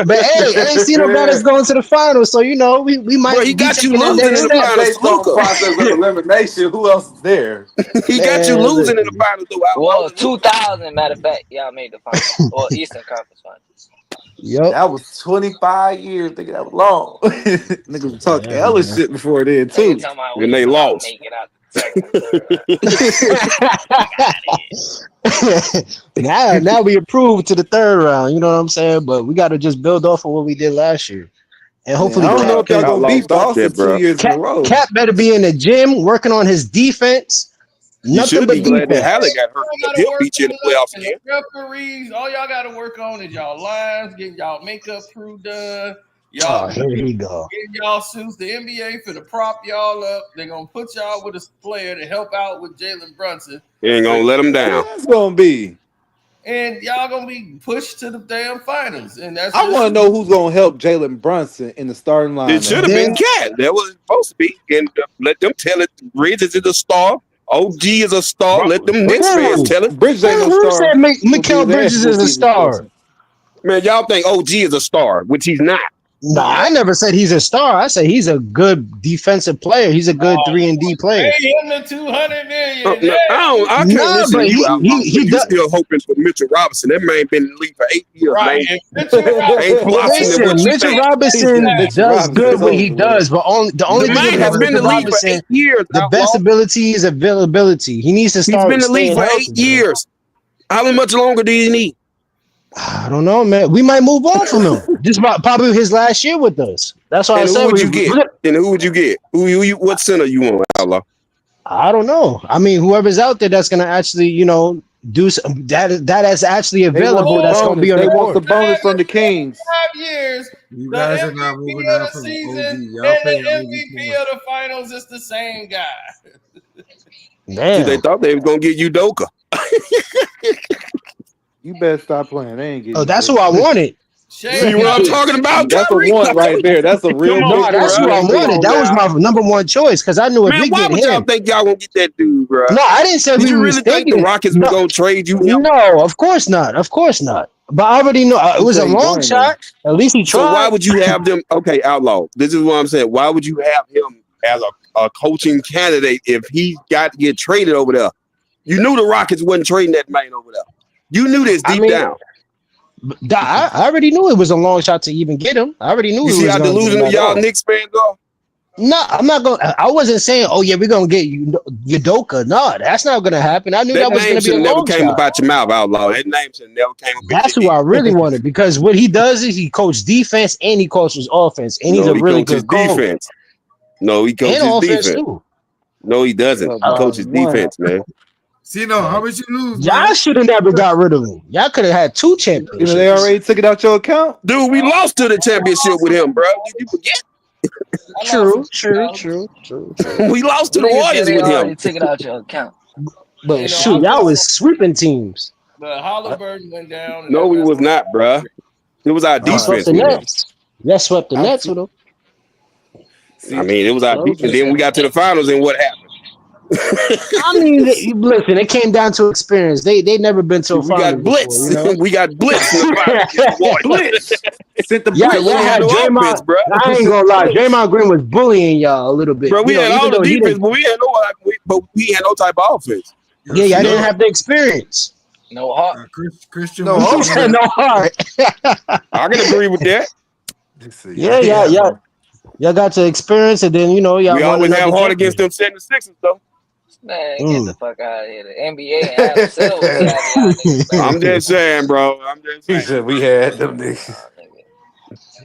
But hey, I ain't seen nobody's going to the finals, so you know we might Bro, he be got you taking that losing next in the step. finals Based to on Luka. process of elimination, who else is there? He got you Man, losing in the listen. finals though. Outlaw. Well, 2000, matter of fact, y'all made the finals. Or Eastern Conference finals. Yup. That was 25 years. Thinking that was long. Niggas was talking Yeah, hella man. shit before then Nigga too. talking about And we they might lost. make it out the second or third round. now we approved to the third round. You know what I'm saying? But we got to just build off of what we did last year, and Man, I hopefully don't know Cap if y'all can. gonna Outlaw, beat stop Boston that, bro. 2 years in a row. Cap better be in the gym working on his defense. You Nothing should be but glad that defense. Halle got hurt. Y'all He'll gotta work beat you in on the playoffs nothing. again. The referees, all y'all gotta work on is y'all lines, getting y'all makeup crew done. Oh, Y'all here he go. getting y'all suits. The NBA for the prop y'all up. They're gonna put y'all with a player to help out with Jalen Brunson. You ain't gonna let him down. That's gonna be. And y'all gonna be pushed to the damn finals. And that's I just want to know who's gonna help Jalen Brunson in the starting It should lineup. have been Then Cat. That was supposed to be. And let them tell it. Bridges is a star. OG is a star. Let them Knicks fans who tell it. Bridges ain't no who said star. We'll Mikael give that. Bridges We'll is a give him star? Man, y'all think OG is a star, which he's not. No, I never said he's a star. I said he's a good defensive player. He's a good 3-and-D player. pay him the 200 million. No, I can't Nah, listen but to you, he Outlaw. he he You does. still hoping for Mitchell Robinson. That man been in the league for 8 years, Right. man. And Mitchell Robinson, Ain't blossoming what Listen, you Mitchell think. He said Robinson Mitchell does good Robinson's what he over with. does, but the The only thing man about has been in the Mitchell league for 8 Robinson, years, the best Outlaw. ability is availability. He needs to He's start been in the league staying for 8 healthy, man. years. How much longer do you need? I don't know, man. We might move on from him. This is probably his last year with us. That's why I And who said would you get? And who would you get? What center you want, Outlaw? I don't know. I mean, whoever's out there that's gonna actually, do some, that is actually They want available. the That's gonna be bonus. on They the want the court. bonus from the Kings. 5 years, You the guys are not MVP moving of on the from season OG. and Y'all the paying OG too MVP much. of the finals is the same guy. See, they Damn. thought they was gonna get Udoka. You better stop playing. They ain't Oh, getting that's you. who I wanted. See Shea what I'm got talking about, That's a Kyrie? want right there. That's a real Come No, big on, that's want. bro. who You I ain't Come getting wanted. on That him. was now. my number one choice because I knew if Man, we why get would y'all him. think y'all gonna get that dude, bro? No, I didn't say Did we you was really think the thinking it. Rockets was No, gonna trade you him? no, of course not. Of course not. But I already know it He was a said he long wanted him. shot. At least he So why tried. would you have them? Okay, Outlaw. This is what I'm saying. Why would you have him as a coaching candidate if he got to get traded over there? You knew the Rockets wasn't trading that man over there. You knew this I deep mean, down. I already knew it was a long shot to even get him. I already knew You we see was how gonna get him delusional at y'all all. Knicks fans are? No, I'm not gonna. I wasn't saying, oh yeah, we're gonna get you Udoka. No, that's not gonna happen. I knew That that was name gonna be should a have never long came shot. about your mouth, Outlaw. That name should have never came up in That's your who I really head. wanted because what he does is he coaches defense and he coaches offense, and he's No, a he really coaches good coach defense. No, he and coaches offense defense. too. No, he doesn't. He By coaches one. defense, man. See, no, how much you lose, Y'all man? should have never got rid of him. Y'all could have had 2 You know they championships. already took it out your account. Dude, we lost to the championship with him, bro. Did you forget? I lost True. We lost to the Nigga said Warriors they with already him. took it out your account. But you know, shoot, I y'all lost, was sweeping teams. but Halliburton went down and No, that we messed was not, bruh. It was our Y'all swept defense the with him. Nets. Y'all swept the I Nets see. with him. I See, mean, it was our told defense. you. Then we got to the finals, and what happened? I mean, listen, it came down to experience. They never been to a We got finals before, blitz. you know. We got blitz in the finals against the Warriors Blitz. Sent the Yeah, because blitz we y'all had had no in. offense, Bruh. bruh. I ain't Sent gonna the lie, blitz. Draymond Green was bullying y'all a little bit. Bro, we had Even all the though he defense, didn't. but we had no type of offense. Yo, Yeah, y'all see, didn't None. have the experience. No heart. Christian No Wood He told heart. me said that. no heart. I can agree with that. Let's see. Yeah, Yeah, man. y'all got to experience, and then y'all We won always another have hard against championship. them 76ers, though. Man, get the Mm. fuck out of here. The NBA and Adam Silver be having y'all niggas back. I'm just saying, bro. I'm just He saying. said we had them niggas. Nigga.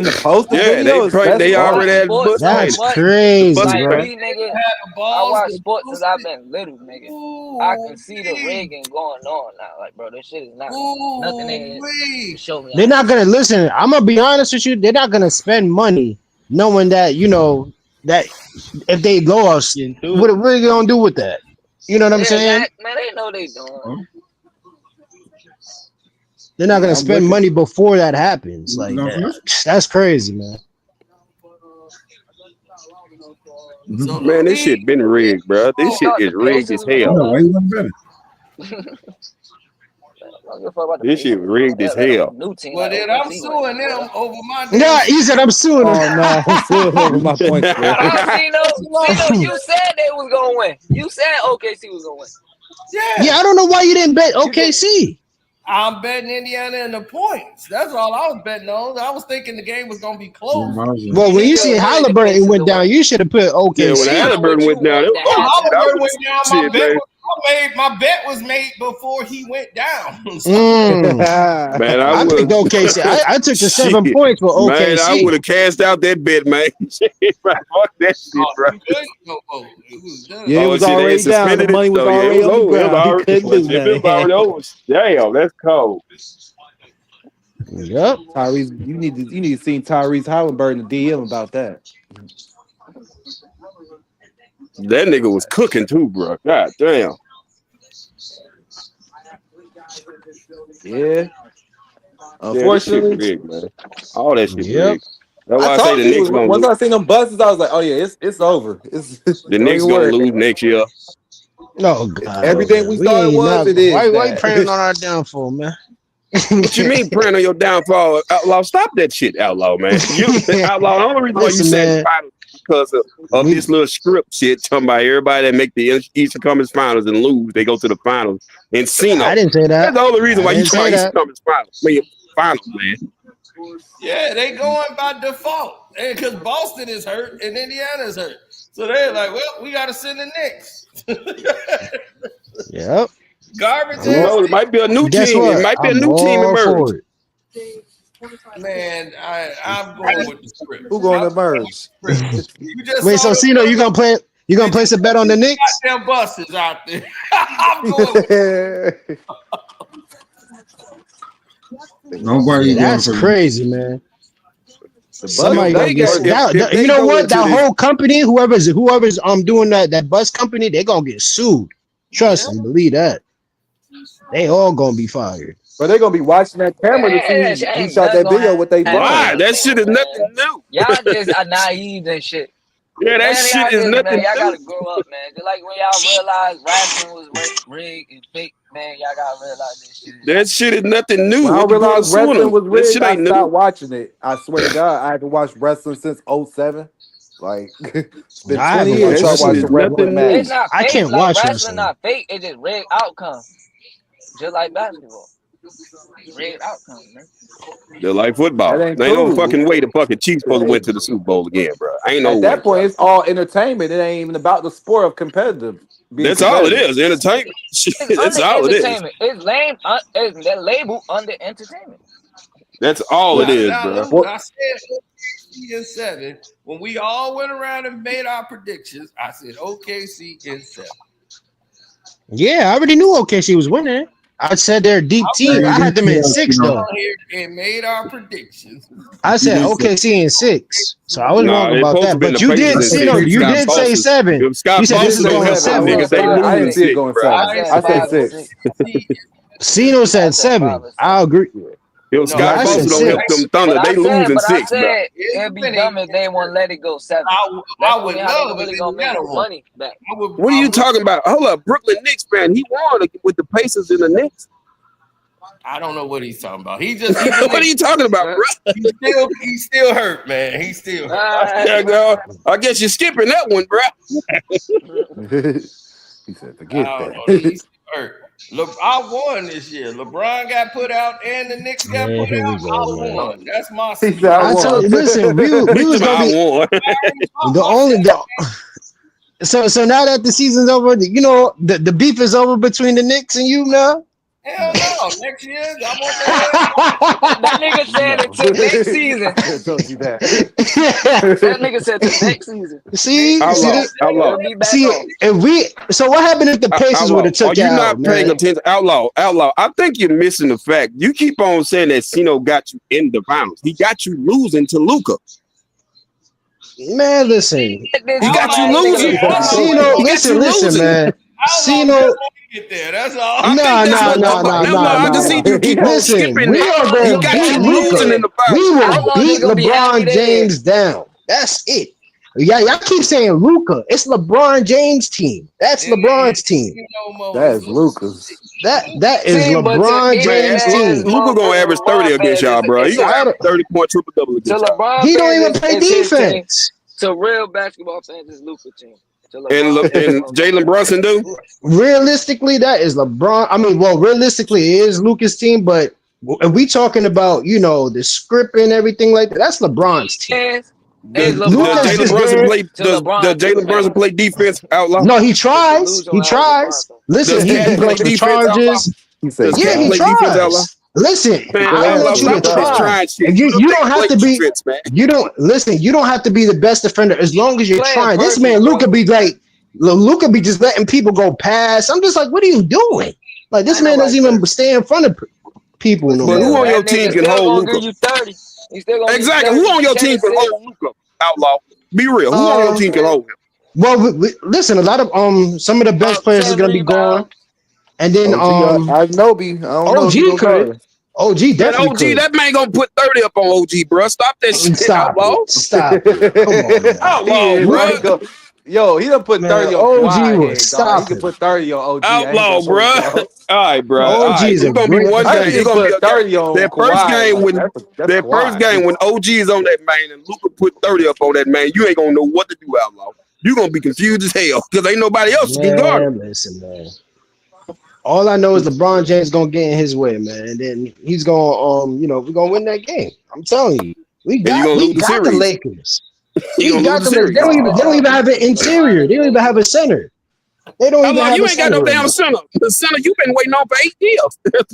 in the poster Yeah, videos. That's they I already watch fine. had sports bus so That's paid. much. crazy, Bus Like bro. me, nigga. Have the I balls watch to sports since post I've it. been little, nigga. I can see the Ooh-wee. rigging going on now. Like, bro, this shit is not nothing there to Ooh-wee. show me. They're not gonna listen. I'm gonna be honest with you. They're not gonna spend money knowing that that if they lost, what are you gonna do with that? You know what I'm saying? Man, they know they doing. They're not gonna I'm spend with money before that happens. Like No, that's crazy, man. So Man, the this league, shit been rigged, bro. This shit Thought is the rigged Pacers as was I hell. know gonna why win. you want better. I don't give a fuck about the This Pacers. shit rigged as Let a hell. new team well like then I'm OKC win. suing them over my damn. Yeah, he said I'm suing him. Oh no, I'm suing over my point spread. How Cino, you said they was gonna win. You said OKC was gonna win. Yeah, Yeah, I don't know why you didn't bet You did. OKC. I'm betting Indiana in the points. That's all I was betting on. I was thinking the game was gonna be close. Well, when you Still see wanted the Halliburton Pacers went to down, win. you should have put Yeah, when OKC. Halliburton went down, it was Oh, that Halliburton was went down. shit, man. My bet was made before he went down. Man, I I would picked OKC. I took the 7 shit, points for man. I OKC. would have cashed out that bet, man. Shit, man, fuck that shit, Oh, bro. you couldn't go vote. It was done. Yeah, it Oh was shit, they had already down. The suspended it. money was Oh yeah, it already was on the over. It was ground. He already. couldn't do It was already nothing. over. Damn, that's cold. Yep. Tyrese, you need to see Tyrese Halliburton and DM about that. That nigga was cooking too, bro. God damn. Yeah. Yeah, this shit Unfortunately, rigged, man. All that shit Yep. rigged. That's I why I say told the you Knicks gonna once lose. I seen them buses, I was like, oh yeah, it's over. It's The don't Knicks even gonna worry. lose next year. Oh God, Everything man. we We thought it ain't was, not. it is Why you that. praying on our downfall, man? What you mean praying on your downfall, Outlaw? Stop that shit, Outlaw, man. You Outlaw, the only reason why you Listen, said man. finals is because of this little script shit talking about everybody that make the Eastern Conference Finals and lose, they go to the finals. And I Cino. didn't say That's that. the only reason I why you didn't talking say about Eastern that. Conference Finals, man. Yeah, they going by default. Because Boston is hurt and Indiana is hurt. So they're like, well, we got to send the Knicks. Yep. Garbage Who ass. knows? It might be a new Guess team. It what? might be a I'm new team all emerge. for it. Man, I'm going with the script. Who going I'm to going with merge? the script. You just Wait, saw so them Cino, you gonna play? You gonna place a bet on the Knicks? goddamn buses out there. I'm going with Nobody Yeah, going that's for them. crazy, man. The Somebody Bucks gonna If get they got if you they know go what? into That this, whole company, whoever's doing that bus company, they gonna get sued. Trust me, believe that. They all gonna be fired. But they're gonna be watching that camera to Man, that see shit who ain't shot nothing that gonna video, what they happen to why? done. them That shit niggas, is nothing man. new. Y'all just are naive and shit. Yeah, that Man, shit y'all is just, man, nothing y'all new. gotta grow up, man. Just like when y'all realize wrestling was rigged and fake, man, y'all gotta realize this shit is That not. shit is nothing new. When I What the point of realized suing wrestling them? was That rigged, shit I ain't new. stopped watching it. I swear to God, I haven't watched wrestling since '07. Like it's been I 20 haven't years watched That since I shit watched wrestling. is a wrestling nothing It's new. match. not I fake. can't Like watch wrestling, wrestling. not fake. It's just rigged outcome, just like basketball. Rigged outcome, man. They're like That football. ain't There ain't no cool. fucking way the fucking Chiefs supposed to win to the Super Bowl again, bro. Ain't no At way. that point, it's all entertainment. It ain't even about the sport of being That's all it competitive. is. Entertainment. Shit, It's that's under all it is. entertainment. It's lame. It's that label under entertainment. That's all it But is, now bro. look, what I said OKC in 7. When we all went around and made our predictions, I said OKC in 7. Yeah, I already knew OKC was winning. I said they're a deep team. Man, I had good them in job, 6 Cino. though. On here and made our predictions. I You said did say OKC in 6, so I was Nah, wrong it's about supposed to that. be the But you Pacers did, in see, no, six. If you Scott did say Boston, 7. if Scott You he said this did is Boston say don't going help seven. them I I went said niggas, seven. they 7. 5 I or lose in didn't see it 6. six, going bro. I 7. said I said 5 or 6. 6. Cino I said said 5 7. or 6. I agree. If No, Yeah, Scott I it's said Boston the don't help winning. 6. them Thunder, they lose in six, bro. It's it'd be winning. dumb if they won't let it go 7. That's I would only how they love if really gonna make Indiana won. money back. What are you talking about? Hold up, Brooklyn Knicks fan. He won with the Pacers and the Knicks. I don't know what he's talking about. He's a What are you Knicks. talking about, bro? He's still hurt, man. He's still hurt. Yeah, girl. I guess you're skipping that one, bro. He said, "Forget I don't know. that." He's still hurt. I won this year. LeBron got put out and the Knicks got Yeah, put here we out. go, I man. won. That's my He season. said, "I I told won." you, listen, we was gonna I be won. the only so now that the season's over, you know the beef is over between the Knicks and you now. Hell no. Next year, I want the That nigga said No, until next season. I could have told you that. That nigga said to next season. see, Outlaw, outlaw. It'll be back see, on. if we, so what happened if the Pacers would Outlaw, have are took you you out, not paying man? attention? Outlaw. I think you're missing the fact. You keep on saying that Cino got you in the finals. He got you losing to Luca. Man, listen. He got you Nigga, losing. Cino, He got you listen, losing. man. Outlaw Cino, just want to get there. That's all. I think that's what Outlaw. I can see you keep on Listen, skipping we that. are He going to got beat you losing Luka. in the fight. We will Outlaw beat just gonna be happy LeBron they James down. That's it. Yeah, y'all keep saying Luka. It's LeBron James' team. That's It ain't LeBron's team. no more. That It's is Lucas. That is See, but to LeBron any James' man that's team. Luka gonna average 30 against y'all, bro. He gonna I average don't- 30-point triple-double to against y'all. LeBron He don't even fans, play it's his team. defense. To real basketball fans, it's Luka team. To And LeBron fans, Jalen Brunson do? Realistically, that is LeBron. I mean, well, realistically, it is Lucas' team, but if we talking about, the script and everything like that, that's LeBron's team. fans, Does it's Lucas LeBron is Jalen Brunson there. play? to Does LeBron Jalen Brunson play defense, Outlaw? No, he If you tries. lose He on tries. Listen, Does he Cat play goes to defense, Outlaw? charges. He said, Does Yeah, Cat he play defense, Outlaw? tries. Listen, Man, I don't Outlaw, want you to stop with this try. trying shit. If you don't have to be, defense, man. you don't listen. You don't have to be the best defender as long as you're Playing trying. This perfect, man, bro. Luka, be like, Luka be just letting people go past. I'm just like, what are you doing? Like this Ain't man doesn't nobody even stay in front of people no But who more. on your That team nigga can still hold gonna Luka? give you 30. He still gonna Exactly. give you Who 30, on your 10 team can assists. hold Luka, Outlaw? Be real. Who on your team can hold him? Well, listen, a lot of some of the bench About players is 10 gonna be gone, rebounds. and then Agnobi. I don't know if he OG gonna guard could. him. OG Man, definitely OG, could. that man gonna put 30 up on OG, bro. Stop that shit, Stop Outlaw. it. Stop it. Come on, man. Outlaw, He bro. might go. Yo, he done put Man, 30 on OG Kawhi will head, dog. He stop can him. put 30 on OG. I ain't Outlaw, gonna bro. hold All y'all. right, bro. All OG right. is It's a gonna be great one I game. think It's he gonna be put a game. 30 on That first Kawhi. game Like, when that's that first Kawhi. game when OG is on that man and Luka put 30 up on that man, you ain't gonna know what to do, Outlaw. You gonna be confused as hell because ain't nobody else can guard him. Man, listen, man. All I know is LeBron James gonna get in his way, man, and then he's gonna, we're gonna win that game. I'm telling you, we And you got gonna lose the the series. Lakers. You We gonna got lose the the Lakers. series. They don't even have an interior. They don't even have a center. They don't even Outlaw, have you a ain't got no center right damn now. center. The center you've been waiting on for 8 years. That's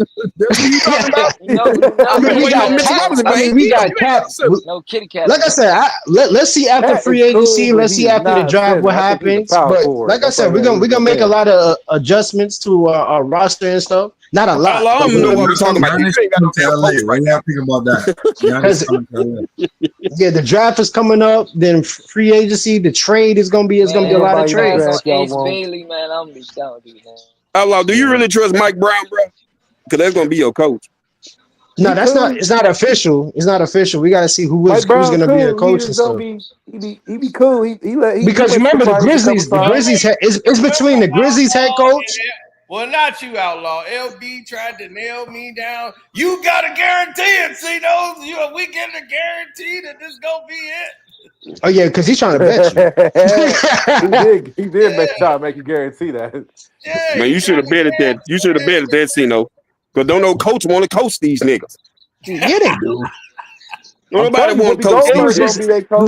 what you talking about. No, You've I mean, been we waiting got on Mitchell Cap. Robinson I for 8 mean, years. we You got ain't got Cap. no center. no kitty cat. Like I said, let's see after Cat free is cool, agency. but Let's he see is after the not a draft what center. I think he's a happens. power But forward. like I That's said, why we're gonna make a defense. lot of adjustments to our roster and stuff. Not a lot, Outlaw, I but don't know we're what we're talking about. You Giannis ain't got no coming to damn LA. coach What right do now. y'all think about that? Giannis because coming to LA. yeah, the draft is coming up. Then free agency, the trade is gonna be. It's gonna be a Man, lot if of he Everybody in the pass on trades. draft y'all Ace want. Bailey, man, I'm gonna be down with you, man. Outlaw, do you really trust Mike Brown, bro? Because that's gonna be your coach. No, He that's not. cool. It's not official. It's not official. We got to see who's Mike Brown gonna be the cool. He coach just and don't stuff. be. He be cool. He Because went to the remember, the finals a couple Grizzlies, times. it's between the Grizzlies head coach. Well, not you, Outlaw. LB tried to nail me down. You got to guarantee it, see, we getting a guarantee that this gonna be it. Oh yeah, because he's trying to bet you. He did try to make you guarantee that. Yeah, Man, he you should tried have to bet at that. You should have bet at that, Cino. Because don't no coach want to coach these niggas. Yeah, they do. Don't I'm nobody telling you, want Whoopi to coach It these was Goldberg gonna niggas. be just their coach.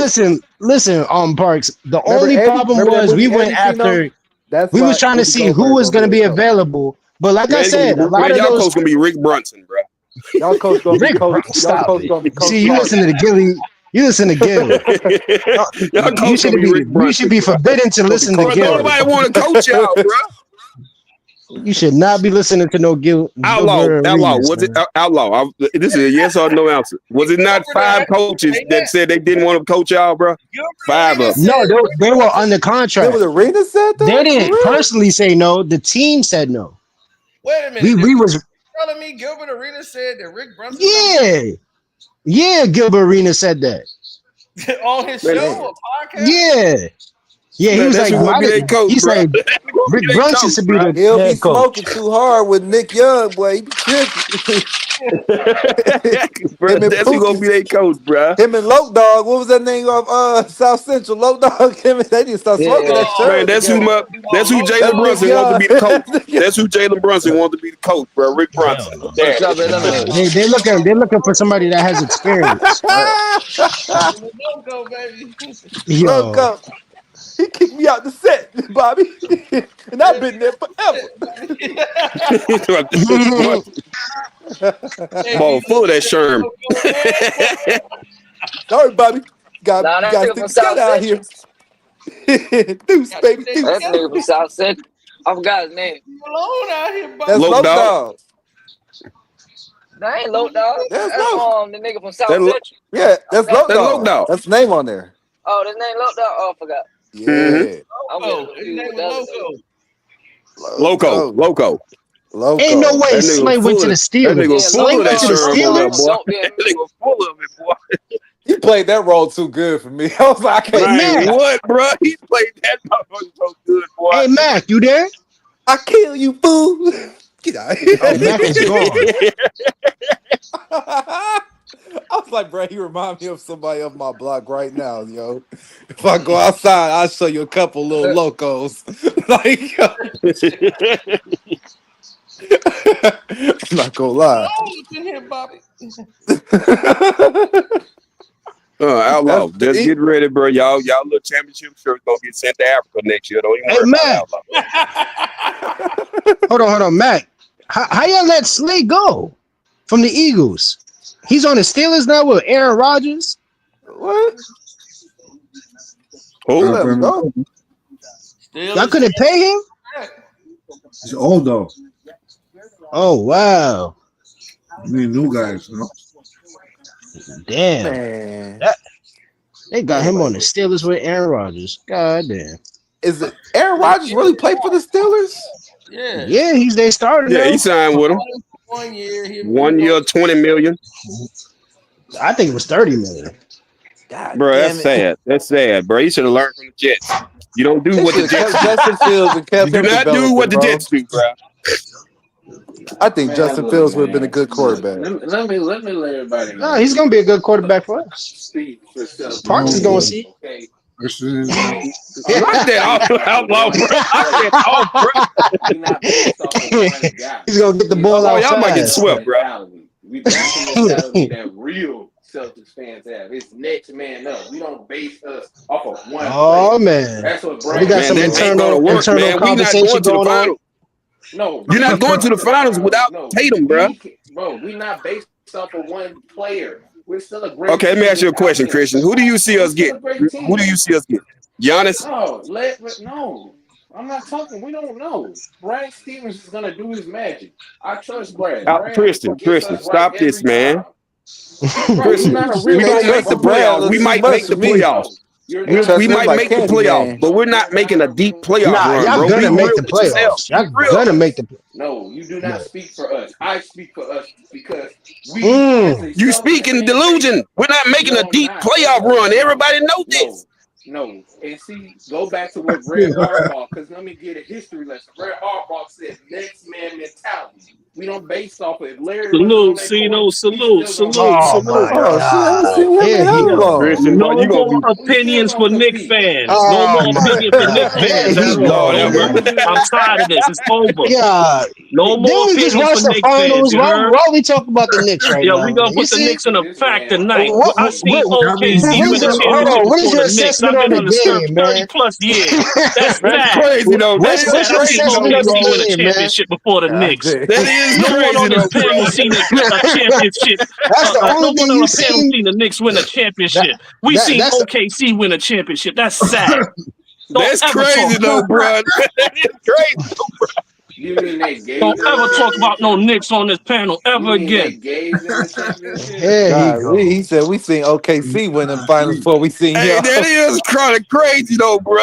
listen. Parks. The Remember only Eddie? problem Remember that was we movie went Eddie Cino? after. That's We why was trying to Whoopi see who Goldberg was gonna going to be be their coach. available. But like I Man, said, a lot man, of y'all those coach gonna be Rick Brunson, bro. Y'all coach gonna be Rick, bro, coach. Y'all stop coach it. gonna be Coach See, you Carter. listen to Gilly. You listen to Gil. Y'all You coach should gonna be be. Rick You should Brunson, be bro. forbidden to Gonna be listen to Bro, Coach don't Gil. Carter. nobody want to coach y'all, bro. You should not be listening to no Gilbert Outlaw, Arenas, was it man. Outlaw? This is a yes or no answer. Was it not 5 coaches that said they didn't want to coach y'all, bro? 5 of them. No, they were under contract. Gilbert Arenas said They that? For didn't real? personally say no. The team said no. Wait a minute. We was Telling me Gilbert Arenas said that Rick Brunson yeah. Gilbert Arenas said that. on his Man, show or podcast? Yeah. He man, was that's like, who gonna be their coach, he bro. said That's who gonna Rick be their Brunson coach, should be bro. the He'll be head coach. smoking too hard with Nick Young, boy. He be tripping. Bro, Him and that's who gonna Pookie. be their coach, bro. Him and Loke Dog. What was that name of South Central? Loke Dog. Him and they need to start smoking Yeah. that Man, shirt together. that's who That's Jalen Nick Brunson wants to Young. be the coach. That's who Jalen Brunson wants to be the coach, bro. Rick Brunson. What's up, man? Let me They're looking for somebody that has experience. Don't go, baby. Yo. Loco. He kicked me out the set, Bobby. And I've been there forever. Ball full of that sherm. Sorry, Bobby. Nah, You that gotta nigga stick from South together out Central. here. Deuce, baby, That deuce. nigga from South Central. I forgot his name. Alone out here, That's Loke Loke Dog. Dog. That ain't Low Dog. That's That's Loke. the nigga from South That Central. Yeah, that's Loke Loke Dog. Dog. That's the name on there. Oh, his name Loco. Oh, I forgot. Yeah. I'm Oh, getting his confused name with was the other nigga. Loco. Ain't no way That nigga Slay went to the Steelers. Yeah, Slay full of went that to the sherm on that Steelers. boy. Don't be That nigga full of it, boy. He played that role too good for me. I was like, I Hey, can't. Man, Mac. what, bro? He played that motherfucker so good, boy. Hey, Mac, you there? I kill you, fool. Get out of here. Oh, Mac is gone. I was like, bro, he remind me of somebody off my block right now, yo. If I go outside, I'll show you a couple little locos. Like, yo, I'm not gonna lie. Oh, look in here, Bobby. Outlaw, That's just get ready, bro. Y'all little championship shirts gonna get sent to Africa next year. Don't even Hey, worry Mac. about Outlaw. Hold on, Mac. How y'all let Slay go from the Eagles? He's on the Steelers now with Aaron Rodgers. what? Who? Let him go. Y'all couldn't pay him? He's old though. Oh, wow. You need new guys, you know. Damn. Man. They got him on the Steelers with Aaron Rodgers. God damn. Is it Aaron Rodgers really played for the Steelers? Yeah. Yeah, he's their starter Yeah, now. he signed with him. 1 year. 1 year, 20 million. I think it was 30 million. God Bro, damn that's it. sad. That's sad, bro. You should have learned from the Jets. You don't do They what the should have Jets kept do. Justin Fields and kept You do him not do developing, what the bro. Jets do, bro. I think Justin look, Fields would have been a good look, quarterback. let everybody know. No, he's gonna be a good quarterback for us. Speak for self. Parks is gonna see. Okay. Lock that outlaw, bro. Lock that off, bro. We're not based off of one guy. He's gonna get the ball Oh, out y'all might get fast. swept, bro. We back the mentality that real Celtics fans have. It's next man up. We don't base us off of one Oh player. man, That's what we got Man, some that ain't gonna work, internal man. We not conversation going to the going on. finals. No, You're not going to the finals without Tatum, bro. We're not based off of one player. We're still a great Okay, let me team ask you a without question, him. Christian. Who do you see We're us still get? a great team. Who do you see us get? Giannis? No. I'm not talking. We don't know. Brad Stevens is gonna do his magic. I trust Brad. Christian, Gets us right stop this, every man. time. Bro, Christian, you're not a we real gonna Trust make the the Brad a playoffs. little We too might much make for the me. playoffs. You trust We him might like make the Candyman. playoffs, but we're not making a deep playoff Nah, run, y'all bro. gonna Be make real the with yourself. playoffs. Y'all Be real. gonna make the. No, you do not speak for us. I speak for us because we, as a You Celtics speak in fan base, delusion. We're not making a I'm deep not. playoff run. Everybody know this. No. And see, go back to what Red Harbaugh, because let me get a history lesson. Red Harbaugh said next man mentality. We don't base off of if Larry wasn't on that court, Salute. Oh my Oh shit, I ain't god! seen him Here in he hella go. long. Christian, boy, No you gonna more be We still opinions gonna for Knicks compete. fans. No Oh more my opinion for Knicks god! Here fans he at go, all. Lord No have man. more. mercy. I'm tired of this. It's over. Yeah, No didn't more we just opinions watch for the Knicks fans. finals? You heard? Why we talk about the Knicks right Yeah, now? we gonna You put the see? Knicks in the This fact man, tonight. I seen OKC win a Hold championship on. What is before your the Knicks. assessment I've on been the on this earth game, 30 man? plus years. That's That's fact. crazy though. That What's is Fact. your I seen crazy assessment though. of the OKC win a game, man? championship before the God Knicks. damn. That is No one on crazy this though, panel bro. seen a championship. That's the No only one thing on you the panel seen. seen the Knicks win a championship. That We seen that's OKC win a championship. That's sad. Don't That's ever talk crazy though, about bro. That is crazy. you mean they don't gave us ever a talk about no championship? Knicks on this panel You ever mean they again. gave them a championship? here he God, go. he said we seen OKC win the finals before we seen Hey, that y'all. is kind of crazy though, bro.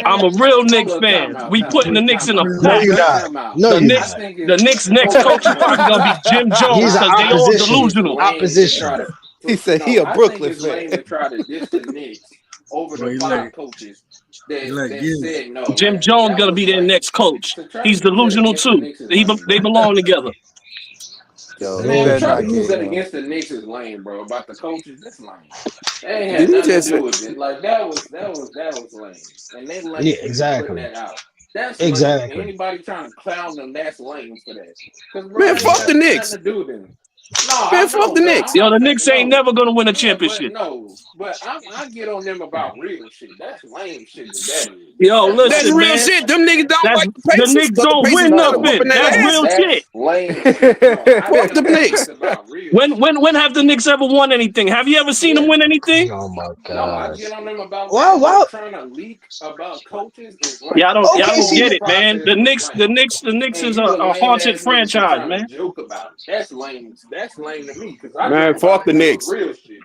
I'm Man, a real hold Knicks up, fan. time out, We putting the Knicks in a No, fact. you're not. time out. No, The you're Knicks, not. the Knicks next coach is probably gonna be Jim Jones He's an because they I all think opposition. it's delusional. lame to Opposition. try to. He said he No, a I think Brooklyn it's lame to fan. try to diss the Knicks over Bro, the he 5 like coaches he like that Gibbs. said no. Jim Like Jones that gonna was be their lame. next coach. To try to He's use that delusional against the too. Knicks is lame, They bro. belong together. Yo, he Man, better try to not use get that him. against the Knicks is lame, bro. About the coaches, that's lame. That ain't Did had he nothing to just say? do with it. Like that was lame. And they Yeah, lame for even putting exactly. that out. That's lame. Exactly. Anybody trying to clown them, that's lame for that. Because bro, Man, it ain't fuck the got nothing Knicks. to do with them. No, Man, I fuck know, the bro. I'm Knicks. Yo, not the saying Knicks ain't no. never gonna win a Yeah, but championship. no. But I get on them about real shit. That's lame shit that is. Yo, That's That's lame. listen, real man. shit. Them niggas don't That's like the the Pacers Knicks because the don't Pacers win put them No, up in nothing. their That's no, real ass. shit. that's lame shit. No, I Fuck get them on them niggas Knicks. about real When shit. when have the Knicks ever won anything? Have you ever seen them Yeah. win anything? Oh my No, I gosh. get on them about Well, that, well, but trying to leak about coaches is Y'all lame. don't That y'all don't OKC. get whole it, man. process was lame. The Knicks And is you a a lame haunted ass nigga for franchise, trying to man. joke about it. That's lame. That's lame to me because I joke Man, about fuck the niggas with Knicks. real shit.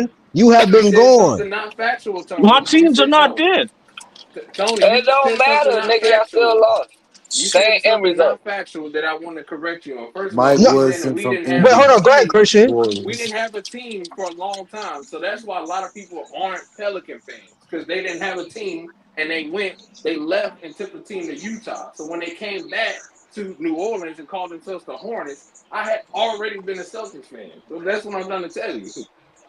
gone, you have You been said gone. something not factual, My Tony. You teams are said not no. dead. Tony, It you don't said something matter, not nigga. Y'all still factual. lost. You Same said end something result. not factual that I want to correct you on. First of all, Mike you No, were Wood saying that sent we didn't something have wait, to hold a on. Go ahead, team. Christian. We Warriors. didn't have a team for a long time. So that's why a lot of people aren't Pelican fans, because they didn't have a team and they left and took the team to Utah. So when they came back to New Orleans and called themselves the Hornets, I had already been a Celtics fan. So that's what I'm trying to tell you.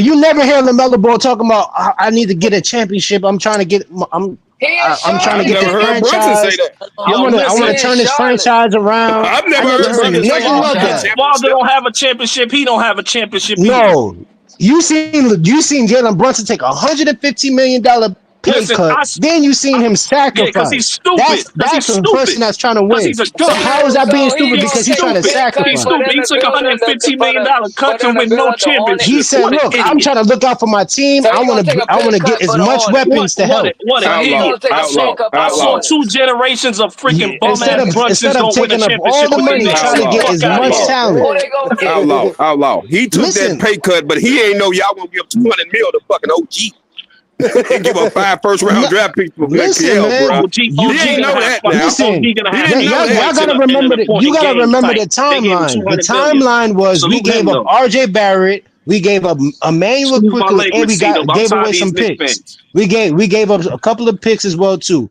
You never hear LaMelo Ball talking about I need to get a championship. I'm trying to get. I'm trying to I've get never this heard Brunson say franchise. that. I Yo, want listen. to turn this franchise around. I've I never never heard heard Brunson say nothing he of wanted a that. Wilder championship. don't have a championship. He don't have a championship either. No, you seen Jalen Brunson take $150 million pay Listen, cut. Then you seen him yeah, because he's sacrifice. stupid. Because That's he's a stupid. person that's trying to Because win. he's a So dummy. how is that being So he stupid? gonna Because he's take trying a to pay cut He's sacrifice. for them stupid. He to took build on $150 million for cut to them to win build no up the Hornets. He championship. said, What an "Look, I'm idiot. trying to look out for my team. So I he gonna take a want pay to get cut as for the much Hornets. weapons to help." What an So he Outlaw, gonna idiot. take I a saw pay outlaw, cut for I the saw outlaw, Hornets. 2 generations of freaking bum ass Instead Brunsons of don't win a taking up all championship the with the money Knicks. trying to get outlaw, Fuck as out of much here. outlaw, talent. Who they gonna get? outlaw. He took that Listen, pay cut, but he ain't know y'all gonna give 200 mil to fucking OG. And give up 5 first round no, draft picks for listen, McKell, man. bro. OG You He ain't gonna know have that fucking now. listen. OG gonna He have didn't know Y'all 3 that. points gotta in remember an that. You important gotta game remember type. the They gave him timeline. The 200 million. timeline was we Salute him gave up though. R.J. Barrett, we gave up Emmanuel Excuse my quickly, and language, we C though. I'm gave tired of away these some Knicks picks. fans. We gave up a couple of picks as well too.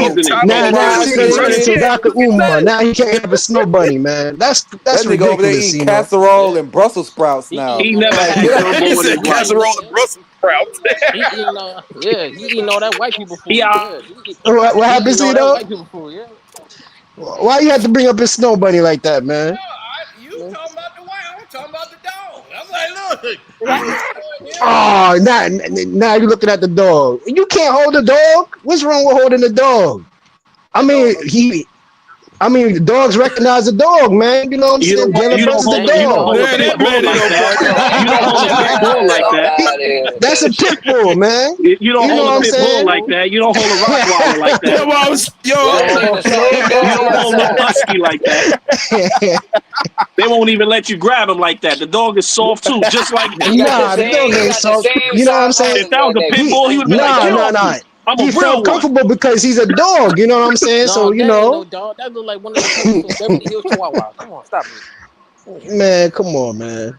seasoning. Now Taco I Bell see that seasoning. into Dr. Umar. Now he can't have a snow bunny, man. That's That nigga over there ridiculous, eating you know. casserole and Brussels sprouts now. He never Like, had get gumbo He in his said life. casserole and Brussels sprouts. He eating he eating all that white people food. Yeah, Yeah, What he happened, eating all that Zito? white people food. Yeah. Why you had to bring up his snow bunny like that, man? You talking about the white? I'm talking about the dog. I'm like, look, Right. I'm showing him. Oh, now you're looking at the dog. You can't hold a dog. What's wrong with holding a dog? I That mean, dog. the dogs recognize a dog, man. You know what I'm saying? Galen Hey, Bruss is a hey, you don't dog. hold a Man, pit that bull man ain't like no that. fucking You don't hold a pit bull like that. That's a pit bull, man. You don't You know hold what a I'm pit bull saying? like that. You don't hold a Rottweiler like That's that. what I was, yo. Y'all saying the same thing You on the don't other hold a side. husky like that. They won't even let you grab him like that. The dog is soft too, just like He me. got the Nah, the dog same. He ain't got the soft. same You know what I'm size saying? If arms, that was that a pit nigga. bull, he would have been like, get off me. I'm a He real felt one. comfortable because he's a dog. You know what I'm saying? No, So that ain't no dog. That look like one of the pups from Beverly Hills Chihuahua. Come on, stop it. man, come on, man.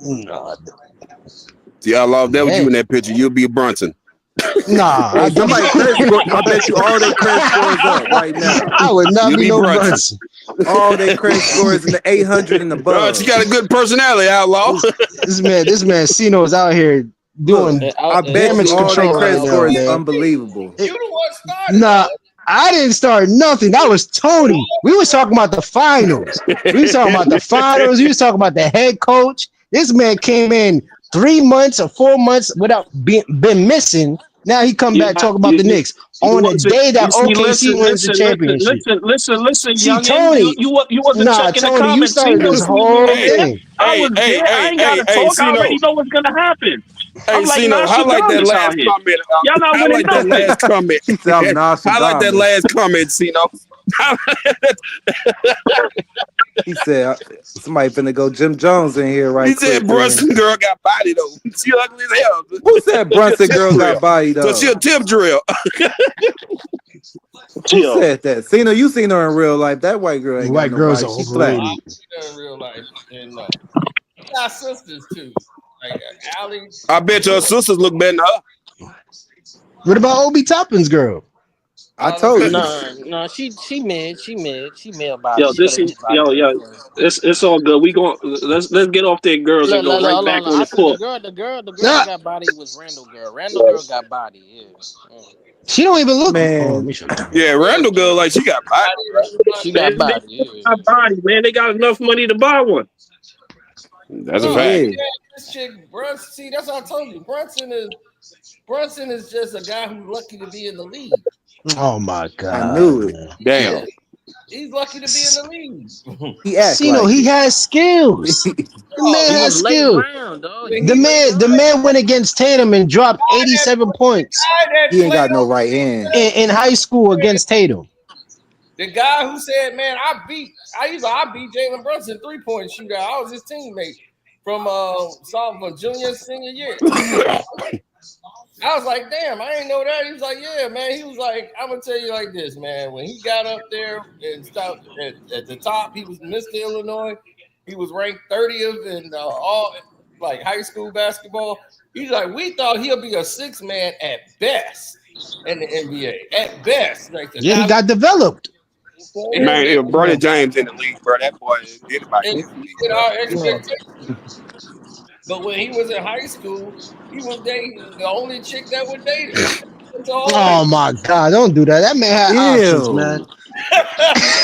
Nah. See, I love that was you Hey. in that picture. You'll be a Brunson. Nah, I Hey, don't. somebody credit score. I bet you all their credit scores up right now. I would not You'll be be no Brunson. Brunson. All their credit scores in the 800 and She above. got a good personality, Outlaw. This man Cino is out here Look, doing I bet you damage all their control credit right now, score is man. unbelievable. You the one started, Nah, though. I didn't start nothing. That was Tony. We was talking about the finals. We was talking about the finals. We was talking about the head coach. This man came in 3 months or 4 months without been missing. Now he come back Yeah, talking about the Knicks on the wasn't. day You that see, OKC wins the championship. listen, See, youngin. Tony, You wasn't nah, checking the Tony, you comments. See, started no, this see, we whole was hey, there. thing. I was there. I ain't got to talk. I Cino. already know what's gonna happen. Hey, I'm like Cino, highlight that Nostradamus out last here. comment. Y'all not winning Highlight that nothing. last comment. He said I'm Highlight that Nostradamus. last comment, Cino. He said somebody finna go Jim Jones in here right He quick. said Then. Brunson girl got body though. She ugly as hell. Who said She a Brunson tip girl drill. got body So she a though? tip drill. Who Yo, said that? Cena, you seen her in real life. That white girl The ain't got white no girls body. are She flat. I overrated. see her in real life, and we got sisters too. Like Allie. I bet your sisters look better than her. What about Obi Toppin's girl? I All them told you. No, she mid about it. yo, She got this a is mid body. it's all good. We going let's get off there, girls, and Look, go look, right hold back on. on I the said court. the girl Nah, that got body was Randall girl. Randall girl got body. Yeah. she don't even look. Oh, let Man, me shut up. Yeah, Randall girl like she got body, bro. She got Man, they body. Yeah. got body, man. They got enough money to buy one. That's a No, fact. yeah, yeah. this chick Brunson. See, that's what I told you. Brunson is just a guy who's lucky to be in the league. Oh my I God, knew it. man. Damn. He's lucky to be in the league. He act Cino, like he it. has skills. The Oh, man He has was late skills. round, dog. when He he was late The round. man went against Tatum and dropped 87 points that He ain't played got no on right hand. in high school against Tatum. the guy who said, "Man, I beat Jalen Brunson 3-point shootout. I was his teammate from sophomore, junior, senior year." I was like, "Damn, I didn't know that." He was like, "Yeah, man." He was like, "I'm gonna tell you like this, man. When he got up there and stopped at the top, he was Mr. Illinois. He was ranked 30th in all like high school basketball. He's like, we thought he'll be a 6-man at best in the NBA, at best. Like Yeah, he now, got developed. Man, if Bronny Yeah. James in the league, bro, that boy, anybody and in the league, get bro. our Yeah. expectations. But when he was in high school, he was dating the only chick that would date him. That's all. Oh my God, don't do that. That man had options, man. Ew.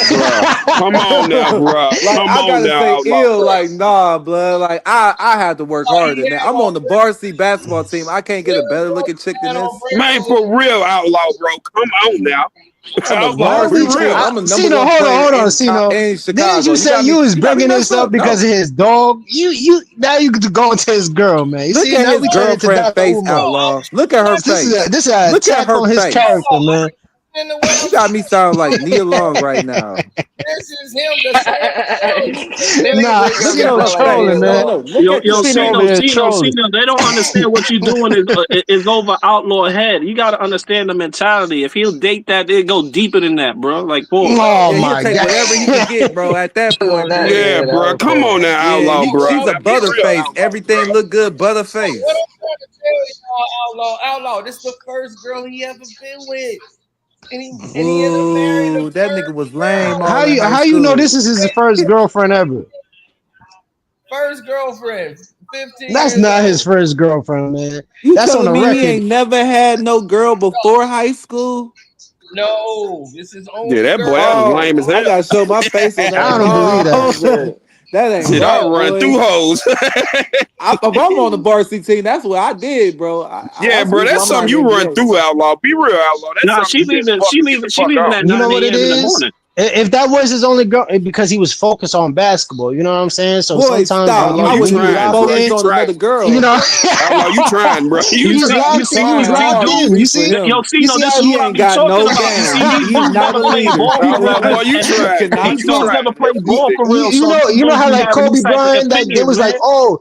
Bruh. Come on now, bruh. Like Come I on gotta now, say outlaw, ill, bruh. like nah, blood. Like I have to work Oh, harder he than that. had I'm on on the varsity basketball team. I can't get a better looking chick than this. Man, for real, outlaw, bro. Come on now. On the Outlaw, be varsity team, real. I'm the number Cino, one player hold on, in Cino. in Didn't Chicago. you say you was You got me bringing messed this up up. because No. of his dog? You now you get to go into his girl, man. You Look see, at now his we turn into girlfriend Dr. face, Umar. outlaw. Look at her face. This is an Look at attack her on his face. character, man. in the what You I'm got me sound like Nia Long right now. this is him the same. Nah, Look at Cino her face. trolling, man. Look at Yo, Cino over there trolling. Cino, they don't understand what you're doing is over outlaw head. You got to understand the mentality. If he'll date that, it go deeper than that, bro. Like, pause. Oh Yeah, he'll my take God. whatever he can get, bro. At that point, Yeah, man. bro. Come on now, Yeah, outlaw, bro. she's a Now, be real, butterface. outlaw, Everything bro. look good, What butterface. I'm trying to tell y'all, outlaw, this is the first girl he ever been with. And he ended up marrying the Boo, that nigga first was lame girl. all in high How you know school. this is his first girlfriend ever? First girlfriend, 15 That's years not his old. first girlfriend, man. You That's on telling the me he record. ain't never had no girl before high school? No, this is Yeah, only that boy, girl. that was Oh, lame as I hell. gotta show my face on that. I don't believe that. No, that ain't Shit, I right, run boy. through hoes. If I'm on the varsity team, that's what I did, bro. Yeah, That's the bro, reason that's I'm not something in you the run NBA. through, outlaw. Be real, outlaw. That's Nah, something you just fucking get the she fuck leaving on. at You know 9 what it a.m. in the is? morning. If that was his only girl, because he was focused on basketball, you know what I'm saying? So Boy, sometimes stop. Outlaw, I you when wasn't you even trying, locked bro. focused You in, on another trying. you girl. know, Outlaw, you trying, bro. You he was trying. locked in. He was Trying locked hard to in. You reach for see, him. you see This how is He what I ain't be got talking no about. You see, game. these He's dudes not never a played leader. ball for real, Outlaw, boy, you He trying, bro. cannot these You dudes score. trying. never That's played what you ball did. for real, so you know don't how be like having Kobe these type of Bryant, like they opinions, was like, man. oh,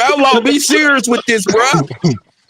Outlaw, be serious with this, bro.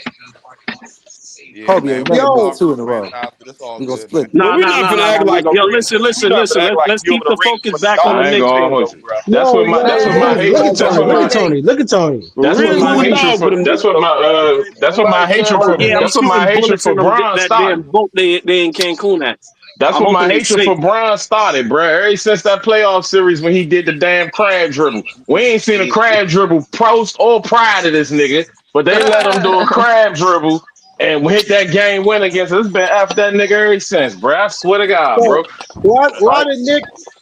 Yeah, Kobe man. ain't We never a missed Yo, two poverty in a row. franchise, but it's all We gonna good, man. split it. But Nah, we're nah, not nah, gonna nah, act nah. like a Yo, ring. listen, We're listen, not gonna listen. act Let's like give keep it a the ring focus for the back on the I dog ain't Knicks, for gonna them man. hold though, you. bro. That's what my yo, that's what my Kings, Man, look hatred. at That's Tony. what Look my at Tony. Look at Tony. For that's what real, my who the hatred dog for. for them That's niggas what though, bro. that's what my nobody hatred cares Oh for. about yeah, I'm That's that. what my shooting hatred bullets for in them Bron that damn started. boat they in Cancun at. That's I'm what my hoping they hatred for sink. Bron started, bro. Ever since that playoff series when he did the damn crab dribble. We ain't seen a crab dribble post or prior to this nigga, but they let him do a crab dribble and hit that game win against us. It's been after that nigga ever since, bro. I swear to God, So bro. why Like, did Nick?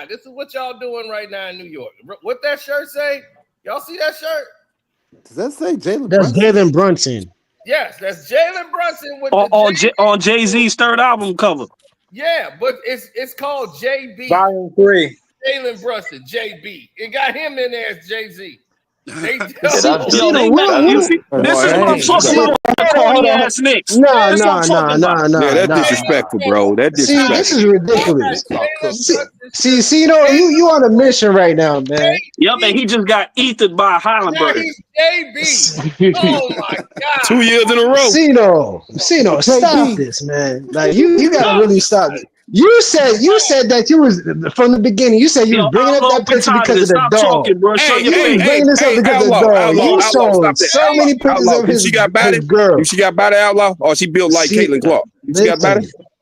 now. This is what y'all doing right now in New York. What that shirt say? Y'all see that shirt? Does that say Jalen That's Brunson? Jalen Brunson. Yes, that's Jalen Brunson with on Jay-Z's third album cover. Yeah, but it's called JB. Volume 3. Jalen Brunson, JB. It got him in there as Jay-Z. They that's Yo, they met. You see, this is what I'm talking about. The corny ass Knicks. Nah, That's what I'm nah, talking nah, about. nah, Yeah, nah, that's nah. disrespectful, bro. That's See, this is disrespectful. ridiculous. Talk cook, See, you on a mission right now, man. Yep, and he just got ethered by a Highland Now bird. he's JB. Oh my God. 2 years in a row. Cino, stop this, man. Like you gotta really stop it. You said that you was from the beginning. You said you was bringing up that picture because of the Stop dog. talking, bro. Show your You was face. bringing this up because of the dog. You Outlaw, showed stop that. so many pictures Outlaw, of do his she got body? girl. Do she got body, Outlaw? Or she built like Caitlin Clark? Do she got body?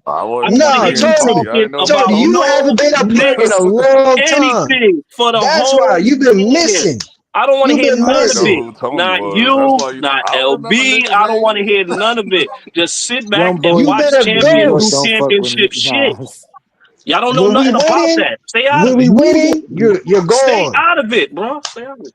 talking. I I wasn't don't want even to No, hear you here, Tony, Tony. I talking didn't know you about Tony, talking. you no haven't been up here in mess, a long time. anything for the That's why whole you've been year. missing. I don't want to You've hear been I none of didn't know it. missing. who Tony Not was. That's you, why you. not I don't remember LB. niggas I don't want to names. hear none of it. Just sit back Young and You boys, watch been a young champion boys do ghost. don't fuck with championship niggas. shit. Nah. Y'all don't know When we nothing about winning, that. Stay out when of we it. winning, you're Stay gone. out of it, bro. Stay out of it.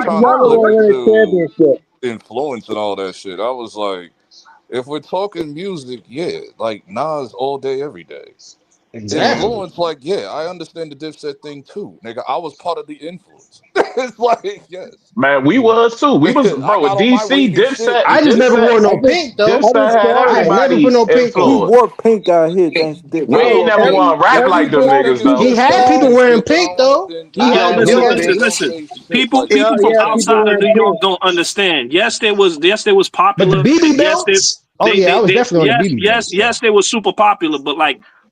was like trying to now. flip Win it a to championship. influence and all that shit. I was like, if we're talking music, yeah, like Nas all day, every day. Exactly. Influence, like, yeah, I understand the Dipset thing too, nigga. I was part of the influence. It's like, yes, Man, we was too. We was I bro with got on my DC, wavy shit. Dipset, I just never Dipset, wore I no just pink though. I Dipset just had saw I ain't that. never put everybody's no pink He on. influence. wore pink out here thanks to We Dipset. ain't Bro, never every want to rap Niggas like be them talking niggas this though. He good had swag people and wearing shit, but I pink don't though. understand. He I Yo, had understand listen, yo. why listen, niggas They, don't listen. say shit People, like people that. from yeah, people outside of wearing New York pink. don't understand. Yes, they was but the popular, BB and yes, belts. Oh yeah, I was they definitely on the BB belts though. yes, they were super popular. But like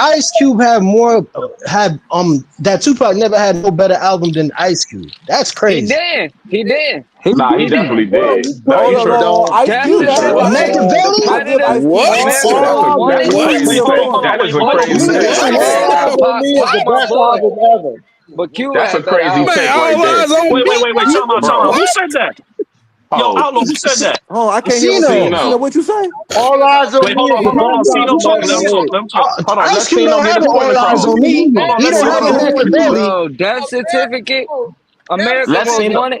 Ice Cube had more that Tupac never had no better album than Ice Cube. That's He crazy. did. He did. Nah, he He did. definitely did. Nah, Hold he on, tripping. no. Ice That's Cube the had truth. like Machiavelli? I give Competitive Ice Cube What? more. America That's Most a All I Wanted. that's a need What? is crazy Wait, a hold on, take. hold on, That wait, is a hold on, who crazy said need that? take is a right Cuba there. had All a Eyes pop, on Me is the Pop My best Boy, album ever. but Cuba That's a had better crazy albums. Man, take right all there, eyes on me. Wait. Time out. bro. Who What? said that? Yo, Oh, Outlaw, who said that? Oh, I can't hear what Casino. you know Cino. what you say? All Eyes on Wait, Me is the hold on. best Cino album talking. ever Let him made. talk. Let him talk. Hold on, Ice let Cube Cino don't get have his an point All Eyes across. on Me. Hold on, He let don't Cino have a talk. Machiavelli. Bro, Death Certificate, America Let Most Cino Wanted.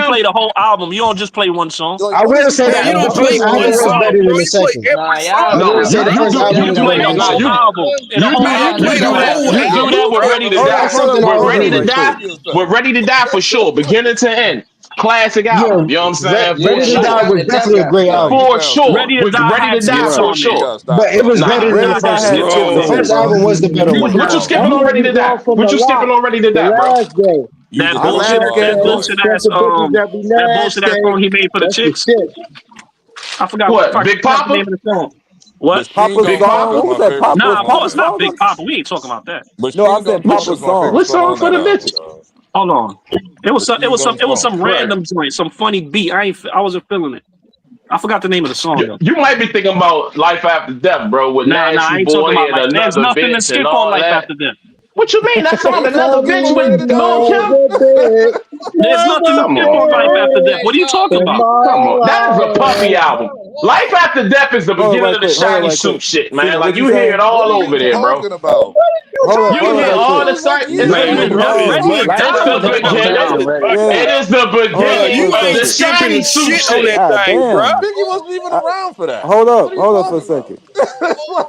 you him. play the whole album. You don't just play one song. I What will is you say Man, that you talking don't the about? play first one album was song, better than bro. the You play second. Nah, every y'all, song, I will No, nah, say you the y'all you first do do, album you y'all was do do better Play that. the than the nah whole second. album. And the bro. whole you You album you play is the do trash. that whole you do that album, with bro. Ready to Hold on, Die. that's something I With will Ready agree to with Die, too. Excuse sir. with Ready to Die for sure, beginning to end, classic Yeah, album. You know what I'm saying? For Ready Yeah, to that's Die sure, Ready was to Die definitely a got great Nah, yeah. you album, for sound sure. slow. Ready to With Die Ready had to Die skips for Bruh, on you there. sure. gotta stop but it was talking. Nah, better Ready than to the Die nah. had first one. skips on The there, Bro, first bro. album was the better You one. what you No. skipping That on Ready made to me go Die? from What the you skipping lot on Ready to the Die, bro? last day. That You I doing bullshit, too laughed much, that at it. bullshit boy. Set ass, the bitches that be that bullshit ass nasty. song he made for the That's the chicks. shit. I forgot what the What? fuck. Big I forgot the Papa? name of the song. What? Machine Papa's Big Gun song. Kelly's Papa? What was my that? favorite Papa Nah, was song on Papa's Papa's that. not song Big on there? Papa. We ain't talking about that. No, I'm Machine Gun saying Which Papa's Kelly's my favorite song. which song song on for that the album, bitches? dog. Hold on. Machine Gun It was Kelly. some Right. random joint, some funny beat. I wasn't feeling it. I forgot the name of the song though. You might be thinking about Life After Death, bro, with Nah, I Nasty ain't talking Boy about and life. There's Another nothing to bitch and skip on all life that. after death. What you mean? That's on Another Skip Bitch on with Ready to Lil Die. Kim? Another day, There's nothing to another Come skip on, on life bro. after death. day What are you talking in about? my Come on. That is a puppy life. album. Life After Death is the Hold on beginning right of the quick. Hold on shiny right suit quick. shit, man. Cena, Like what you you hear it say? What are all you over there, bro. talking about? You Hold on hear right all quick. the That was like sight. years It's Man, the ago, beginning. bro. Ready to Life Die It's was After the a Death fucking was better beginning. than album. Ready to Yeah. It Die. is the Hold on right beginning quick of a the second. shiny suit shit on shit. that thing, bro. Damn. Biggie wasn't even around for that. Hold What up. are you Hold up for a talking about? second. It's like-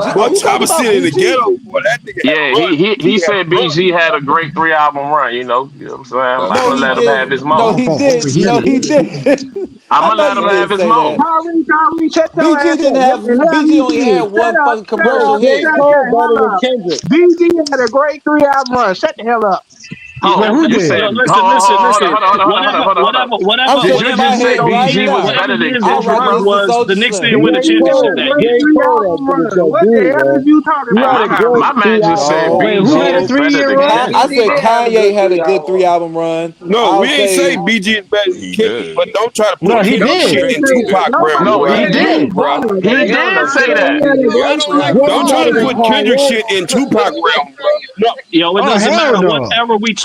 BG. Boy, Are you talking Chopper about sitting in the BG? ghetto, boy. That nigga had a Yeah, run. he BG had said a run. BG had a great 3 album run. You know what I'm saying? I'm That's No, gonna he let him wild. have his didn't. No, moment. he Over did. here. No, he did. I'm I gonna know let you him have didn't his say that. moment. Kyrie, shut your BG ass didn't up. have. Let BG me only finish. had one fucking Shut commercial up. J. hit. Shut Cole the better hell than up. Kendrick. BG had a great 3 album run. Shut the hell up. Hold Wait, on, who you did? said, Yo, hold listen, on, listen, hold listen. on, hold on, hold on, hold on, Whatever, hold on, hold on. whatever, whatever, I'm Did you checking whatever my just his say head run, right BG was now. whatever better than I'd his Kendrick, rather run bro? listen to was, the Soldier Knicks Slim. didn't J. win a championship Cole, that great year. J. 3 Cole album that shit is run. so What the deep, hell is man. you talking You had about, a Kyrie? My great man just said 3 album No, Wait, run. who BG had a no. is better 3-year than run? I Kendrick. BG said did have a Kanye good had a good 3 album three run. album run. No, I'll we ain't say say BG is better than He Kendrick, but did. don't try to No, put he Kendrick did. shit Nobody in said that. Tupac realm, Nobody No, bro. he said That's that. cool, did. bro. He Nigga, ain't did no say shit He on that. had a BG. Y'all great don't 3 like. album Don't Jordan try better to than put run. Kendrick Kanye. shit in Tupac realm, bro. No, Yo, it Oh doesn't hell matter no. whatever we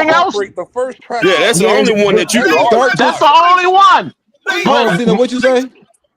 anything else? Heartbreak, the first track. Yeah, that's the Yeah, only one that you can argue. That's the only one. Hold on, But Cena, what you say?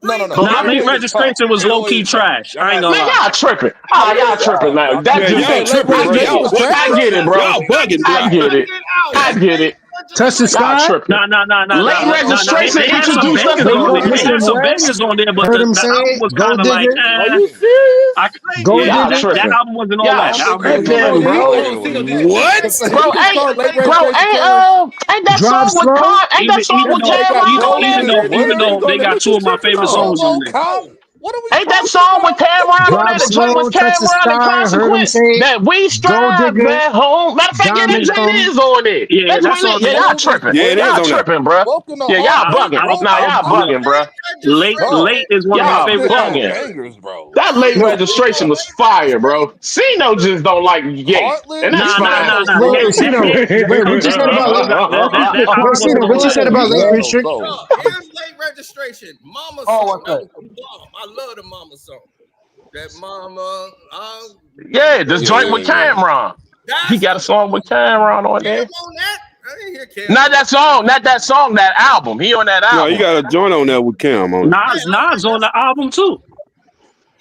No. but Nah, let me, late Hellboy is tough. registration was low Hellboy key is tough. trash. Y'all I ain't gotta gonna man, give lie. it y'all that. tripping. Oh, y'all tripping, Y'all man. That Man, tripping. just y'all ain't. late I get registration. it. Y'all I bugging. get it, bro. Y'all bugging, I bro. get it. I get it. Touch the Y'all sky. tripping. Late registration They had some introduced us bangers to Heard, on there. They Lupe. had listen, some West. bangers on there, but Heard him the say album it. was kind Gold of like, digger. Are you serious? Gold Y'all digger. that tripping. album wasn't all Y'all that. The album wasn't all tripping, that. bro. Hold on, Cino, What? Bro, you just called late registration trash? ain't that Drive song with slow. Ain't that song Even with That though, boy got Cameron on gold even there? digger though, even Twitter. though they Nigga, got what two you of my tripping favorite on? songs Come on on, there. Kyle. What are we Ain't that talking song with about? Cameron on Drive there? The joint slow. with Touch the Cameron and sky. Heard him Consequence say it. that we Gold strive digger. at home. Matter of fact, yeah, that Diamonds joint come. is on there. Yeah, That that joint is, song yeah, is. y'all Gold is tripping. Yeah, it is Y'all on there. tripping, bruh. welcome to Yeah, y'all heartbreak, bugging. bro. Nah, Stop y'all talking. Look, bugging, bruh. Dog. late is one of my Y'all favorite This songs. some bugging. bangers, bro. That late No, registration was fire, bro. Cino just don't like Ye, and Heartless? that's Nah, He nah, got fine. nah, no nah. wait, Hit, wait, soul. that Cino. hit, Wait, what you said about late? that Wait, album Cino, wasn't what all you that. said about He late got restriction? no soul. Here's late registration. Mama Oh, song. what's That that? was a bomb. I love the mama song. That mama, mama Yeah, the go joint Yeah, with away. yeah. Cameron. He That's got the a song with Cameron on Cam there. on that. I didn't hear Cam Not on that song, not that song, that album. He on that No, you album. got a joint on there with Cam on it. that. Nas on the album too.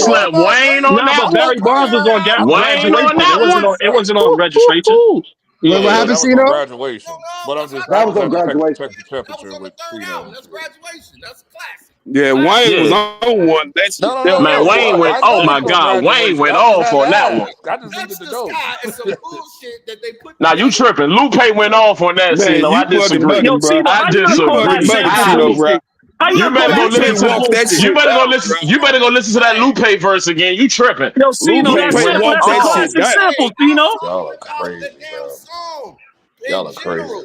slept Wayne on Nah, that but one. Barry Bonds was on Wayne on graduation. It that wasn't one. on. It wasn't on registration. Wait, what Yeah, happened, that was on Cino? graduation. But I'm just That I was just on had to graduation. check the temperature with Cena and That's shit. graduation. That's classic. Yeah, Wayne was Yeah. on one. That shit Man, definitely Wayne went. I Oh know my it's on God, Wayne graduation. went I just off had to on that one. ask. I just needed to Gangsta know. Sky is some bullshit that they put Now you together. tripping. Lupe went off on that, man, Cino. I you fucking disagree. Yo, bugging, bro. Cena, I how you not You call that fucking disagree. bugging, sample Cino, bro. bullshit? How you You not call better go that Lupe listen sample to. walked that bullshit? You shit better go down, listen. bro. You better go listen to that Lupe verse again. You tripping. Yo, Lupe Cino, that Lupe went sample, walked that's a that off. shit classic down. sample, Hey, I'm Cino. Y'all talking are about the crazy, damn bro. song in Y'all are crazy. general.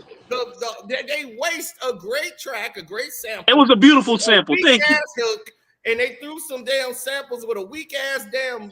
They waste a great track, a great sample, It was a beautiful a sample. weak Thank you. ass hook, and they threw some damn samples with a weak ass damn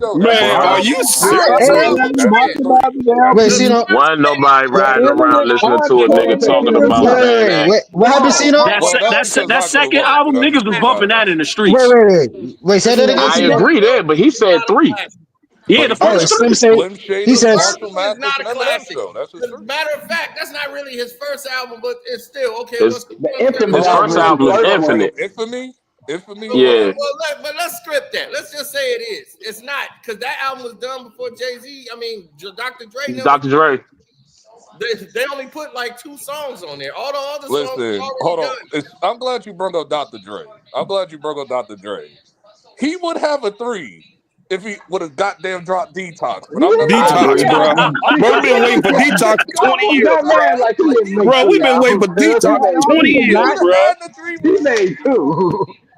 Yo, that's Man, what are Bruh. you album All right, serious, so Hey, bro? okay. wait, The see Wasn't no. first nobody nigga, riding around listening to a nigga talking about Wait, a wait, bad wait, act. wait. What hold happened, on, Cino? hold Well, on. that's because That I could second rap, but album, that's niggas was besides bumping the that point. in the Wait, streets. wait, wait. Wait, say that again, I Cino. agree there, but he said 3. Yeah, But the he said Oh, first that's Slim three. say Slim he Shady, The says. first Marshall one is Mathers, not and a Eminem classic. show. That's his As a three. matter of fact, that's not really his first album, but it's still okay. What's his the The point? infamous his first album is his album is first one. Infinite. Infamy, Yeah, But let's script that. Let's just say it is. It's not because that album was done before Jay-Z. I mean, Dr. Dre and them was Dr. Dre. they only put like 2 songs on there. All the other songs were Listen, already hold on. done. I'm glad you brought up Dr. Dre. I'm glad you brought up Dr. Dre. He would have a 3 if he would have goddamn dropped Detox, but I'm never I gonna Detox, agree. give him bro. that. See, Bro, we've been waiting for Detox for 20 Capo years, got bro. mad like he didn't make Bro, we've 3 been waiting for albums, Cuz. He Detox made, for 20 he did years, not. He was bro. riding the 3 He wave. made 2.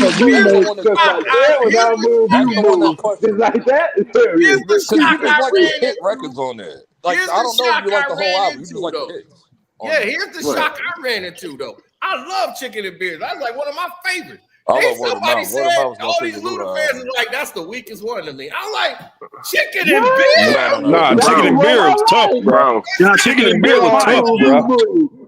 fuck me, That's the man. one that Just caught like the. that, when I move, That's you the one that move. caught. Just like that. Here's the Because shock you just I like the ran hit into. records on there. Like Here's I the don't know if shock you like I the whole ran album. You just into like the though. hits. Yeah, here's the What? shock I ran into though. I love Chicken and Beers. That's like one of my favorites. I They love Word of somebody Mouth. Word of said Mouth is my all these favorite Luda Luda fans album. are like that's the weakest one to me. I'm like Chicken and What? Beers. No. Nah, That's Chicken the and one Beer I is tough, like. bro. Yeah, Chicken Chicken and and Beer Beer was was I fire. tough, move, bro. you move.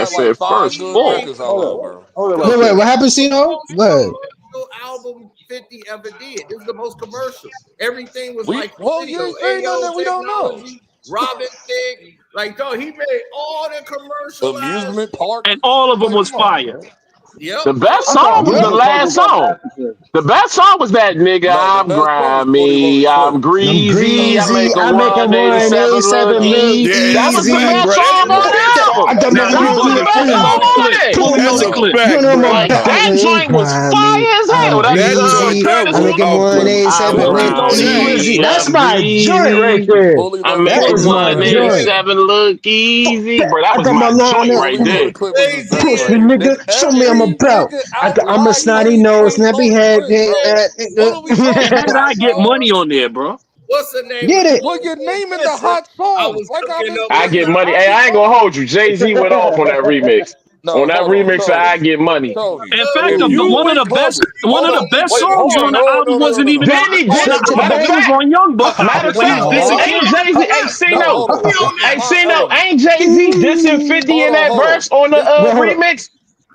had said like 5 first good four. records out loud, bro. Hold on Because real Wait, quick. what happened, Cino? Go ahead. commercial album 50 ever did. This is the most commercial. Everything was You like a video. ain't saying nothing AO that we don't know. technology, Robin Thicke, like dog, he made all the commercialized. Amusement park. And all of them Like, was come on, fire. man. Yep, The best I song thought was Yep. the Amusement Park last was that song. massacre. The best song was that nigga, No, the I'm best part was 40 grimy, Loaded I'm Clip. I'm greasy, I make greasy. a I make a 187 look 187 look easy. Yeah, That was the easy. best bro. song That's on the album. I got Now my That you was the bugging. best Fully song loaded on clip. it. Fully that's loaded a clip. you fact, know bro. my Like that body joint was grimy. fire as hell. I'm That That joint, greasy. that I'm was making a I'm 187 Fully look loaded clip. easy. grimy, That's I'm my joint right greasy. there. Fully I Loaded make That a Clip is was my badass. joint. 187 look easy. Bro, that I was got my my line joint up. right Fully there. Loaded Clip was his best Push me, record. nigga. Show me I'm Every about. nigga out I'm a why you snotty ain't nose, say snappy Loaded head. Clip, bro? What are we It talking had about, I get bro? money on there, bro. what's the name of Get the it. Well, you're naming the Listen, hot I songs was like I've cooking been up I with saying. get the money. I Hey, get I ain't gonna hold you. Jay-Z went off on that remix. On no, that hold on, remix, I Tony. get money. Tony, In fact, if you one of would the best cover, hold on, wait, songs hold on on, the no, album no, no, no, wasn't no, even no. on Didn't he? on Didn't the he? Matter of album. It was fact, on Young Buck matter album of when he fact, was dissing ain't Camp. Jay-Z, hey, No, C-No, hold on. This is hey, my C-No, element. ain't Jay-Z dissing 50 in that Hold on. verse on the This Well, hold on. remix?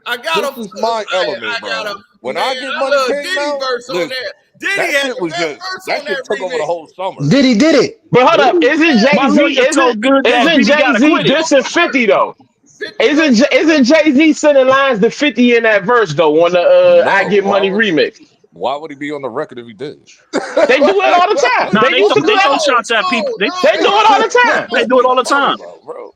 I got this is my element, got a bro. When man. I Get Money I love came Diddy out, verse on listen, there. Diddy that had shit the was best just verse that on that shit took over remix. the whole summer. Did he did it? But hold up, isn't My Jay-Z, lawyer so good that isn't Diddy got Jay-Z acquitted. dissing 50 though? 50 verse. Isn't Jay-Z sending lines to 50 in that verse though on the I No, Get Money remix? why would he be on the record if he did? They do it all the time. Nah, They used to do they that throw all. shots at people. No, They do it all the time. They do it all the talking time. about, bro?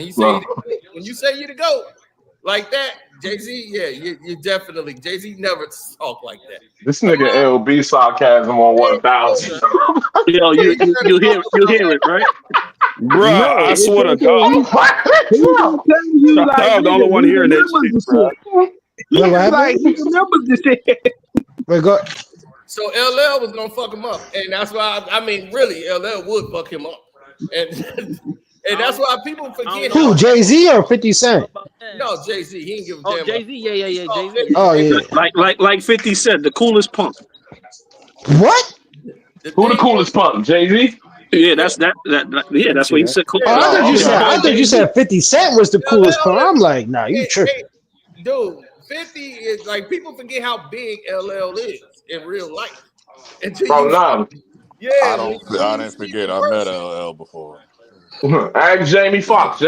When you say No. you the GOAT like that, Jay-Z, yeah, you definitely Jay-Z never talk like that. This nigga LB sarcasm on 1000. Yo, you hear it, right? Bruh, No, I it's swear to okay. God. He gonna tell you like, I'm the only nigga, one he hearing that remembers shit, the bruh. shit. Wait, what He's like, happened? he remembers the shit. Wait, go. So LL was gonna fuck him up, and that's why I mean, really, LL would fuck him up, and and that's why people forget how. Who, Jay Z or 50 Cent? No, Jay-Z, he didn't give a Oh, damn. Jay Z, yeah, He saw Jay Z. 50 Oh and yeah. Like 50 said, the coolest punk. What? the Who the thing coolest punk? Jay-Z? Yeah, yeah, yeah, that's what he said. Oh, I thought Oh, you okay. said. I Punk thought you Jay-Z. said 50 Cent was the coolest punk. I'm like, nah, you tripping. dude, 50 is like people forget how big LL is in real life until Bro, you. nah. Yeah, when I he didn't received forget. the I met verse. LL before. Ask Jamie Foxx.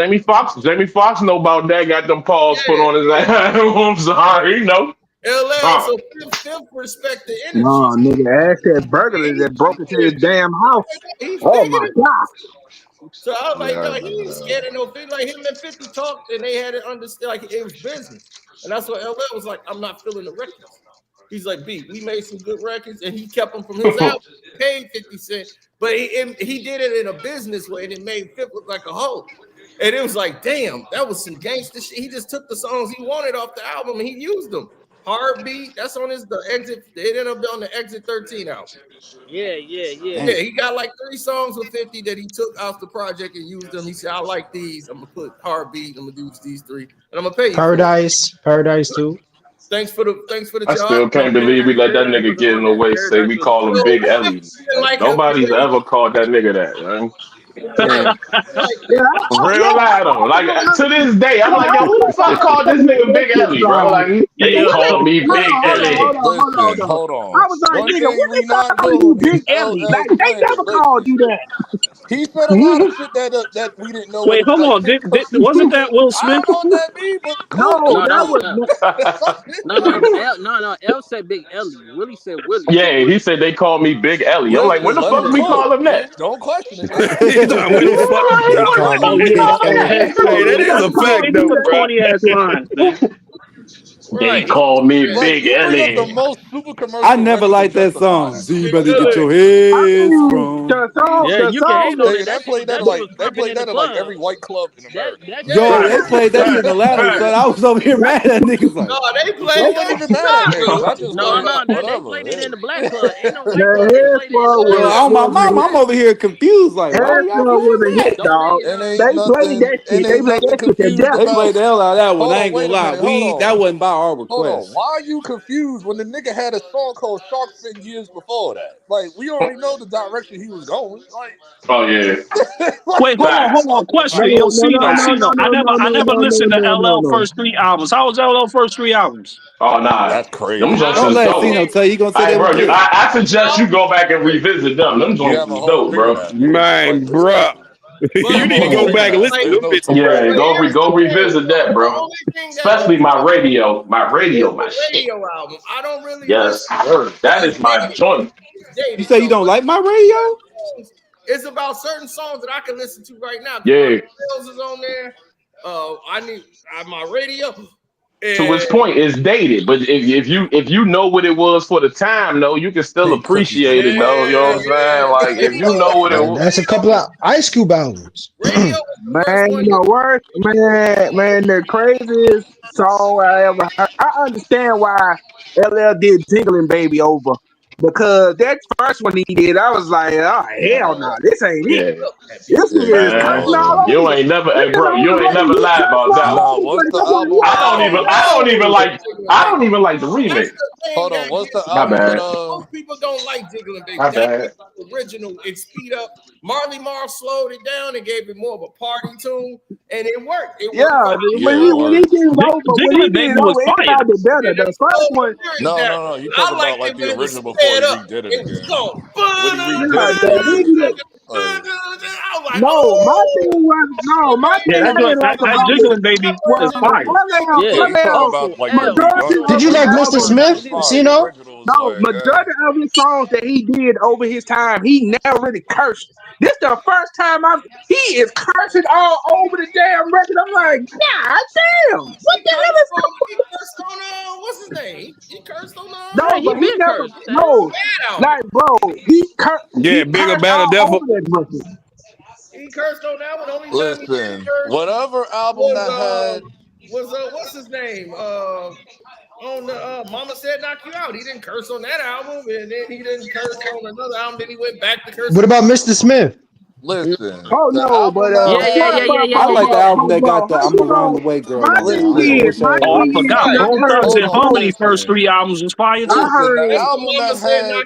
Jamie Foxx know about that. Got them paws put Yeah, on his ass. I'm sorry, you know. LL. Uh, So fifth respect the energy. No, nigga, ask that burglar that broke into his damn house. He's Oh big my in god. So I was yeah, like, I dog, he remember ain't that. scared of no 50. Like him and 50 talked and they had it understood, like it was business. And that's what LL was like, I'm not feeling the records. He's like, B, we made some good records and he kept them from his album, paid 50 Cent, but he did it in a business way and it made 50 look like a hoe. And it was like, damn, that was some gangster shit. He just took the songs he wanted off the album and he used them. Heartbeat, that's on the exit. It ended up on the Exit 13 album. Yeah, yeah, yeah. Yeah, he got like 3 songs with 50 that he took off the project and used them. He said, I like these. I'm gonna put Heartbeat, I'm gonna do these 3, and I'm gonna pay you for it. Paradise too. Thanks for the I job. still can't believe we let that nigga get in the way. Say we call him Big Ellie. Like him the Nobody's way ever called that nigga that, man. yeah, like Yeah, Real loud though. Like to this day, I'm like, yo, who the fuck called this nigga Big Ellie, bro? Like they Yo, called me Big Ellie. Listen, though. hold I on. was like, One nigga, thing when we they not call you doing Big is Ellie, LL like they playing the never called you legacies. that. He said a lot of shit that we didn't know wait, what hold like on. him Wasn't that Will I Smith? don't know what that means, but cool, No, cool, No, that no, was cool. no, no. L said Big Ellie. Willie said Willie. Yeah, he said they called me Big Ellie. I'm like, when Listen, the let fuck him we cook. call him that? Don't question it. Let him He's cook. talking, where the fuck? They call Oh me yeah, Big Ellie. hey, they that's never some called hey, you that's some that. corny ass lines, man. They right. He call me Like Big you bring up the Ellie. most super I commercial never record to liked that justify song. it. So you Big better get Ellie. your I heads mean, from. Yeah, the you can song, hate on Nigga, it. that That shit like was popping in the at like club. every white club in America. That shit was Yo, Yeah. they popping. played that shit in Atlanta, Right. son. I was over here mad at niggas like, No, they I played wasn't that even in mad at Chicago. niggas. I What you just No, talking like no, about? they whatever. played it Yeah. in the black club. Ain't no white club. They the played it in the headphone yo, black on club. my was a mom, hit. I'm over here confused. Like, why y'all Headphone playing was a hit, that? Don't dog. say And They played that shit. They ain't played nothing that shit to confused They death. played about. the hell out of that one. Hold I on, ain't gonna wait a lie. minute. Hold That on. wasn't by our Hold on. request. Why are you confused when the nigga had a song called Shark Fin years before that? Like we already know the direction he was going. Like Oh yeah, what Wait, are you facts. hold on. talking No, Question, about? yo, no, no, Cino, no, no, Cino. no, no, I no, never no, no, listened to no, no, LL no. first 3 albums. How was LL first 3 albums? Oh nah, That's them crazy. joints Don't is let dope. Cino tell you. He gonna say Hey, they bro, was good. I suggest you No, go back and revisit them. Them You joints have a is whole dope, thing of bro. that. Man, bruh. You You have a need to whole go thing of back and that. listen to There's them no bitches. talking Yeah, about that. here's the go thing, revisit that, though. The bro. only thing that Especially makes my it radio, is my the shit. radio album. I don't really listen Yes, sir. to That it's is my dated. joint. It's You dated say you though, don't but like my radio? it's about certain songs that I can listen to right now because my Yeah. sales is on there. I need my radio. To And his point, it's dated, but if you know what it was for the time, though, you can still Big cookies in appreciate the it, though. You know what yeah, I'm saying? Like if you know what it Man, was. that's a couple of Ice Cube albums. radio was the first Man, one the worst, man, the craziest song I ever heard. I understand why LL did Jiggling Baby over. Because that first one he did, I was like, oh, hell no, this ain't it. Yeah, This Yeah, nigga you is ain't cursing wrong man. with all that. You over. ain't never, This hey, nigga bro. on You the ain't radio, never he lied cursed about that all one. Nah, over, but what's it the just wasn't album his that song. I don't even like, I don't even like the That's remix. the thing hold on, that what's gets the me. My album that bad. Most people don't like Jiggling Baby. My That bad. was the original. It speed up. Marley Marl slowed it down and gave it more of a party tune, and it worked. It Yeah, worked for Yeah, it when he works. did it over, when he Jiggling did Baby it was over, fire. everybody did better. it The first slowed the one, lyrics No, down. no, no. You I talking about liked like it the when it was original before sped he up. redid it It was again. going. When he yeah, redid it the, he again. did, Like, I was like, no, my thing oh, was, no, my Yeah, thing that I joint, didn't like that about it Jiggling Baby is was fire. yeah, you talking LL, Listen, about like the L. majority redone Did of you his like version. Mr. That albums. shit was Smith, fire. The Cino? original was No, like, majority of his songs that he did over his time, he never really cursed. This the first time he is cursing all over the damn record. I'm like, God damn, what he the hell cursed is on, going he cursed on, what's his name? He cursed on, No, Yeah, he but he been never, cursed. What the hell? no, Bad album. like, bro, he he cursed all all over over that record. He cursed on that one. Only time he didn't listen, curse whatever album was that had what's his name? On the Mama Said Knock You Out. He didn't curse on that album, and then he didn't curse on another album. Then he went back to What cursing. about Mr. Smith? listen, Oh the no, album but that Yeah, yeah, yeah, had yeah, yeah, I yeah, like yeah, the yeah. album that got the I'm Around the Way Girl my on there. thing I listen, is, wish I had Oh, I it. forgot. Right. Bone hold Thugs and on, Harmony first listen. 3 albums was fire I too. Listen, the heard, That's the album Mama that Said had Knock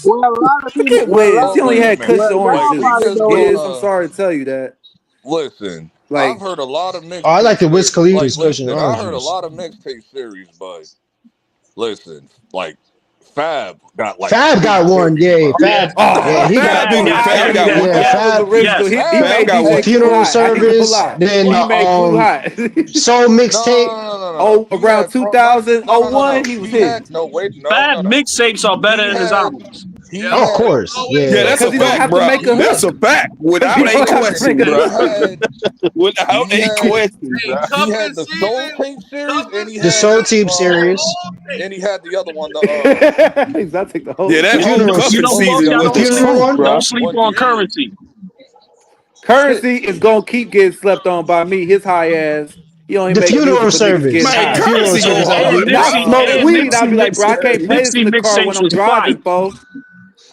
Well, a lot of Look people. at Well, a Wiz. lot. He But only wait a had Kush minute. Well, y'all oranges. probably Niggas know this. Giz, I'm gonna sorry to tell you that. listen. I've Like, heard a lot of Oh, I mixtape like the Wiz series. Khalifa Like, discussion listen, I heard a oranges. lot of mixtape series, but listen, like Fab got like Fab 3 got one, series, yeah. bro. Fab, oh, yeah, he got Fab Nigga, got one. Fab yeah, got yeah, one. Yeah, yeah, Fab was Fab. original. yeah. He Fab Fab made got The one. DJ Clue funeral hot. I ain't gonna service, lie. then He made Clue hot. soul No, mixtape. no. Oh, He around had no, no, no, 2001, no. he was He had hitting. no. Wait, no, Fab no, no. mixtapes are better He than his had albums. he Oh, of had course, Yeah, yeah. that's a Because he don't fact, have to bro. make a That's hook. a fact. He Without a don't have to listen. make a question, He bro. hook. had Without he a had question, bro. he had the Soul Tape series, The Soul Team series, and he had the other one. He's not take the Yeah, whole that the thing. whole funeral, You cuffing know Hold what? on, season y'all. the was Don't the sleep funeral on truth, it. one. bro. Don't sleep One on through three. Currency. Shit. Currency is gonna keep getting slept on by me. His high ass. He only The make music funeral for niggas getting service. Man, The high. funeral currency go service, Hey, hard, LB. If I bro. smoke weed, I'll be like, bro, I can't play this in Nipsey the car when mixtapes I'm was fire. driving, folks.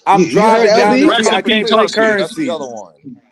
I'm You heard driving down the LB? Rest street. in I peace, can't play Currency. Hustle. That's the currency. other one.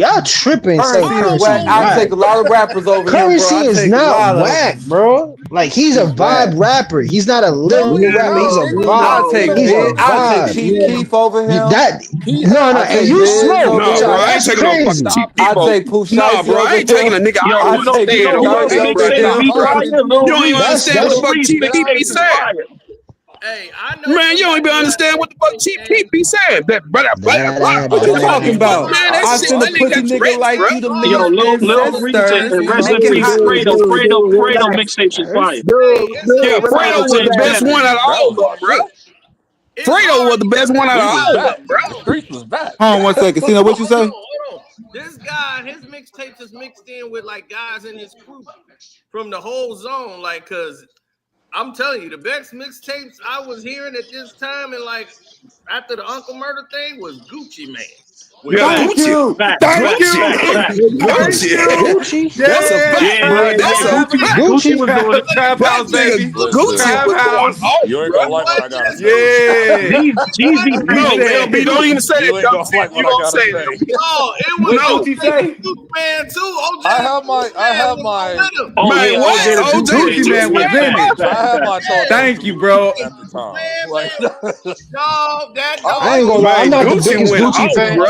y'all tripping saying Currency is Currency whack. is I take whack. a lot of rappers over him, bro. Currency I is take a not lot of whack, them. bro. Like he's a He's vibe whack. rapper. He's not a No, lyrical he's rapper. He's a not, nigga. I'll vibe. take He's a Biz. I'll take vibe. Chief Keef over him. That He no, has no, I and take you been. Biz smoke, over No, bro, child. I him. ain't That's taking no fucking crazy. cheap I people. take Pooh Nah, Shiesty bro, I over ain't taking a him. nigga Yo, I I you know, take you understand, know who bro. else Lucario Hey, bro, over mixtape chill, him. be bro. fire? Lil You don't even Reese. That's understand what the Lil that's fuck Reese Chief Keef be mixtape is saying. fire. Hey, I know Man, you don't even somebody that understand what the fuck mixtape Chief Keef game. be saying. That blah blah blah da blah. da What I you What you heard da what talking talking he about, about? said. man? I That I ain't shit, send a that lying. nigga pussy got nigga Tourette's, like bro. you the Yo, mixed Lil Reese ancestors. and Make Resident it Reese hot. Fredo Dude, mixtapes is fire. dude, Hey, it's Yeah, a what I Fredo Fredo was was the takes at? best that. one out of That all of was them, my bro. shit. it's Fredo was hard the to best one out We of was all of back. them, bro. The streets was back. Hold on one second. See now what you say? hold on. This guy, his mixtapes is mixed in with like guys in his crew from the whole zone. Like, cause I'm telling you, the best mixtapes I was hearing at this time and like after the Uncle Murder thing was Gucci Man with Yeah, Thank Fat. Gucci. you. Facts, Thank facts, Gucci. facts, you. facts. Thank Gucci. you. Gucci. That's a Yeah. fact, Yeah, bro. yeah, Trap, That's yeah. a trap, fact. Gucci was Gucci. doing it. trap That house, nigga baby. Gucci Listen, Trap was going house. off, you ain't bro. gonna like what Boy, I gotta just say. Yeah. Jeezy had He No, said, LB, don't mixtapes. even say that You ain't dumb gonna shit. like You what I gonna gotta say say. it, LB. no, it was what No. Gucci say? Juice Man too. OJ I and have my Juice I Man have was on my with him. Oh Man, yeah, what? OJ the OJ Juice the Man. Gucci Yeah, Juice Man yeah, was Man? in facts, it. What? facts, I have my facts. thoughts on Thank you, Juice bro. at the time. Man, Like dog, that I ain't dog gonna lie. I'm Man, not the Gucci biggest went Gucci off, fan. bro.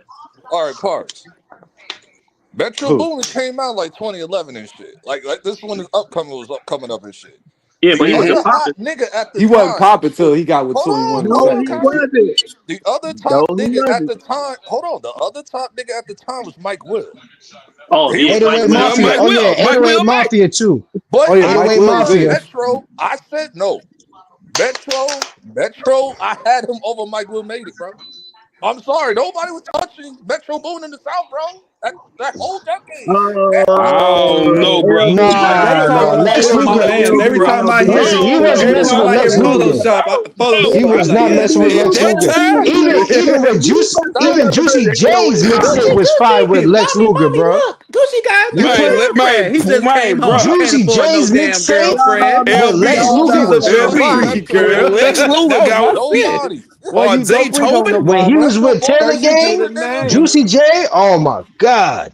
All right, Parks. Metro Who? Boomin came out like 2011 and shit. Like this one is upcoming was coming up and shit. Yeah, The but he Yeah, wasn't other hot popping. nigga at the he wasn't time popping till was he got with hold 21 on, and No, hold on, he Second. Kazi. wasn't. The other No, top he nigga at wasn't. the time, hold on, the other top nigga at the time was Mike Will. Oh, He he was Mike 808 cool Will. Mafia. too. Mike Oh yeah, Will. Mike 808 Will, Mike. Mafia too. But Oh yeah, I Mike 808 Will was told Mafia. there. Metro, I said no. Metro, I had him over Mike Will made it, bro. I'm sorry, nobody was touching Metro Boone in the South, bro. That whole decade. I don't know, bro. That They Nah, was told no, him that to Lex chill was my Luger. mans. decade, Every time bro. I hear, Listen, he wasn't every messing time with I Lex hear Luger. Photoshop, He Photoshop, I was be like, not yeah, messing with this Lex nigga Luger. turning. Even with Juicy J's mixtape was fire with Lex Luger, Mommy, bro. look, Gucci got a You new put girlfriend. He just came home. He Bruh. can't Juicy afford no J's damn mixtape girlfriend. with Lex LB. Luger Nobody was was touching fire. LB. LB, Metro girl. Lex Boomin. Luger That was got my shit. Nobody. Well, on you don't preach on Daytona. the When he was Metro with Boomin Taylor that shit to Gang, the introduced niggas. name. Juicy J, oh my God.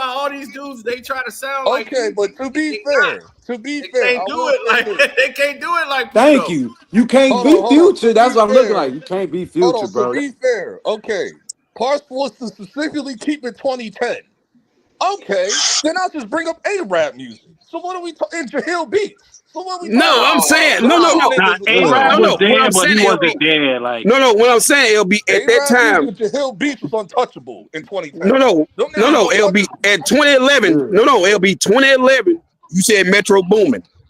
why all these dudes they try to sound like Okay, Future. but to be fair, They can't I do will it say like this. they can't do it like Thank Pluto. you. You can't be Hold on. Future. To That's be what I'm looking fair, like. You can't be hold Future, on. To bro. be fair, okay. Parks was to specifically keep it 2010. Okay, then I'll just bring up A-Rap music. So what are we talking? Jahil Beats. So what are we No, talking I'm about? saying Them two Nah, niggas is A-Rap no, was no. untouchable. What I'm there, but saying, he LB. wasn't there. Like, No. What I'm saying, LB, at that A-Rap music time, with Jahil Beats was untouchable in 2010. no, no, Them no, niggas no, was LB. untouchable. At 2011, Yeah. no, LB, 2011, you said Metro Boomin.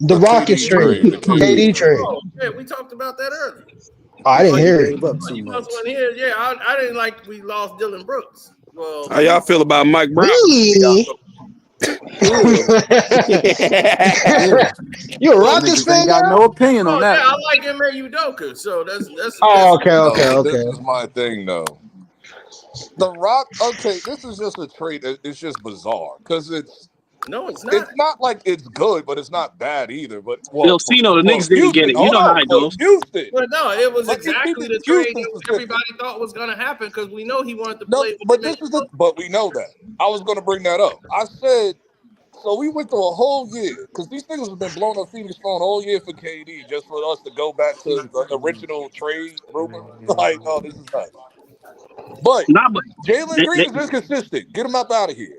The The Rockets KD trade, trade. The KD KD trade. trade. Oh, yeah, we talked about that earlier. Oh, I Oh, didn't you hear it. gave up Oh, too you much. must want to hear. Yeah, I didn't like we lost Dylan Brooks. Well, How y'all feel about Mike Brown? Me? Ew. Ew. You a Rockets Niggas ain't fan got now? no opinion on oh yeah, that I one. like Ime Udoka. So Oh, that's okay, okay, No, but this okay. is my thing though. The Rock. Okay, this is just a trade. It's just bizarre because no, it's it's not. not like it's good, but it's not bad either. But Yo, well, Cino, the for Knicks didn't get Houston, it. You hold know how on, it for goes. Houston. Well, no, it was Let me keep exactly it the trade Houston that specific. everybody thought was going to happen because we know he wanted to No, play with but Ime this is the. Udoka. But we know that. I was going to bring that up. I said so. We went through a whole year because these niggas have been blowing up Phoenix phone all year for KD just for us to go back to the original trade rumor. Like, oh, this is nuts. But Nah, but Jalen they, Green they, is inconsistent. Get him up out of here.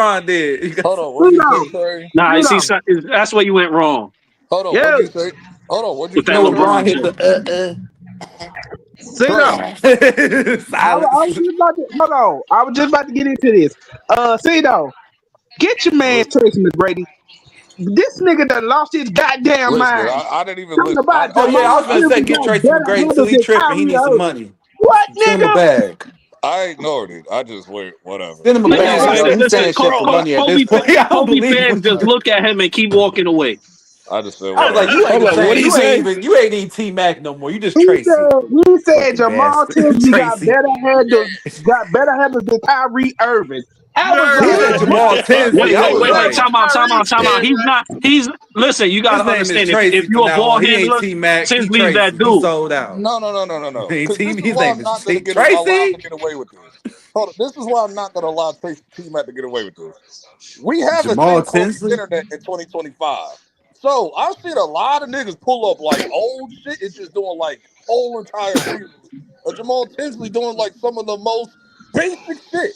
LeBron did. Hold on, what You did you know, say, Trey? Nah, you see, know. that's where you went wrong Hold on, what Yeah, did you say? Hold on, what did with you that You say, know, Trey? LeBron LeBron hit shit. the see Trey, though. I silence. was just about to hold on. I was just about to get into this. See though, get your man Tracy McGrady. This nigga done lost his goddamn listen, mind. I didn't even Talking listen. about Oh yeah, I Jamal was gonna say Tilly get got Tracy better McGrady until handles he than tripping. He Kyrie needs some Irving. money. What Send him a nigga? bag. I ignored it. I just went, whatever. Send him a Listen, But bag, no, yo. He's listen, saying shit for money at this Kobe, point. I don't Kobe believe fans what you just do. look at him and keep walking away. I just said I was like, whatever. you ain't Hold the on, what same. did he say? You ain't even T Mac no more. You just He Tracy. said Fucking Jamal bastard. Tinsley Tracy. got better handles than Kyrie Irving. I was He like, said Yeah, Jamal what? I Tinsley. said I Wait, was wait, wait. like, Time out, time out, time out. He's listen, you his gotta name is understand if Tracy you're from a now ball on. He ain't handler, T Mac. He Tinsley's that Tracy. He dude. sold out. no. He ain't Because T. this is His why name I'm is not gonna allow him Tracy. to get away with this. Hold on, this is why I'm not gonna allow T Mac to get away with this. We have a Jamal thing called the Tinsley. internet in 2025. So I've seen a lot of niggas pull up like old shit. It's just doing like whole entire reels of Jamal Tinsley doing like some of the most basic shit.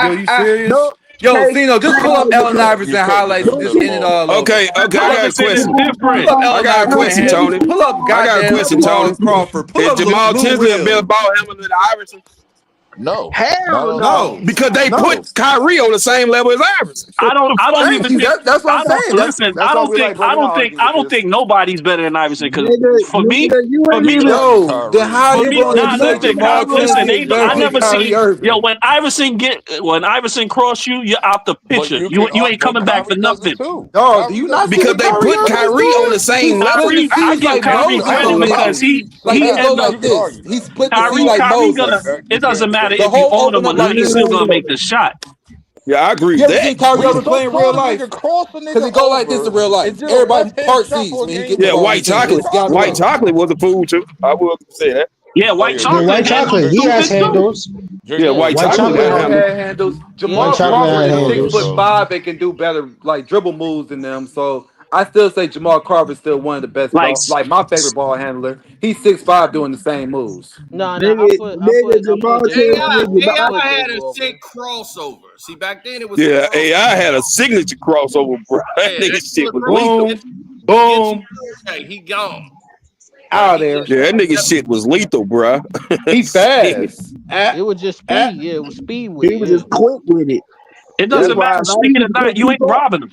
Yo, you serious? No, Yo, K, Cino, just pull up Allen You Iverson cooked highlights them. and You just cooked them end it all. all over. Okay, I got a Iverson is question. Pull different. up I Allen got a Iverson question, handles. Tony. Pull up I got a goddamn question, Jamal Tony. Crawford. Pull Is up Jamal Lou Tinsley a better Will. ball handler than Iverson? No, not hell at no. all. No, Because they no. put Kyrie on the same level as Iverson. I don't Thank even you. think That's what I'm I don't saying. listen. That's why we like breaking down I arguments. don't think nobody's better than Iverson because Nigga, you for ain't me, even Probably Yo, then Kyrie. how for you me, gonna nigga, just say listen, nigga, Jamal listen. Tinsley is better I than never Kyrie seen Irving? when Iverson cross you, you're out the But picture. you can, You ain't but coming back for Kyrie does it nothing. too. Dog, do Kyrie you does not it see Because what too. they Kyrie put Irving is Kyrie on doing? the He's same level splitting as the Kyrie, I C's give like Iverson. Kyrie Moses I ain't credit on gonna the lie. because post. Like he it ends go up. You like can this. argue. He split the C Kyrie, like Kyrie gonna. Moses. That you It doesn't can't matter say The if you whole own him open or up not. like He's this. still gonna make the shot. Yeah, I agree You with ever that. seen Kyrie we Irving just play in real saw the nigga life? cross the Cause nigga it go like this in over real and life. did a Everybody left hand part shot C's for a when he game get the Yeah, ball in winner. the white team. He He chocolate. scout probably the White room. chocolate was a fool too. I will say that. Yeah, oh White yeah, Yeah, Jay White Chocolate Jay handles chocolate. He stupid has too. handles. Yeah, Jay white Yeah, White Jay chocolate chocolate got Jamal handles. handle. had handles. White Jamal chocolate Crawford had is handles. 6'5" and can do better like dribble moves than them. So I still say Jamal Crawford is still one of the best like ball, like my favorite ball handler. He's 6'5" doing the same moves. Nah. Nigga, nigga, I Jamal put J Tinsley AI Ball. is I AI put about J had a Ball, sick man. crossover. See, back then it was some Yeah, crossover. AI had a signature crossover, bro. That Yeah, nigga that shit killer was cross. lethal. Boom, He get you. boom, Hey, he gone. Like out of he there. just Yeah, that nigga shit was lethal, bro. He Shit. fast. at, It was just at, speed. Yeah, it was speed with he it. was Yeah. just quick with it. it That's doesn't Yep. why matter a lot of speed or people not. couldn't You keep ain't up. robbing him.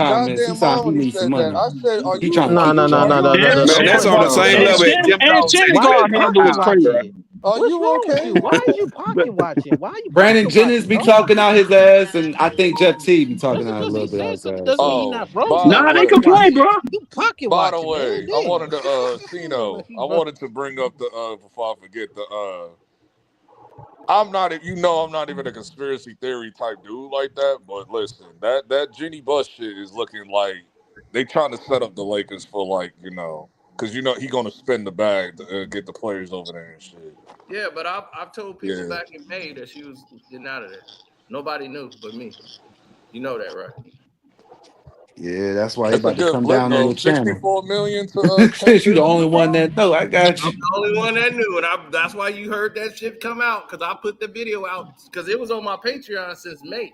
comments. He goddamn sounds mind he when he needs some said that. money. I said, "Are He you trying to No, keep no, the no, no, channel. no, no, And no, Man, no. Shin that's Hold on the on, same and level hold as Shin Jim on. and Jones Shin said he Why let you guard it drop handle pocket was out. crazy. watching? Are What's you wrong with you? okay?" Why is you pocket watching? Why are you Brandon pocket Jennings watching, be bro? talking out his ass, and I think Jeff T be talking Just out a because little he bit out said his something ass. doesn't So mean he's Oh, not wrong. by You the Nah, they pocket can way, play, watching. bro. You pocket by the watching, man. way, I Damn. wanted to Sino, I Bro. wanted to bring up the before I forget I'm not I'm not even a conspiracy theory type dude like that, but listen, that Jenny Buss shit is looking like they trying to set up the Lakers for like, because he gonna spend the bag to get the players over there and shit. Yeah, but I've told people Yeah. back in May that she was getting out of there. Nobody knew but me. You know that, right? yeah, that's why he That's a about to good come flip down on though. your channel. 64 million to 10 Since you the million. only one that know, I got I'm you. the only one that knew, and that's why you heard that shit come out because I put the video out because it was on my Patreon since May.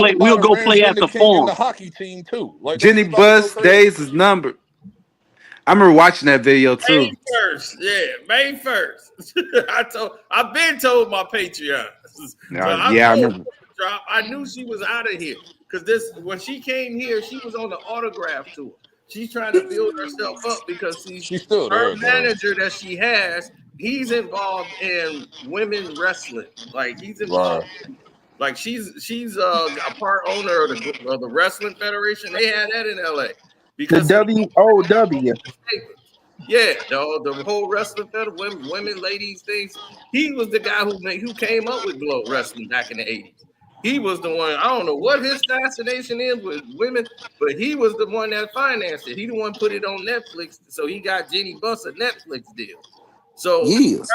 play. We'll Alabama go Rams play been at the the king in the farm. hockey team too. Like they Jenny was about to go Bus crazy. days is numbered. I remember watching that video too. May 1st, yeah, May 1st. I've been told my Patreon. So I Yeah, I know remember. drop. I knew she was out of here because when she came here, she was on the autograph tour. She's trying to build herself up because She's still her there, though. manager that she has, he's involved in women wrestling. Like he's Right. involved. Like she's a part owner of the wrestling federation. They had that in LA The because see, WOW. yeah, the whole wrestling federation, women, ladies things. He was the guy who came up with Glow Wrestling back in the 80s. He was the one. I don't know what his fascination is with women, but he was the one that financed it. He the one put it on Netflix, so he got Jenny Buss a Netflix deal. So Yes.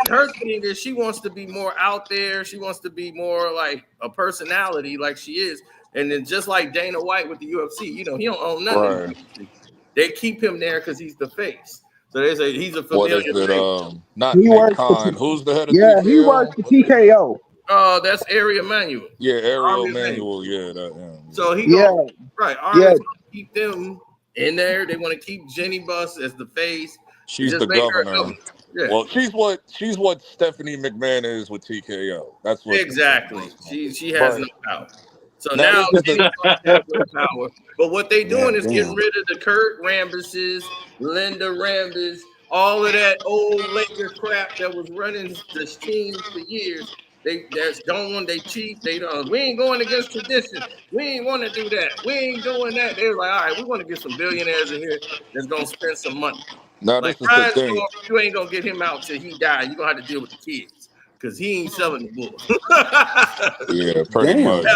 her thing is she wants to be more out there. She wants to be more like a personality, like she is. And then just like Dana White with the UFC, he don't own nothing in the Right. UFC. They keep him there because he's the face. So they say he's a What familiar is it? face. Not He Nick works for Khan. Who's the head of yeah, he works TKO? for TKO. That's Area Manual. Yeah, Ariel Army Manual. Manuel. Yeah, that. Yeah. So he Yeah, gonna yeah. Army's gonna keep them in there. They want to keep Jenny Buss as the face. She's Just the make her a governor. governor. Yeah. Well, she's what Stephanie McMahon is with TKO. That's what. Exactly. She has But no power. So now now this is Jenny the. Buss has no power. But what they doing God is getting damn. rid of the Kurt Rambuses, Linda Rambus, all of that old Laker crap that was running the team for years. They cheat. They don't. We ain't going against tradition. We ain't want to do that. We ain't doing that. They were like, all right, we want to get some billionaires in here that's gonna spend some money. Now Like this is the Ryan thing. Storm, you ain't gonna get him out till he die. You're gonna have to deal with the kids because he ain't selling the bulls. Yeah, pretty Damn. much.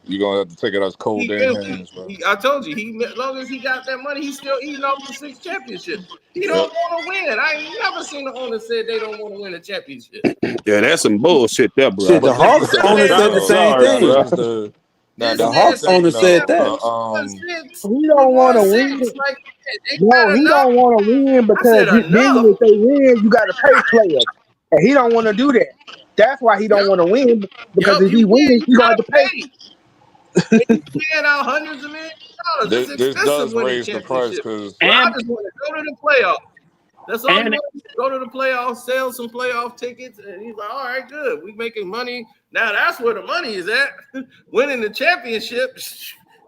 You're gonna have to take it out cold He dead empty. hands, bro. I told you, as long as he got that money, he's still eating off the 6 championships. He Yep. don't want to win. I ain't never seen the owner say they don't want to win a championship. Yeah, that's some bullshit there, bro. Shit, the But this is Hawks the owner thing, said the though. same Sorry, Now thing. this bro. is the. Now This The this is man the Hawks said thing, owner the said though. that. championship won six. He We don't want won to six. win. Like, ain't No, that he enough? don't want to win I because said then enough. if they win, you got to pay players, and he don't want to do that. That's why he Yep. don't want to win because if You he win, wins, you he gonna have gotta to pay. pay. And you paying out hundreds of millions of dollars. It's this expensive does winning raise the price championships. because Well, I And just want to go to the playoffs. That's all you and want to do. Go to the playoffs, sell some playoff tickets, and he's like, all right, good. We making money. Now that's where the money is at. Winning the championship.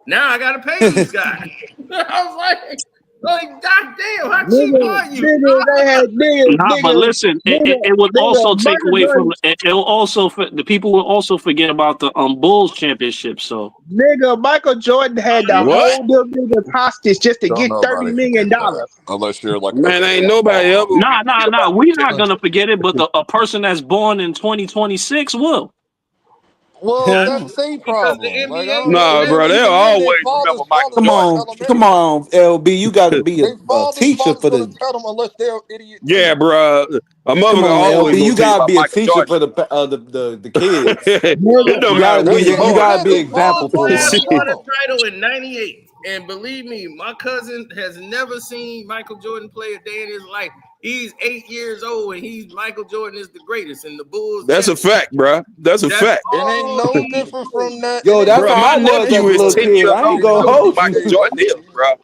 Now I gotta pay these guys. I was like, God damn, how cheap Nigga, are you? nigga, they had nah, but listen, it would also take Michael away from Jordan, it will also the people will also forget about the Bulls championship. So Michael Jordan had to What? hold them niggas hostage just to don't get $30 nobody million. forget that unless you're like Man, ain't a nobody ever moron. gonna forget nah, about no we're not championship. gonna forget it. But a person that's born in 2026 will. Well, that's their Because the problem. Like I NBA don't know. know Nah, And that. bro, then they'll even then, their always remember Michael fathers Come gonna Jordan. tell on, them come anyway. on, LB. You got to be Their a teacher fathers for gonna the. tell them unless they're idiot Yeah, too. bro. A Come motherfucker on, always LB. gonna You tell you gotta about be a Michael teacher Jordan. for the kids. It don't You matter gotta where be. you Bulls You Hell born. gotta yeah, be their example fathers for gonna them. tell Won a them. title in '98, and believe me, my cousin has never seen Michael Jordan play a day in his life. He's 8 years old, and Michael Jordan is the greatest, and the Bulls That's a champion. fact, bro. That's a That's fact. It ain't all no he different knows. from that. It Yo, ain't that's Bro, no how my I different from was as nephew a is little 10 kid. years I ain't old. He gonna know who hold Michael you. Jordan is, bro.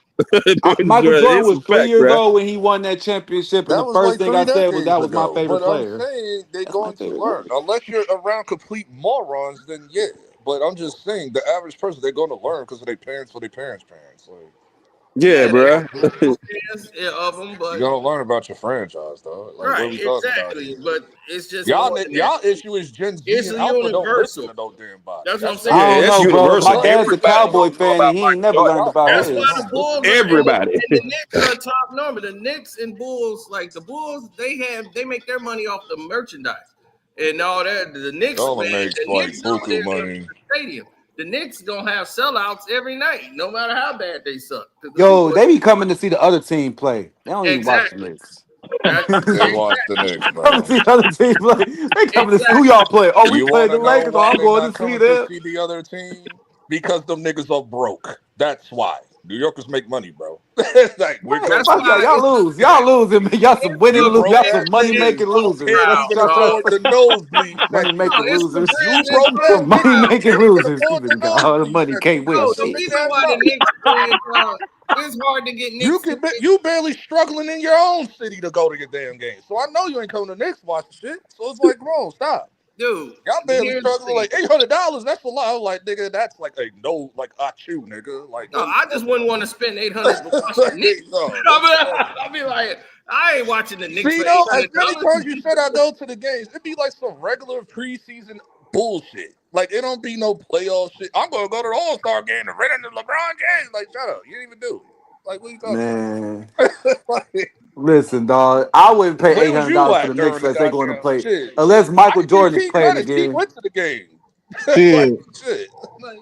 Michael Jordan It's was a three fact, years bro. old when he won that championship, and That the was first like thing I 3 said was that decades was my ago. favorite But I'm player. saying they're That's my going to favorite learn. player. Unless you're around complete morons, then yeah. But I'm just saying the average person they're going to learn because of their parents or their parents. Like Yeah, Yeah, they bro. fans of them, you're but going to learn about your franchise, dog. Like what are right, we talking about exactly. here? But it's just more Y'all, than that. y'all issue is Gen Z It's and Alpha don't listen universal. to no damn body. That's what I'm That's I saying. what it don't Yeah, is. that's know, bro. My universal. dad's a Everybody Cowboy don't know fan, and about he ain't Michael never Jordan. learned about That's why his. the Bulls Everybody. and the Knicks are top number. The Knicks and Bulls, like the Bulls, they make their money off the merchandise and all that. The Knicks, Y'all man, makes the like Knicks out buku there in money. the stadium. The Knicks gonna have sellouts every night, no matter how bad they suck, because the Yo, people they be coming to see the other team play. They don't even watch the exactly Knicks. that They watch the exactly Knicks, Coming to bro. see the other team play. They coming to see who exactly. y'all play. Oh, we You played want the to know Lakers. Oh, why I'm they going to not see coming to them. see the other team? Because them niggas are broke. That's why. New Yorkers make money, bro. Like we're Hey, gonna That's fuck do y'all. why that. Y'all lose. Y'all losing, man. Y'all some winning, You the y'all broke some ass money president niggas making is so losers. can't proud, That's what even y'all dog. trying to afford say. the nosebleed Money No, section. making it's the losers. You president broke so ass Some money niggas proud. making can't even losers. afford the Oh, the nosebleed money section. can't win Shut No, your the shit. big reason ass why the up. Knicks win, it's hard to get You Knicks can tickets. you barely struggling in your own city to go to your damn game. So I know you ain't coming to Knicks watching shit. So it's like, bro, stop. dude. Y'all barely Here's the struggling thing. like $800. That's a lot. I was like, nigga, that's like a no, like I chew, nigga. Like No, that's I just wouldn't want to spend 800 to watch the Knicks. no, I'll be like, I ain't watching the Knicks see, for though, as many $800. times you said I go to the games, it'd be like some regular preseason bullshit. Like it don't be no playoff shit. I'm gonna go to the All-Star game and rent in the LeBron game. Like, shut up. You didn't even do it. Like, what are you talking Man, about? Like, listen, dog. I wouldn't pay where eight was hundred you dollars for at the Knicks during the unless they going to goddamn play. shit? Unless Michael I see Jordan is T playing Grannis. T again. went to the game. Shit, Like, shit. Like,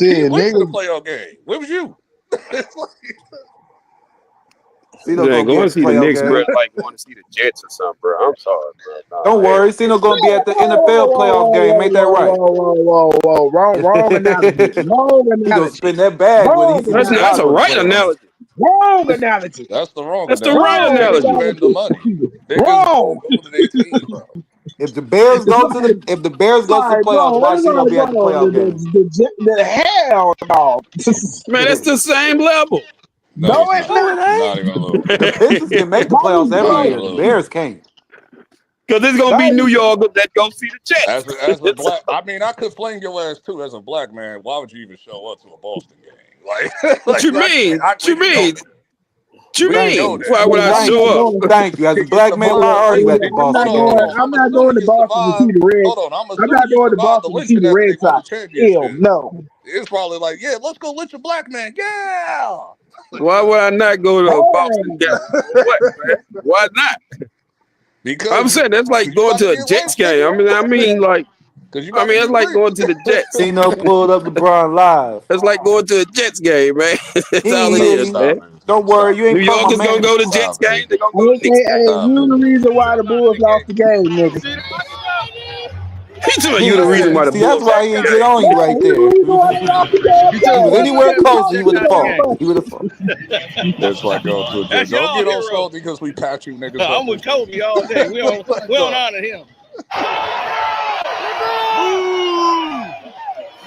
T went to the niggas. playoff game. Where was you? It's like, Cino Man, gonna be going at to the see the playoff Knicks, bro, game. like going to see the Jets or something, bro. I'm sorry, bro. Nah, Don't hell. worry, Cino gonna be at the NFL playoff game. Ain't that right? Whoa. Wrong analogy. Wrong He gonna analogy. spin that bag with it. He Wrong said he That's gotta a go to analogy. the right playoffs. analogy. Wrong analogy. that's the wrong That's the analogy. right Wrong Niggas analogy. spend the analogy. money. Niggas Wrong. go to their team, bro. If the Bears It's go to like, the if the Bears go to the like, playoffs, bro, why it's Cino like, be at the bro, playoff game? the hell no. Man, that's the same level. No, No, it's it's not. No, not. it Not ain't. even a little bit. The Pistons can make the Not playoffs even every Not even year. a close. The little bit. Bears can't. Because it's gonna Not be New even, York that go see the As Jets. a black, I mean, I could flame your ass too. As a black man, why would you even show up to a Boston game? Like, What you mean? What you we know mean? that. What you We Thank know mean? you. Why that. would I I'm Thank not show up? you. going. Thank you. As a You black man, why survived. are you at the Did you, I'm not Boston hold going. game? on. I'm I'm not assuming going to you Boston to see survived. the Red. Hold on. I'm I'm assuming not you going to survived the Boston to see lynching the after they Red won the Sox. Hell championship. no. It's probably like, yeah, let's go lynch a black man. Yeah. Why would I not go to a Boston Hell. game? For what, man? Why not? I'm Because saying that's like you going got to to a get Jets lynched, game. nigga. Because you got to That's get like going to the lynched. Jets. Cino pulled up LeBron live. That's like going to a Jets game, man. That's He all ain't it hear is, you. Stop man. it. Don't worry, Stop you it. New ain't caught my York is gonna man. go to Jets Stop game. it. They're gonna go to Knicks game. AKA, Stop you it. the reason why the Bulls lost the game, nigga. He's telling He you the reason why ain't, the see, that's Bulls why lost he the ain't get game. on you Yeah, right he the there. reason why they lost the damn He was game. anywhere What you closer, he would have talking about, fought. bro? He would have fought. That's like going to a jet. That's Don't y'all get on hero. salty because we pat you niggas up I'm with this week. Kobe all day. We don't honor him.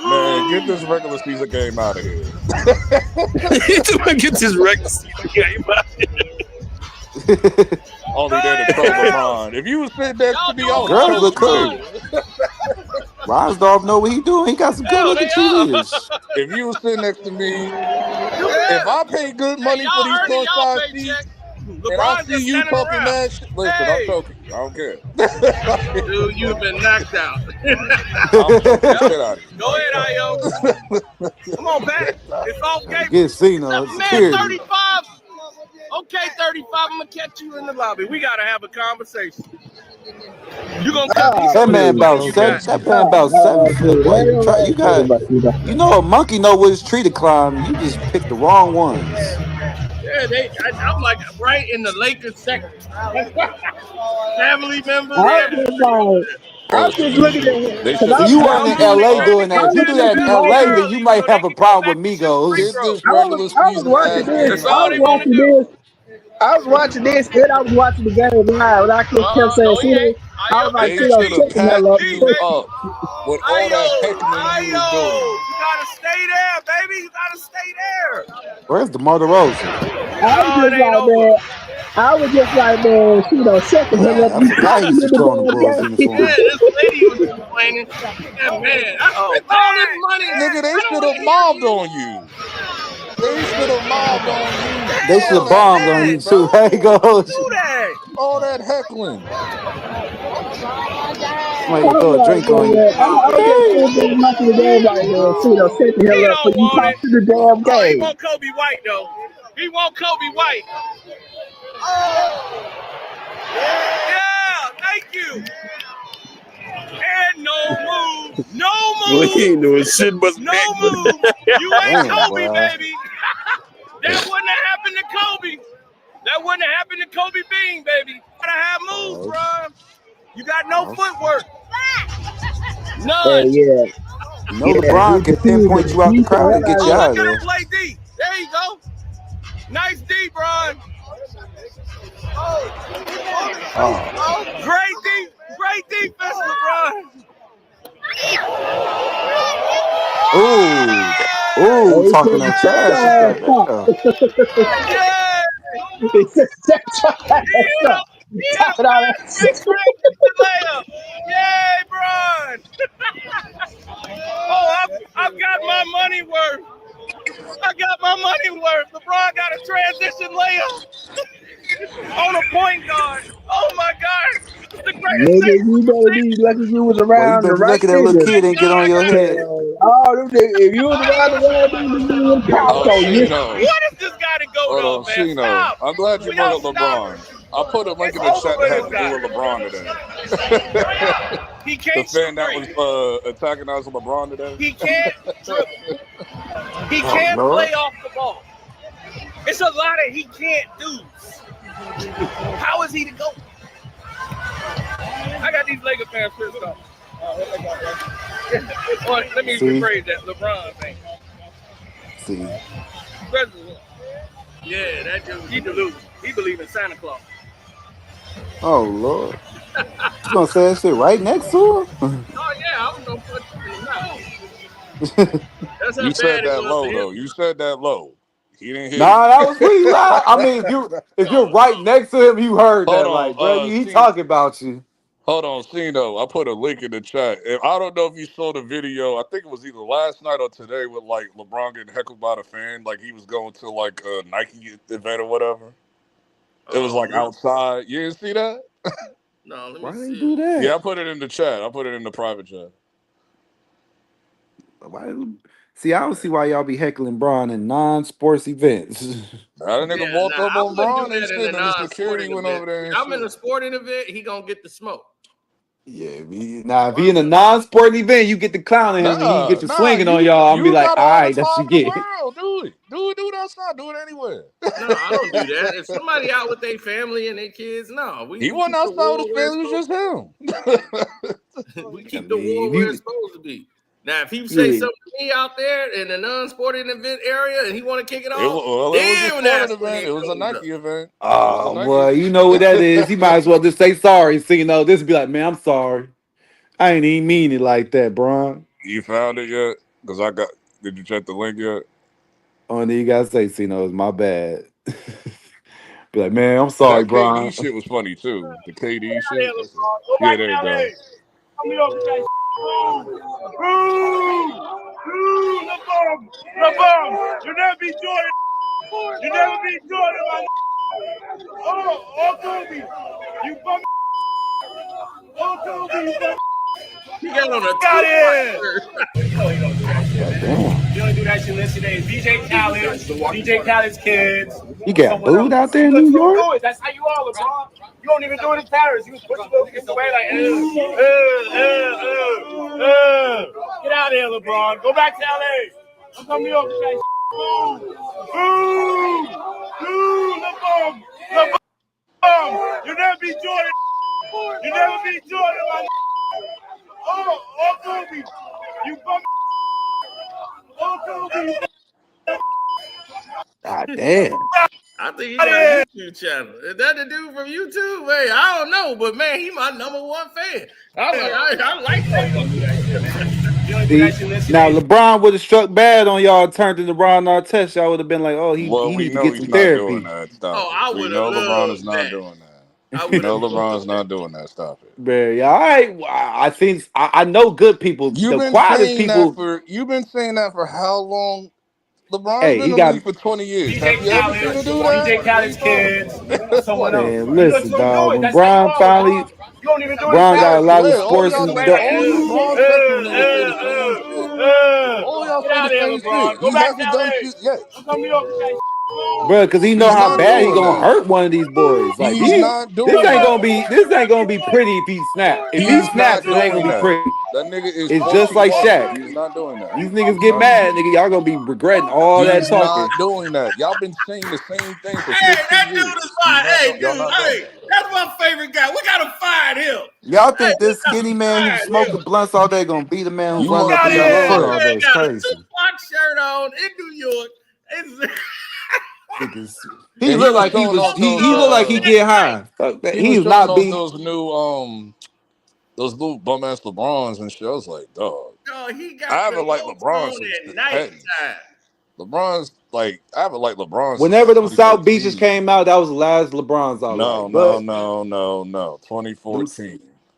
Man, get this regular season game out of here. He's gonna get this regular season game out. Only there to troll LeBron. If you was sitting next to me, I would have Girls look choked you, cool. nigga. Rosdorf know what he doing. He got some good Hell, looking they are. cheerleaders. If you was sitting next to me, if Yeah. I pay good Hey, money for y'all these earning y'all courtside paycheck. seats and I LeBron see just you standing talking around. mad shit, listen, I'm Hey, choking you. I don't care. dude, you've been knocked out. I'm choking the Yep. shit out of you. Go Like, ahead, Io. Come on, Pat. It's off Gotta game. get Cena Man, security. 35. Okay, 35. I'm gonna catch you in the lobby. We gotta have a conversation. You gonna cut me That some of this man money about you seven. got? That man about 7 foot. Boy, you try. You got. You know a monkey know which tree to climb. You just picked the wrong ones. Yeah, I'm like right in the Lakers section. Family members, I'm just everything. like, I'm just listen, looking at him they because should See, have you kept weren't I'm in doing it L.A. just doing to that. get If you them do in the that in building L.A., then you early might so they have a can go problem back with and shoot free get throws. this regular season ass That's game all out they of want to here. do. I was watching this and I was watching the game live, and I kept saying, No, he see, ain't. I was like, They see, Hey, those should D, have second hell packed up. D, you baby. up with all that heckling you was Io, doing. you gotta stay there, baby. You gotta stay there. Where's the Rosa? I was No, it just ain't like, over. man, I was just like, man, second hell up. I You forgot he popping used to in the throw on the damn Bulls Yeah, uniform. this lady was complaining. Yeah, man, I spent all this money. Nigga, they I don't should want have to hear mobbed you. on you. They should have mobbed on you. They should All have Hell, that bombed on man. you heckling, too. bro. There he goes. Do that. All that heckling. Somebody I gonna was throw a like, drink on you. man, I was just Okay. sitting there watching the game like, man, second He hell up, but don't you want it. popping the damn Oh, he game. want Kobe White though. He want Kobe White. Yeah, thank you. And no move. No Well, he ain't move. doing shit but some No heckling. move. You ain't Damn, Kobe, boy. baby. That wouldn't have happened to Kobe. That wouldn't have happened to Kobe Bean, baby. Gotta have moves, Pause. bro. You got no Pause. footwork. Hey, None. yeah, You know he LeBron can continues to pinpoint you out the beat the crowd and hell out get of you Oh, him. out look of at him there. play D. There you go. Nice D, Bron. Oh. Great defense, LeBron. Ooh. Ooh, Hey, he talking said, that shut trash. He your got ass up. that. Yeah. He said, shut your He ass hit up. him. You He hit him talking all that fast break shit. right with the layup. I've got my money worth. I got my money worth. LeBron got a transition layup on a point guard. Oh my God. It's the greatest Nigga, thing. you better be lucky you was Boy, you around the better be right lucky that little niggas. kid didn't get on your head. Oh, them niggas, if you was around the right niggas, you would popped Oh, on you. Cino. What is this guy to go Hold though, on, man? Cino. Stop. I'm glad you Will brought y'all up stop? LeBron. I put a link It's in the over chat that with had this to do guy. with LeBron today. He The can't shoot fan that three. was attacking us with LeBron today. He can't dribble. He Oh can't Lord. play off the ball. It's a lot of he can't do. How is he to go? I got these Lakers fans pissed off. Or let me See, rephrase that. LeBron thing. see. President. Yeah, that dude, he delusional. He believe in Santa Claus. Oh Lord. You gonna say that shit right next to him? Oh yeah, I was gonna put you in the mouth. That's how You said bad it that was to low him. though. You said that low. He didn't hear you. Nah, that was pretty loud. I mean, if you're right next to him, you heard Hold that. on, Like, bro, he Cino. talking about you. Hold on, Cino. I put a link in the chat. I don't know if you saw the video. I think it was either last night or today with like LeBron getting heckled by the fan. Like he was going to like a Nike event or whatever. It was like outside. You didn't see that? No, let me Why they see do it. Yeah, I that? put it in the chat. I put it in the private chat. Why? See, I don't see why y'all be heckling Braun in non-sports events. That nigga Yeah, walked nah, up I on wouldn't do Braun and that in a shit, and the security non-sporting went event. over there and I'm in shit. a sporting event, he gonna get the smoke. Yeah, if he in a non-sporting event, you get to clowning him and he get to Nah, swinging on you y'all. I'm be you like, got all all the right, that's time you in the get. world. Do it. Do it outside. Do it anywhere. No, I don't do that. If somebody out with their family and their kids, no, we He wasn't keep the outside with war his where it's family, it was just him. we I keep the mean, war if where it's you, supposed to be. Now, if he say yeah, something to me out there in a non-sporting event area and he want to kick it It off, was a then sporting that's when event. it It was a goes up. Nike event. It was a oh Nike boy, you know what that is. He might as well just say sorry. So you know, this be like, man, I'm sorry. I ain't even mean it like that, Braun. You found it yet? Because I got. Did you check the link yet? Only you gotta say, it's my bad. Be like, man, I'm sorry, That KD Braun. shit was funny too. The KD Out of here, shit. That's it. LeBron. Go Yeah, back there to you go. LA. Come here with that LeBron. LeBron. You never beat Jordan. You never beat Jordan, my Oh, Kobe. You bum. Oh, Kobe. You bum. He got on a Out of Tupac here. shirt. You know he don't do that shit, God man. damn. You only do that shit unless your name is DJ Khaled's kids, He or got someone booed else. out there You in just New don't York? do it. That's how you are, LeBron. You don't even do it in Paris. You push little kids away like, Get out of here, LeBron. Go back to LA. Don't come to New York with that LeBron. LeBron. You never beat Jordan. You never beat Jordan, my Oh, Kobe. You bum. Oh, Kobe. God damn. I think he got a YouTube channel. Is that the dude from YouTube? Hey, I don't know, but man, he my number one fan. I like that. You don't do See, that shit unless your now name LeBron would have struck bad on y'all, turned into LeBron Artest. Y'all would have been like, oh, Well, he we need to know get he's some not doing therapy. that. Stop Oh, it. I We would have know LeBron is loved not that. doing that. I We would have know loved LeBron's that. not doing that. Stop it. Man, yeah, all right. Well, I know good people. You've The been quietest saying that people, for how long? LeBron's hey, been in he the league got, for 20 years. DJ Have you ever seen Khaled, a do that? DJ What are you Khaled's talking kids, or about? someone Like, else. man, You just listen, don't do dog. it. When That's how you Bron are, LeBron. finally, You don't even do it in Bron got a Paris. lot You of yeah, push little all sports kids y'all and away niggas, like, all you Bron Testament niggas say the same shit. All y'all Get say out the of here, same shit. LeBron. Go He back to hasn't done LA. shit yet. Don't come to New York with that bro, because he know He's how not bad he doing gonna that. hurt one of these boys. Like He's not doing that. this ain't gonna be pretty if he snap. If he He's snaps, not it ain't gonna doing be that. pretty. That nigga is It's just 21. like Shaq. He's not doing that. These niggas He's get not doing mad, that. nigga. Y'all gonna be regretting all that He's talking. not doing that. Y'all been saying the same thing for Hey, 15 that dude is years. He's fine. not Hey, doing. Y'all dude. not doing Hey, that. that's my favorite guy. We gotta find him. Y'all Hey, think we this gotta skinny man who find him. smoking blunts all day gonna beat a man who You run must up and be down in the court love. all Man day? It's got a crazy. Tupac shirt on in New York. It's, Niggas, he And he looked was like showing off those. he looked like he get high. Fuck that. He He was is showing not off beat. those little bum ass LeBrons and shit. I was like, dog. oh, he got I the haven't liked most LeBron on since at the petties. nighttime. LeBron's like I haven't liked LeBron since Whenever like them South Beaches 2014. came out, that was the last LeBrons I No, liked. no, But no, no, no. them 2014.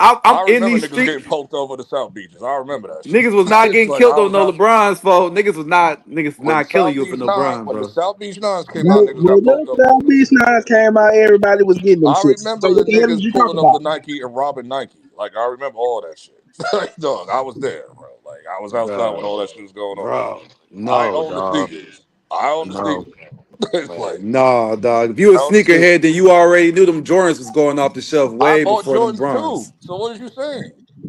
I'm I in remember these niggas streets. getting poked over the South Beaches. I remember that shit. Niggas was not It's getting like killed I on was no out LeBron's fault. Niggas when not killing South you for Beach no Nine, Bron, when the bro. South Beach Nines came out, niggas got When poked them over South over that Beach shit. Nines came out, everybody was getting them I shits. So remember the what the hell is niggas you talking pulling up the about? Nike and robbing Nike. Like I remember all that shit. Like, dog, I was there, bro. Like I was outside when Bro, all that shit was going on. bro. I No, own the dog. sneakers. I own the No. sneakers. It's like No, dog. If you a I own the sneakers. sneakerhead, then you already knew them Jordans was going off the shelf I way bought before them Jordans too. Brons. So what is you saying?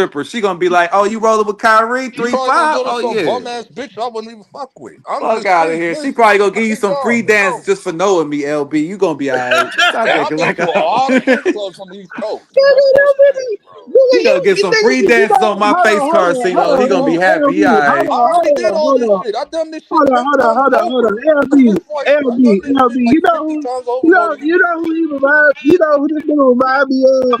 stripper. She gonna be like, "Oh, you rolling with Kyrie You probably 3-5? gonna go to Oh some yeah, bum ass bitch I wouldn't even fuck with. I'm fuck just out of saying, here." She listen, probably gonna give you none of some free y'all dances know. just for knowing me. LB, you gonna be alright. Stop Man, I've acting been like to a lot of strip I. clubs on the East Coast. That's what I'm saying, bro. He gonna get You some think free you dances know? on my Hold on, face, hold on, hold Karceno. on, He gonna be happy. LB, He hold alright. I on, already hold did on, all hold this on. shit. I done this shit Hold on, 10 hold on, times hold on, hold over. on. At LB, this point, I've LB, done this shit LB. like 50 times over more than you You did. know who he remind, you know who this nigga remind me of?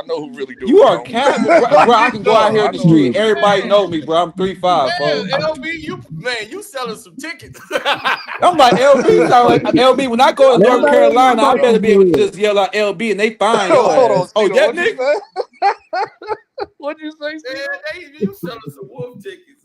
I know who really do You it, are homie. capping, bro. I can go out here in I the know who street. really do Everybody it. know me, bro. I'm 3'5", folks. Man, LB, you selling some tickets. I'm like LB. Sound like LB. When I go to North Nobody ain't Carolina, I better fucking be able to good. just yell out LB and they find your Hold on, ass. Oh, Cito. that What'd you nigga. say? What'd you say, Cito? You selling some wolf tickets,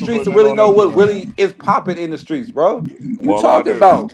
streets to putting it really on know what Instagram. really is popping in the streets, bro. You Well, I talking do. about?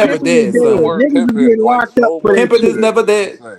never Pimping is dead, The dead. son. word Niggas is pimping getting like locked up so for much that Pimping is shit. shit. never It's dead. insane.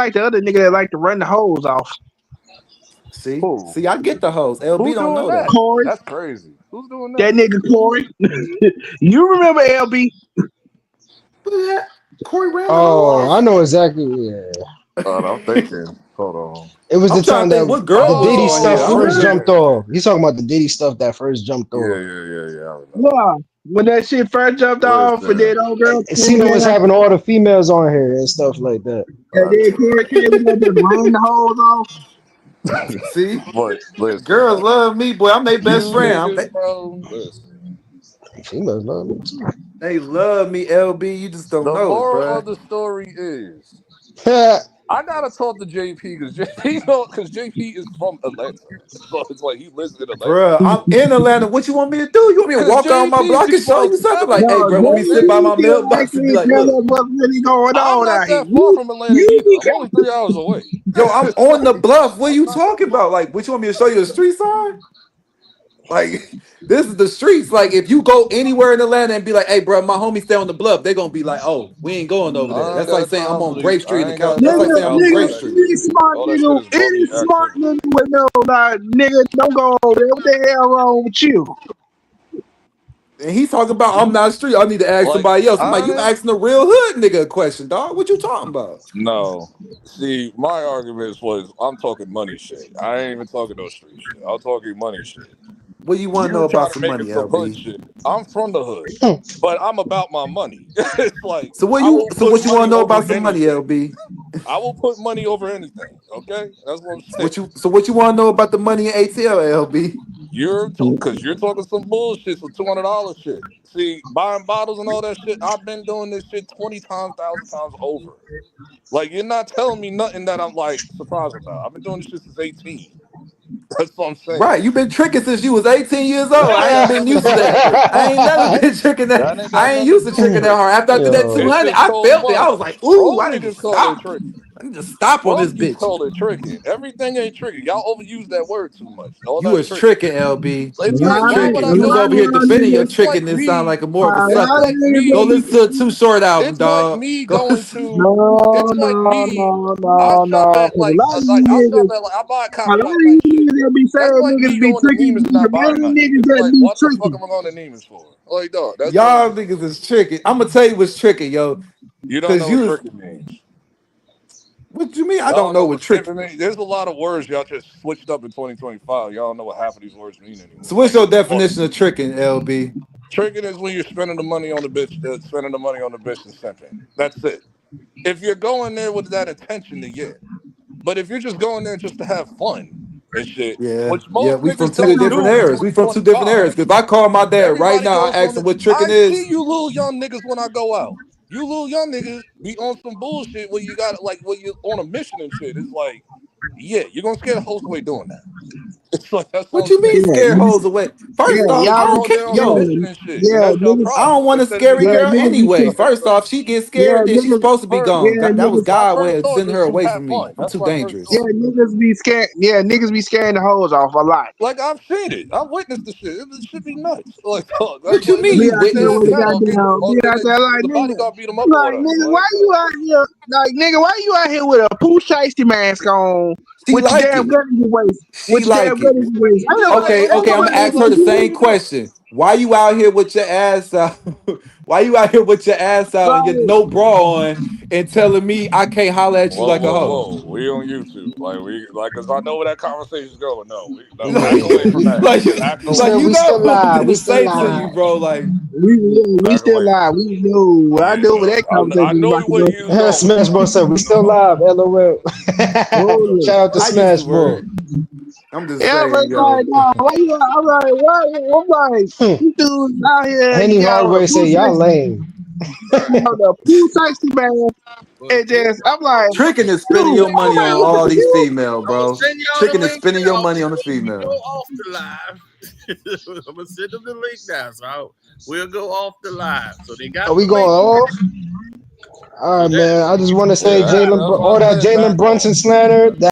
like the other nigga that like to run the hose off. See, Who? see, I get the hoes. LB Who's don't doing know that? that. Corey, That's crazy. Who's doing that that? nigga Corey. You remember LB? Corey ran the Oh, I hose. know exactly. Yeah. I'm thinking. Hold on. It was I'm the trying time to think that what girl the was Diddy on stuff here. Oh I'm first trying. yeah, jumped off. He's talking about the Diddy stuff that first jumped yeah, off. yeah, yeah, yeah. I remember. Yeah. when that shit first jumped off, and then Listen, old girl came Cena was down, having all the females on here and stuff like that. and then Corey came in there just ran the hoes off. See, but listen, girls love me, boy. I'm their best you friend. niggas, bro. Listen. Females love me too. They love me, LB. You just don't The know it, moral bruh. of the story is I gotta talk to JP because JP is from Atlanta, so it's like he lives in Atlanta. Bruh, I'm in Atlanta. What you want me to do? You want me to Because walk on my JP block be and show from you something? Like, hey, No, bro, want me to sit by you my be mailbox and be actually like, tell look, us what's really going I'm on not out here. that far from Atlanta You either. be I'm only 3 hours away. yo, I'm It's on the like, bluff. What are I'm you not that talking far. about? Like, what you want me to show you a street sign? Like, this is the streets. Like, if you go anywhere in Atlanta and be like, hey, bro, my homie stay on the bluff, they're gonna be like, oh, we ain't going over there. I ain't That's like got saying I'm time on for these. Grape Street in I the ain't got That's like time for saying I'm on outdoor Grape nigga, Street. any activities. smart All that shit nigga, is any bummy smart activity. nigga would know, like, nigga, don't go over there. What the hell wrong with you? And he's talking about I'm not street. I need to ask Like, somebody else. I'm like, you honest, asking a real hood nigga a question, dog. What you talking about? no. See, my arguments was I'm talking money shit. I ain't even talking no street shit. I'm talking money shit. What do you want to know You're about trying to some make money, it some hood LB? shit. I'm from the hood, but I'm about my money. It's like So what I you will so put what you want to money know over about some money, anything. LB? I will put money over anything. Okay, that's what I'm saying. What you want to know about the money in ATL, LB? Because you're talking some bullshit, some $200 shit. See, buying bottles and all that shit. I've been doing this shit 20 times, 1,000 times over. Like you're not telling me nothing that I'm like surprised about. I've been doing this shit since 18. That's what I'm saying. Right, you been tricking since you was 18 years old. That ain't I ain't got been nothing to used to do with that. tricking. I ain't never been tricking that. That ain't got I ain't nothing to used to do with tricking that hard. tricking. After I did that It's 200, just I called felt it. I fun. was like, ooh, Broke I need to niggas call it stop. tricking. I need to stop on this Broke people bitch. call it tricking. Everything ain't tricking. Y'all overuse that word too much. All You that was tricking. tricking, LB. It's You was like, why would tricking. I You was go? over here defending your It's tricking. like This sound me. like a more of a It's sucker. like Go me. listen to a Too Short album, It's like dog. me Go going listen. to. No, It's like no, me. no, I no, shop no. at Because a lot of you niggas, I buy a a cop lot shop of night you shit. niggas that be That's saying like niggas me be going to tricking, Neiman's and the not buying very nothing. niggas It's that like, be what the fuck tricking. am I going to Neiman's for? Like, dog, that's what Y'all it is. niggas is tricking. I'm gonna tell you what's tricking, yo. You don't know Cause what you was. tricking means. What you mean? I Y'all don't don't know know what what trick. tripping means. There's a lot of words y'all just switched up in 2025. Y'all don't know what half of these words mean So anymore. what's Like your fuck. definition of tricking, LB? Tricking is when you're spending the money on the bitch, spending the money on the bitch and simping. That's it. If you're going there with that intention, then yeah. But if you're just going there just to have fun and shit, Yeah, which yeah, most we from niggas two don't different do in eras. We from two different 2025. eras. Cause if I call my dad right Everybody now, goes I on ask him it. what tricking I is. see you little young niggas when I go out. You little young niggas be on some bullshit where you got like where you on a mission and shit. It's like, yeah, you're gonna scare the host away doing that. It's like that's what What I'm you mean saying. Yeah, scare hoes away? First yeah, off, Cause I y'all you're don't be, on care. there on a Yo, mission and shit, and yeah, that's your niggas, I don't problem. want a Instead of scary just yeah, girl niggas be anyway. scared. First off, she gets Yeah, scared, then she's niggas, supposed to be gone. yeah, That was niggas, my God way first of thought sending is her to away have from me. fun. I'm That's too my first yeah, dangerous. thought. niggas be scared. Yeah, niggas be scaring the hoes off a lot. Like I've seen it. I've witnessed the shit. It should be nuts. Like dog, that's What you what mean niggas Be you be out there scared witnessed with a it? fat goddamn, be or out there like the nigga, bodyguard beat them up or like whatever. nigga, Like why you dog. out here, like nigga, why you out here with a poo shiesty mask on, She with your like damn it. gun in your waist, She with your damn like gun it. in your waist? Ain't Yeah, like nobody, Okay, ain't okay, most I'm nobody gonna niggas ask looking her at like, the what are you. same you doing? question. Why you out here with your ass out? Why you out here with your ass out and your Like, no bra on and telling me I can't holler at you Whoa, like a whoa, hoe? whoa. We on YouTube. Cause I know where that conversation's going. No, back Yeah, away from that. like, Back like away you we from still know that. I'm live. We gonna still say to live. you, bro. Like, we Back still away from live. We knew. I Yeah, knew where dog. that I conversation was know about to where go. you was going with Smash that. Bros said we I know still live. LOL. Oh yeah. Shout out to I use the Smash Bros. word. I'm just Yeah, but saying, it's like, yo. nah, why you? I'm like, what? I'm like, you dudes out here, Henny you got a Hardware say poo y'all shiesty, lame. Right. you know, the poo shiesty man, But and just, I'm like, Tricking is dude, spending I'm your gonna money send on y'all. all what these you? female, I'm gonna bro. send y'all the Tricking is link spending your now. money on the When we go female. off the live, I'm gonna send them the link now. So we'll go off the live. So they got Are we the going link. off? All So right, that man. I just want to say Yeah, Jalen, that's all why I that said Jalen back Brunson off. slander.